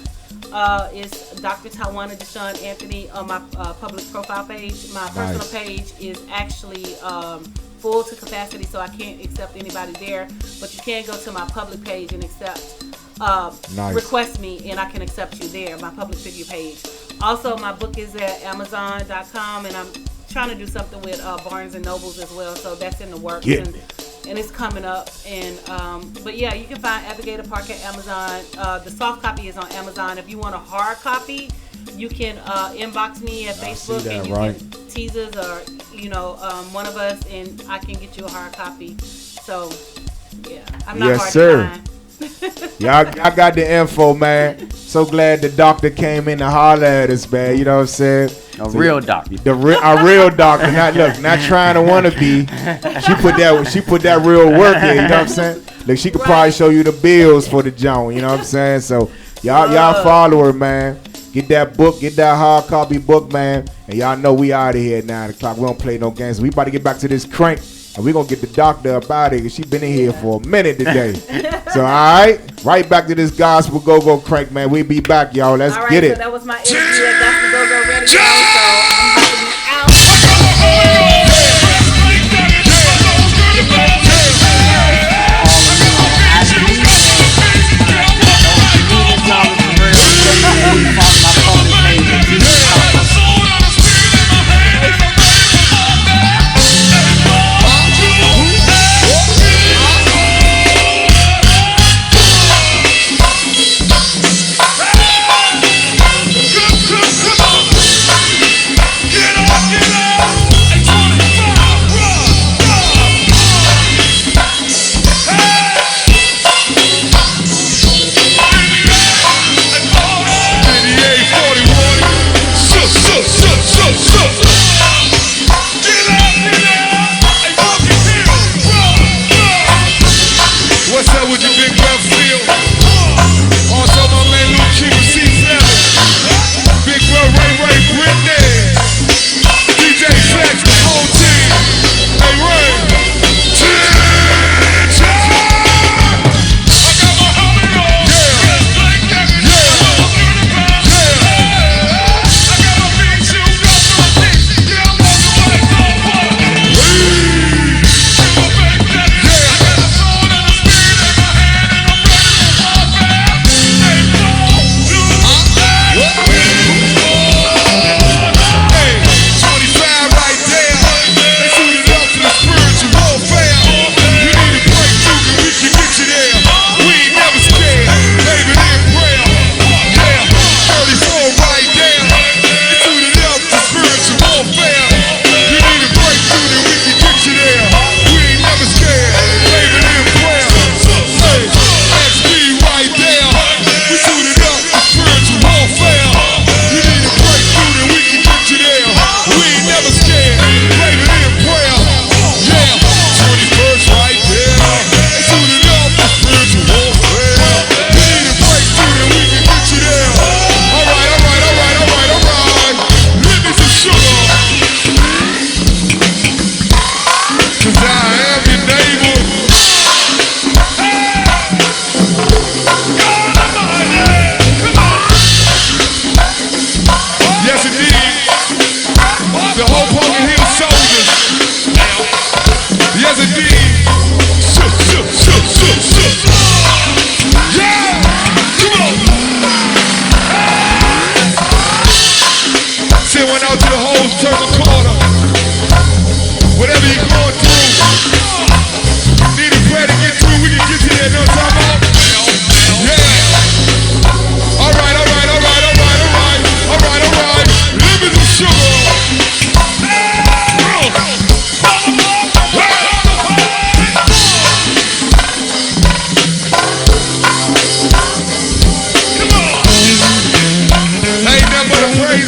It's Dr. Tawana Deshaun Anthony on my public profile page. My personal page is actually full to capacity, so I can't accept anybody there. But you can go to my public page and accept. Request me and I can accept you there, my public figure page. Also, my book is at Amazon.com, and I'm trying to do something with Barnes and Nobles as well, so that's in the works. And it's coming up. And but yeah, you can find Abigail Park at Amazon. The soft copy is on Amazon. If you want a hard copy, you can inbox me at Facebook, and you can tease us or one of us, and I can get you a hard copy. So yeah, I'm not hard to find. Y'all, I got the info, man. So glad the doctor came in to holler at us, man. You know what I'm saying? A real doctor. A real doctor. Not trying to wanna be. She put that real work in. You know what I'm saying? Like she could probably show you the bills for the joint. You know what I'm saying? So y'all follow her, man. Get that book, get that hard copy book, man. And y'all know we out of here at 9 o'clock. We don't play no games. We about to get back to this crank. And we're going to get the doctor up out of here because she been in here for a minute today. So, all right. Right back to this gospel go-go crank, man. We'll be back, y'all. Let's get it. So that was my interview at Gospel Go-Go Radio. So I'm about to be out.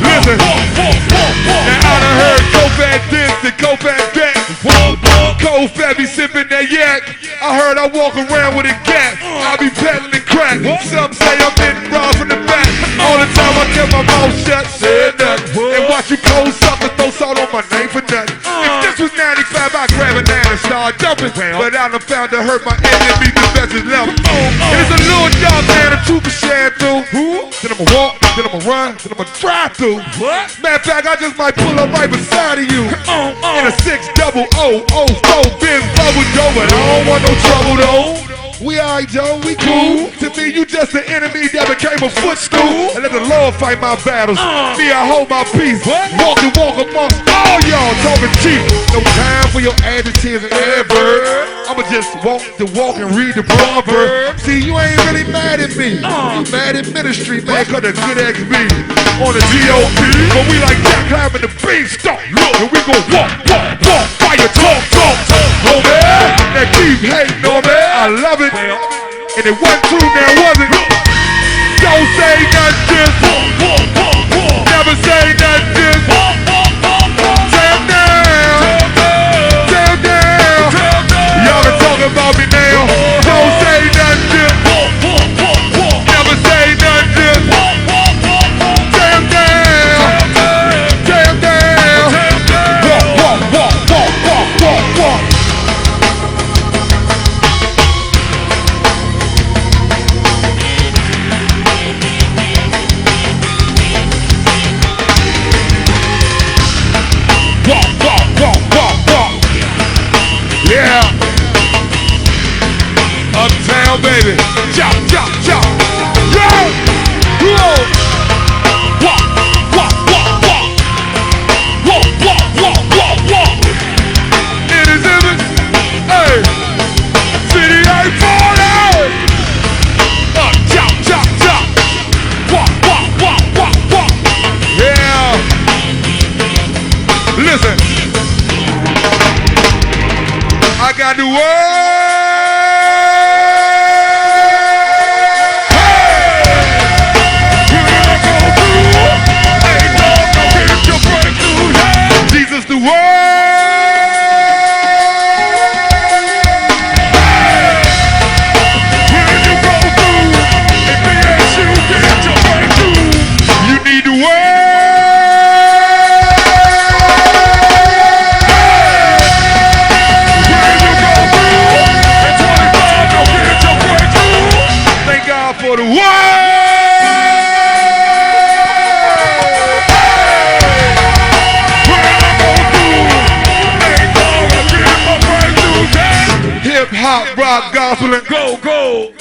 Listen, now I done heard Go-Fat this and Go-Fat that. Go-Fat be sipping that yak. I heard I walk around with a gat. I be peddling crack. Some say I'm getting robbed from the back. All the time I kept my mouth shut, said nothing. And watch you cold suckers throw salt on my name for nothing. If this was 95, I'd grab a nine and start jumping. But I done found to hurt my enemy the best is love. And it's a little dark man, a trooper sharing through. Then I'ma walk, then I'ma run, then I'ma drive through. Matter of fact, I just might pull up right beside of you. In a 60004 Benz bubble dough, but I don't want no trouble though. We alright, Joe, we cool. To me, you just an enemy that became a footstool. And let the Lord fight my battles. Me, I hold my peace. Walk amongst all y'all talking cheap. No time for your adjectives and adverbs. I'ma just walk the walk and read the proverb. See, you ain't really mad at me. You mad at ministry, man, cause the good ex me on the GOP. But we like Jack climbing the beanstalk. And we gon' walk, fire, talk. Oh man, that keep hating on me. I love it. And it wasn't true, now was it? Don't say nothing. Never say nothing. Damn down. Damn down. Y'all can talk about me now. Don't say nothing. Never say nothing. Damn down. Damn down. Walk. Yeah. Uptown, baby. Chop. Yo. Walk. It is image. Hey. City ain't falling. Chop. got the world. Jesus the world. When you go through, if they ask you, get your breakthrough. You need the world. When you go through, at 25, don't get your breakthrough. Thank God for the world. Hip hop, rock, gospel, and go, go.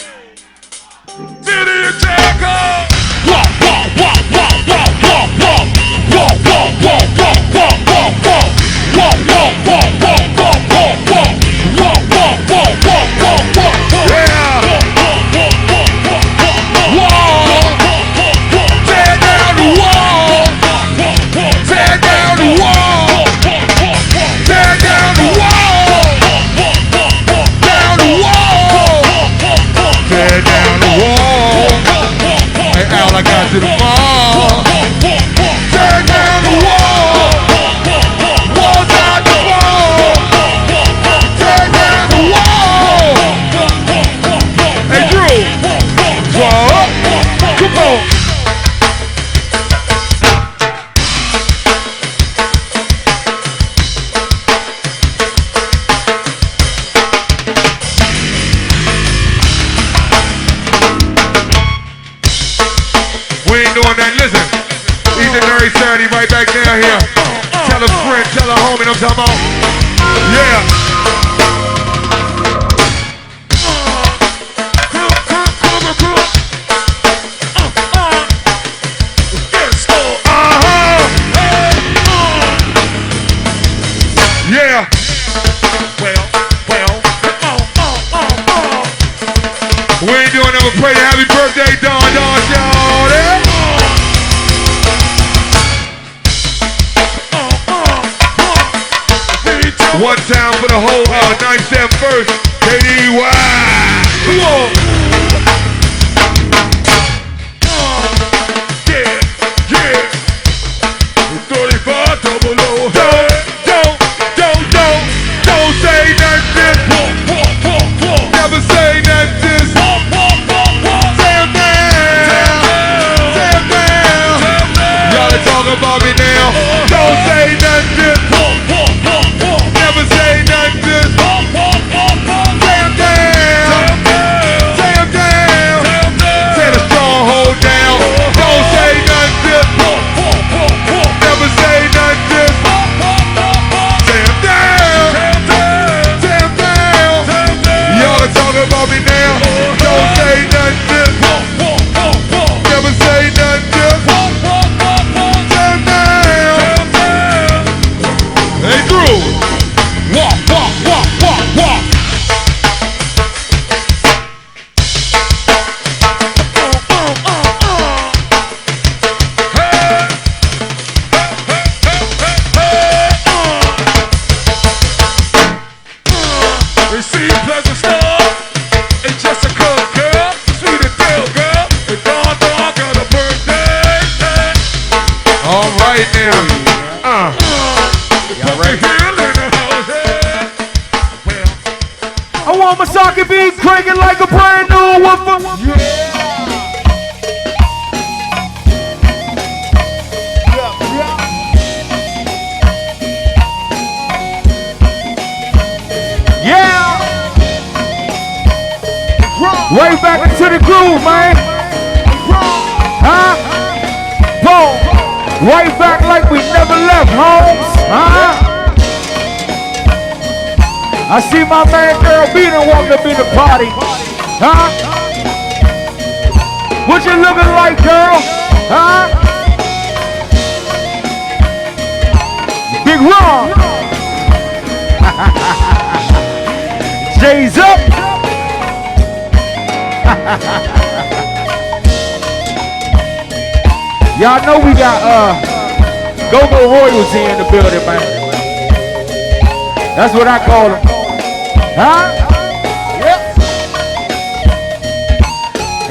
City attacker. Walk, walk, walk, walk, walk, walk, walk. Walk, walk, walk, walk, walk, walk, walk. Walk, walk, walk, walk, walk, walk, walk. Walk, walk, walk, walk, walk, walk. Yeah. Walk. Tear down the wall. Tear down the wall. Tear down the wall. Tear down the wall. Hey, Al, I got you the ball. Tear down the wall. Walls out the wall. Tear down the wall. Hey, Drew. Draw up. Come on. Doing that, listen. Each and every Saturday, right back down here. Tell a friend, tell a homie, I'm talking about. Yeah. Yeah. We ain't doing nothing but pray happy birthday, Don, y'all. Yeah. One time for the whole 97 first. KDY. Come on. Yeah, yeah. 35 double O. Don't say nothing. Never say nothing. Damn down. Y'all are talking about me now. Don't say nothing. Never say nothing. Damn down. Tear the stronghold down. Don't say nothing. Never say nothing. Damn down. Y'all are talking about me now. Don't say nothing. Never say nothing. Damn down. Hey, Drew. Walk, walk, walk, walk, walk. Receive pleasant stuff. It's just a cook girl, sweet and deal girl. And Don got a birthday. All right now. Y'all ready? I want my socket beat cranking like a brand new woofer. Yeah. Right back into the groove, man. Huh? Boom. Right back like we never left, homes. Huh? I see my man Girl B done walked up in the party. Huh? What you looking like, girl? Huh? Big Ron. J's up. Y'all know we got GoGo royalty in the building, man. That's what I call them. Huh? Yep.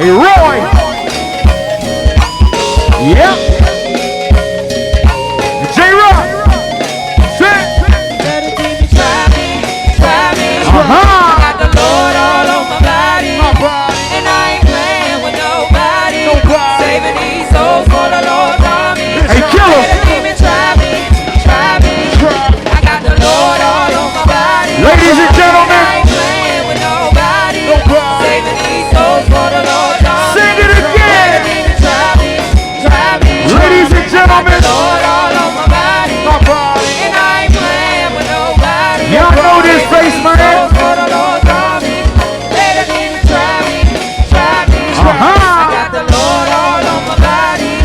Hey, Roy. Yep. J-Rock. Sit. Uh-huh. I got the Lord all on my body. And I ain't playing with nobody. Saving these souls for the Lord's army. Hey, killer. Try me. I got the Lord all on my body. Ladies and gentlemen. I ain't playing with nobody. Saving these souls for the Lord's army. Sing it again. Try me. Ladies and gentlemen. I got the Lord all on my body. And I ain't playing with nobody. Y'all know this face, man. I got the Lord all on my body.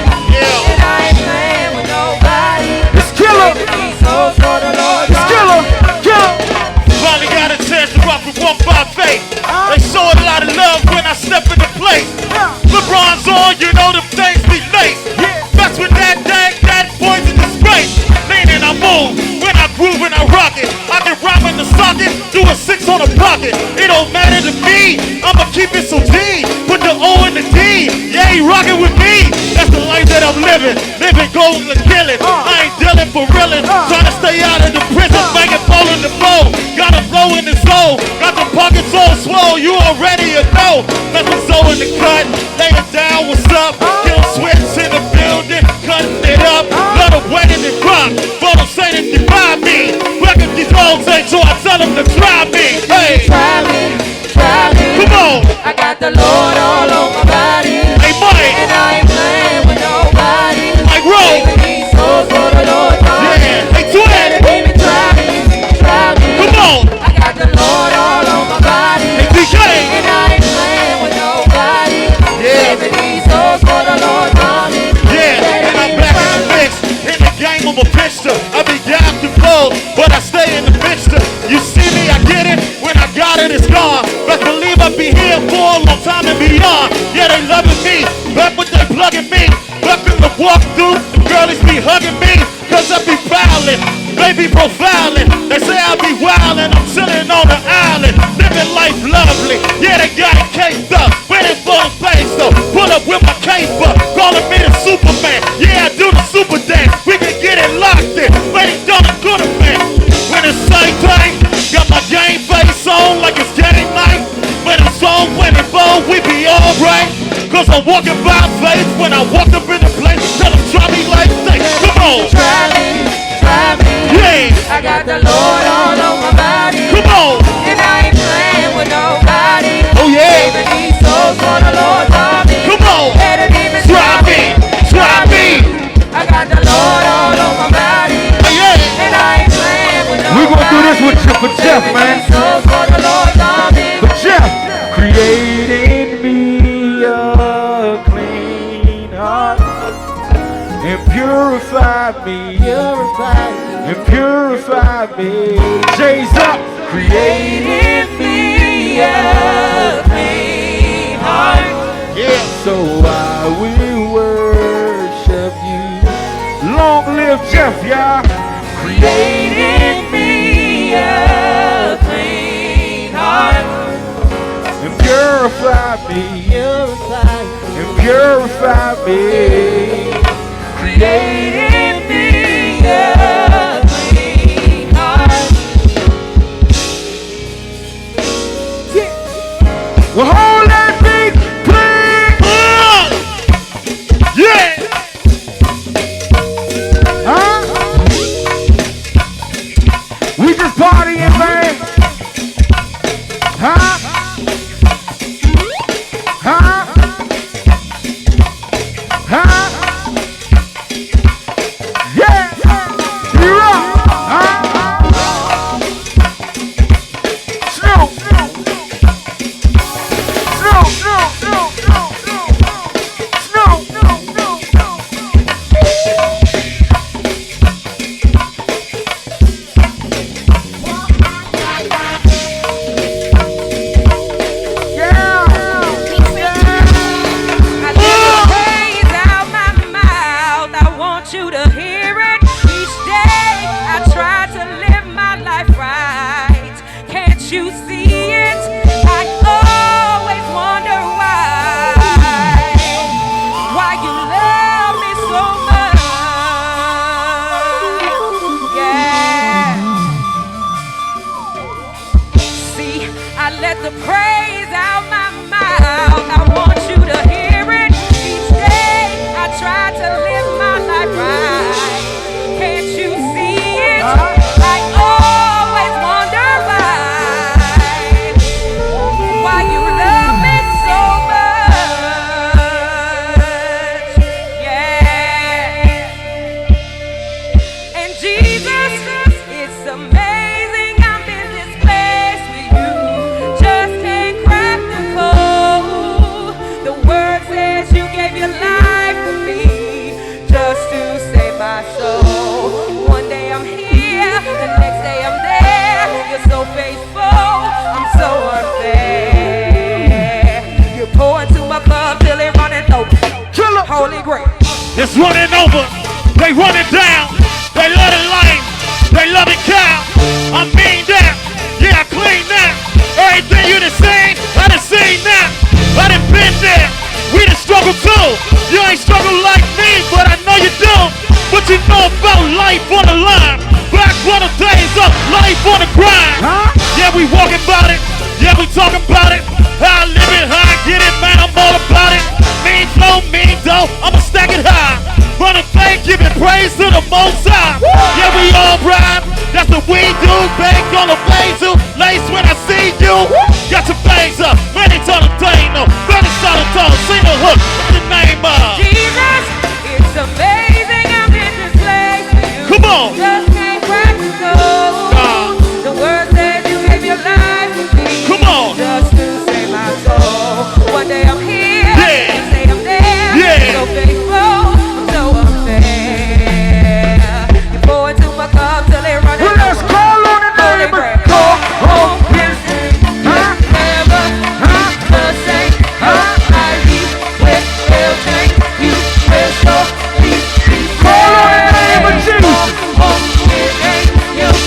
And I ain't playing with nobody. It's killer. It's killer. Finally got a chance to rock with 1 by faith. They showed a lot of love when I step into place. LeBron's on, you know them things be late. That's with that poison the space. Leaning, I move. When I groove and I rock it, I can rhyme in the socket, do a 6 on the pocket. It don't matter to me, I'ma keep it so deep. Put the O in the D, yeah, he rockin' with me. That's the life that I'm living. Living goals and killing. I ain't dealing for reeling. Trying to stay out of the prison, banging ball in the flow. Got a flow in the soul, got the pockets all swole. You already know. That's the soul in the cut, lay it down, what's up? Kill switch in the building, cutting it up. Let them wet in the crop, for them say that they buy me. Record these hoes ain't so I tell them to try me. Hey, Try me. come on. I got the Lord all on my body. Hey, Mike. And I ain't playing with nobody. Mike Rowe. Saving these souls for the Lord's army. Yeah. Hey, Twin. Try me. Come on. I got the Lord all on my body. Hey, DK. And I ain't playing with nobody. Yeah. Saving these souls for the Lord's army. Yeah, and I'm back in the mix. In the game, I'm a pitcher. I be down to blow, but I stay in the mixture. You see me, I get it. When I got it, it's gone. Best believe I'll be here for a long time and beyond. Yeah, they loving me. Back when they plugging me. Back in the walkthrough, the girlies be hugging me. Cause I be prowling, they be profiling. They say I be wildin', I'm chillin' on the island. Living life lovely, yeah, they got it caked up. Waiting for the place though, pull up with my cape up. Calling me the Superman, yeah, I do the super dance. We can get it locked in, waiting on the good man. When it's same time, got my game face on like it's game night. When it's on 24, we be alright. Cause I'm walking by faith when I walk up in the place. Tell them try me like this, come on. Try me. Yeah. I got the Lord all on my body. Come on. And I ain't playing with nobody. Oh yeah. Saving these souls for the Lord's army. Come on. Let it even Try me. I got the Lord all on my body. Oh yeah. And I ain't playing with nobody. We gonna do this for Jeff, man. Souls for the Lord's army. For Jeff. Creating me a clean heart and purify me. And purify me. Jay's up. Creating me a clean heart. Yeah. So I will worship you. Long live Jeff, y'all. Creating me a clean heart. And purify me. And purify me. Creating me a clean heart. Well, hold that beat, please. Yeah. Huh? We just partying, man. Huh? Huh? Huh? Holy Grail. It's running over. They run it down. They love it lame. They love it cow. I mean that. Yeah, I clean that. Everything you done seen, I done seen that. I done been there. We done struggle too. You ain't struggle like me, but I know you do. What you know about life on the line? Back when the days of life on the grind. Yeah, we walking about it. Yeah, we talking about it. How I live it, how I get it, man, I'm all about it. Mean flow, mean dough, I'ma stack it high. Running fame, giving praise to the Most High. Yeah, we all rhyme, that's what we do. Bank on the way to lace when I see you. Got your bangs up, many ton of day, no. Better start a tone, sing the hook, what's the name of? Jesus, it's amazing I'm in this place. Come on. Just can't crack the code. The word says you gave your life to me. Come on. Just to save my soul. One day I'm here, and say I'm there. Yeah. So faithful, I'm so unfair. You pour into my cup till it runs over. Let's call on the name of GoGo. Never the same. I be with real change. You will so be. Call on the name of Jesus.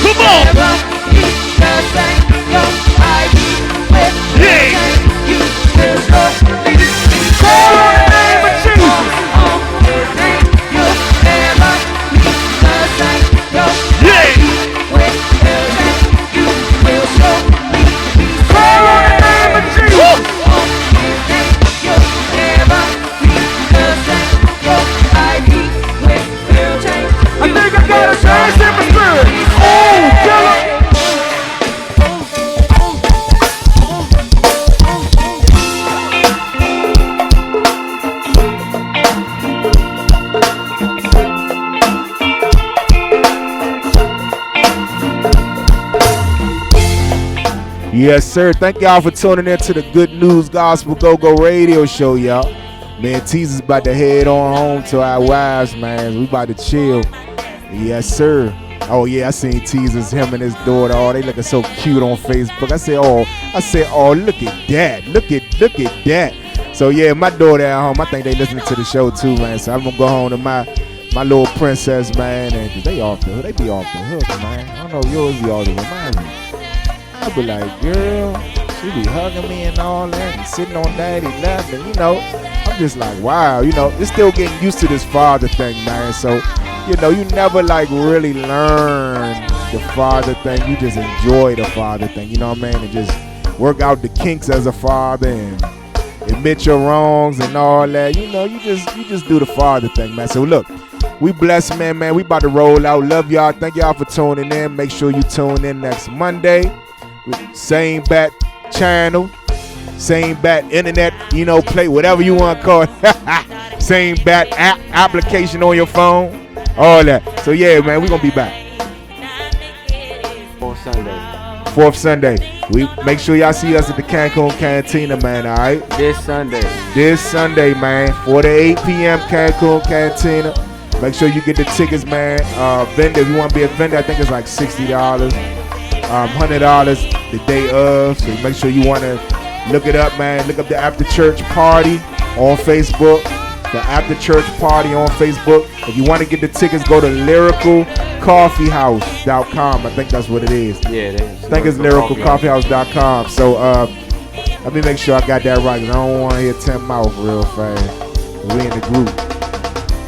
Come on. Never be the same. I be with real change. You will so be. Call on the name of Jesus. You never be the same. I be with real change. You will so be. Call on the name of Jesus. You never be the same. I be with real change. I think I got a chance in my spirit. Oh, killer. Yes, sir. Thank y'all for tuning in to the Good News Gospel GoGo Radio Show, y'all. Man, Teaser's about to head on home to our wives, man. We about to chill. Yes, sir. Oh yeah, I seen Teaser's, him and his daughter. Oh, they looking so cute on Facebook. I said, oh, look at that. Look at that. So yeah, my daughter at home, I think they listening to the show too, man. So I'm gonna go home to my little princess, man, and they be off the hook, man. I don't know, yours be all the remind me. I be like, girl, she be hugging me and all that, and sitting on daddy lap, and you know, I'm just like, wow, you know, it's still getting used to this father thing, man. So, you know, you never like really learn the father thing. You just enjoy the father thing, you know what I mean? And just work out the kinks as a father and admit your wrongs and all that. You know, you just do the father thing, man. So look, we blessed, man. We about to roll out. Love y'all. Thank y'all for tuning in. Make sure you tune in next Monday. Same bat channel, same bat internet, you know, play whatever you want to call it. Same bat application on your phone, all that. So yeah, man, we gonna be back. Fourth Sunday. We make sure y'all see us at the Cancun Cantina, man. All right. This Sunday, man. 4 to 8 p.m. Cancun Cantina. Make sure you get the tickets, man. Vendor, if you want to be a vendor, I think it's like $60. $100 the day of, so make sure you want to look it up, man. Look up the After Church Party on Facebook. The After Church Party on Facebook. If you want to get the tickets, go to lyricalcoffeehouse.com. I think that's what it is. Yeah, it is. I think it's lyricalcoffeehouse.com. So let me make sure I got that right, because I don't want to hear Tim Mouth real fast. We in the group.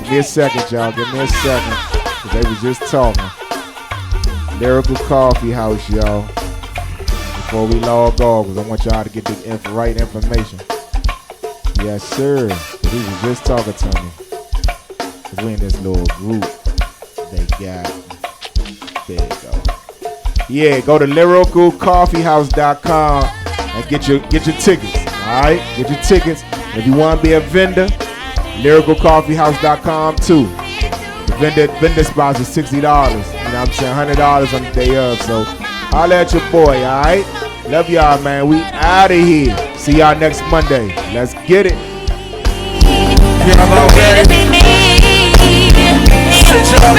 Give me a second, y'all. Give me a second, because they was just talking. Lyrical Coffee House, y'all. Before we log off, because I want y'all to get the right information. Yes, sir. He was just talking to me. Because we in this little group they got. There you go. Yeah, go to lyricalcoffeehouse.com and get your tickets. Alright? Get your tickets. If you want to be a vendor, lyricalcoffeehouse.com too. The vendor spots is $60. You know what I'm saying? $100 on the day of. So holla at your boy, alright? Love y'all, man. We out of here. See y'all next Monday. Let's get it. Sit y'all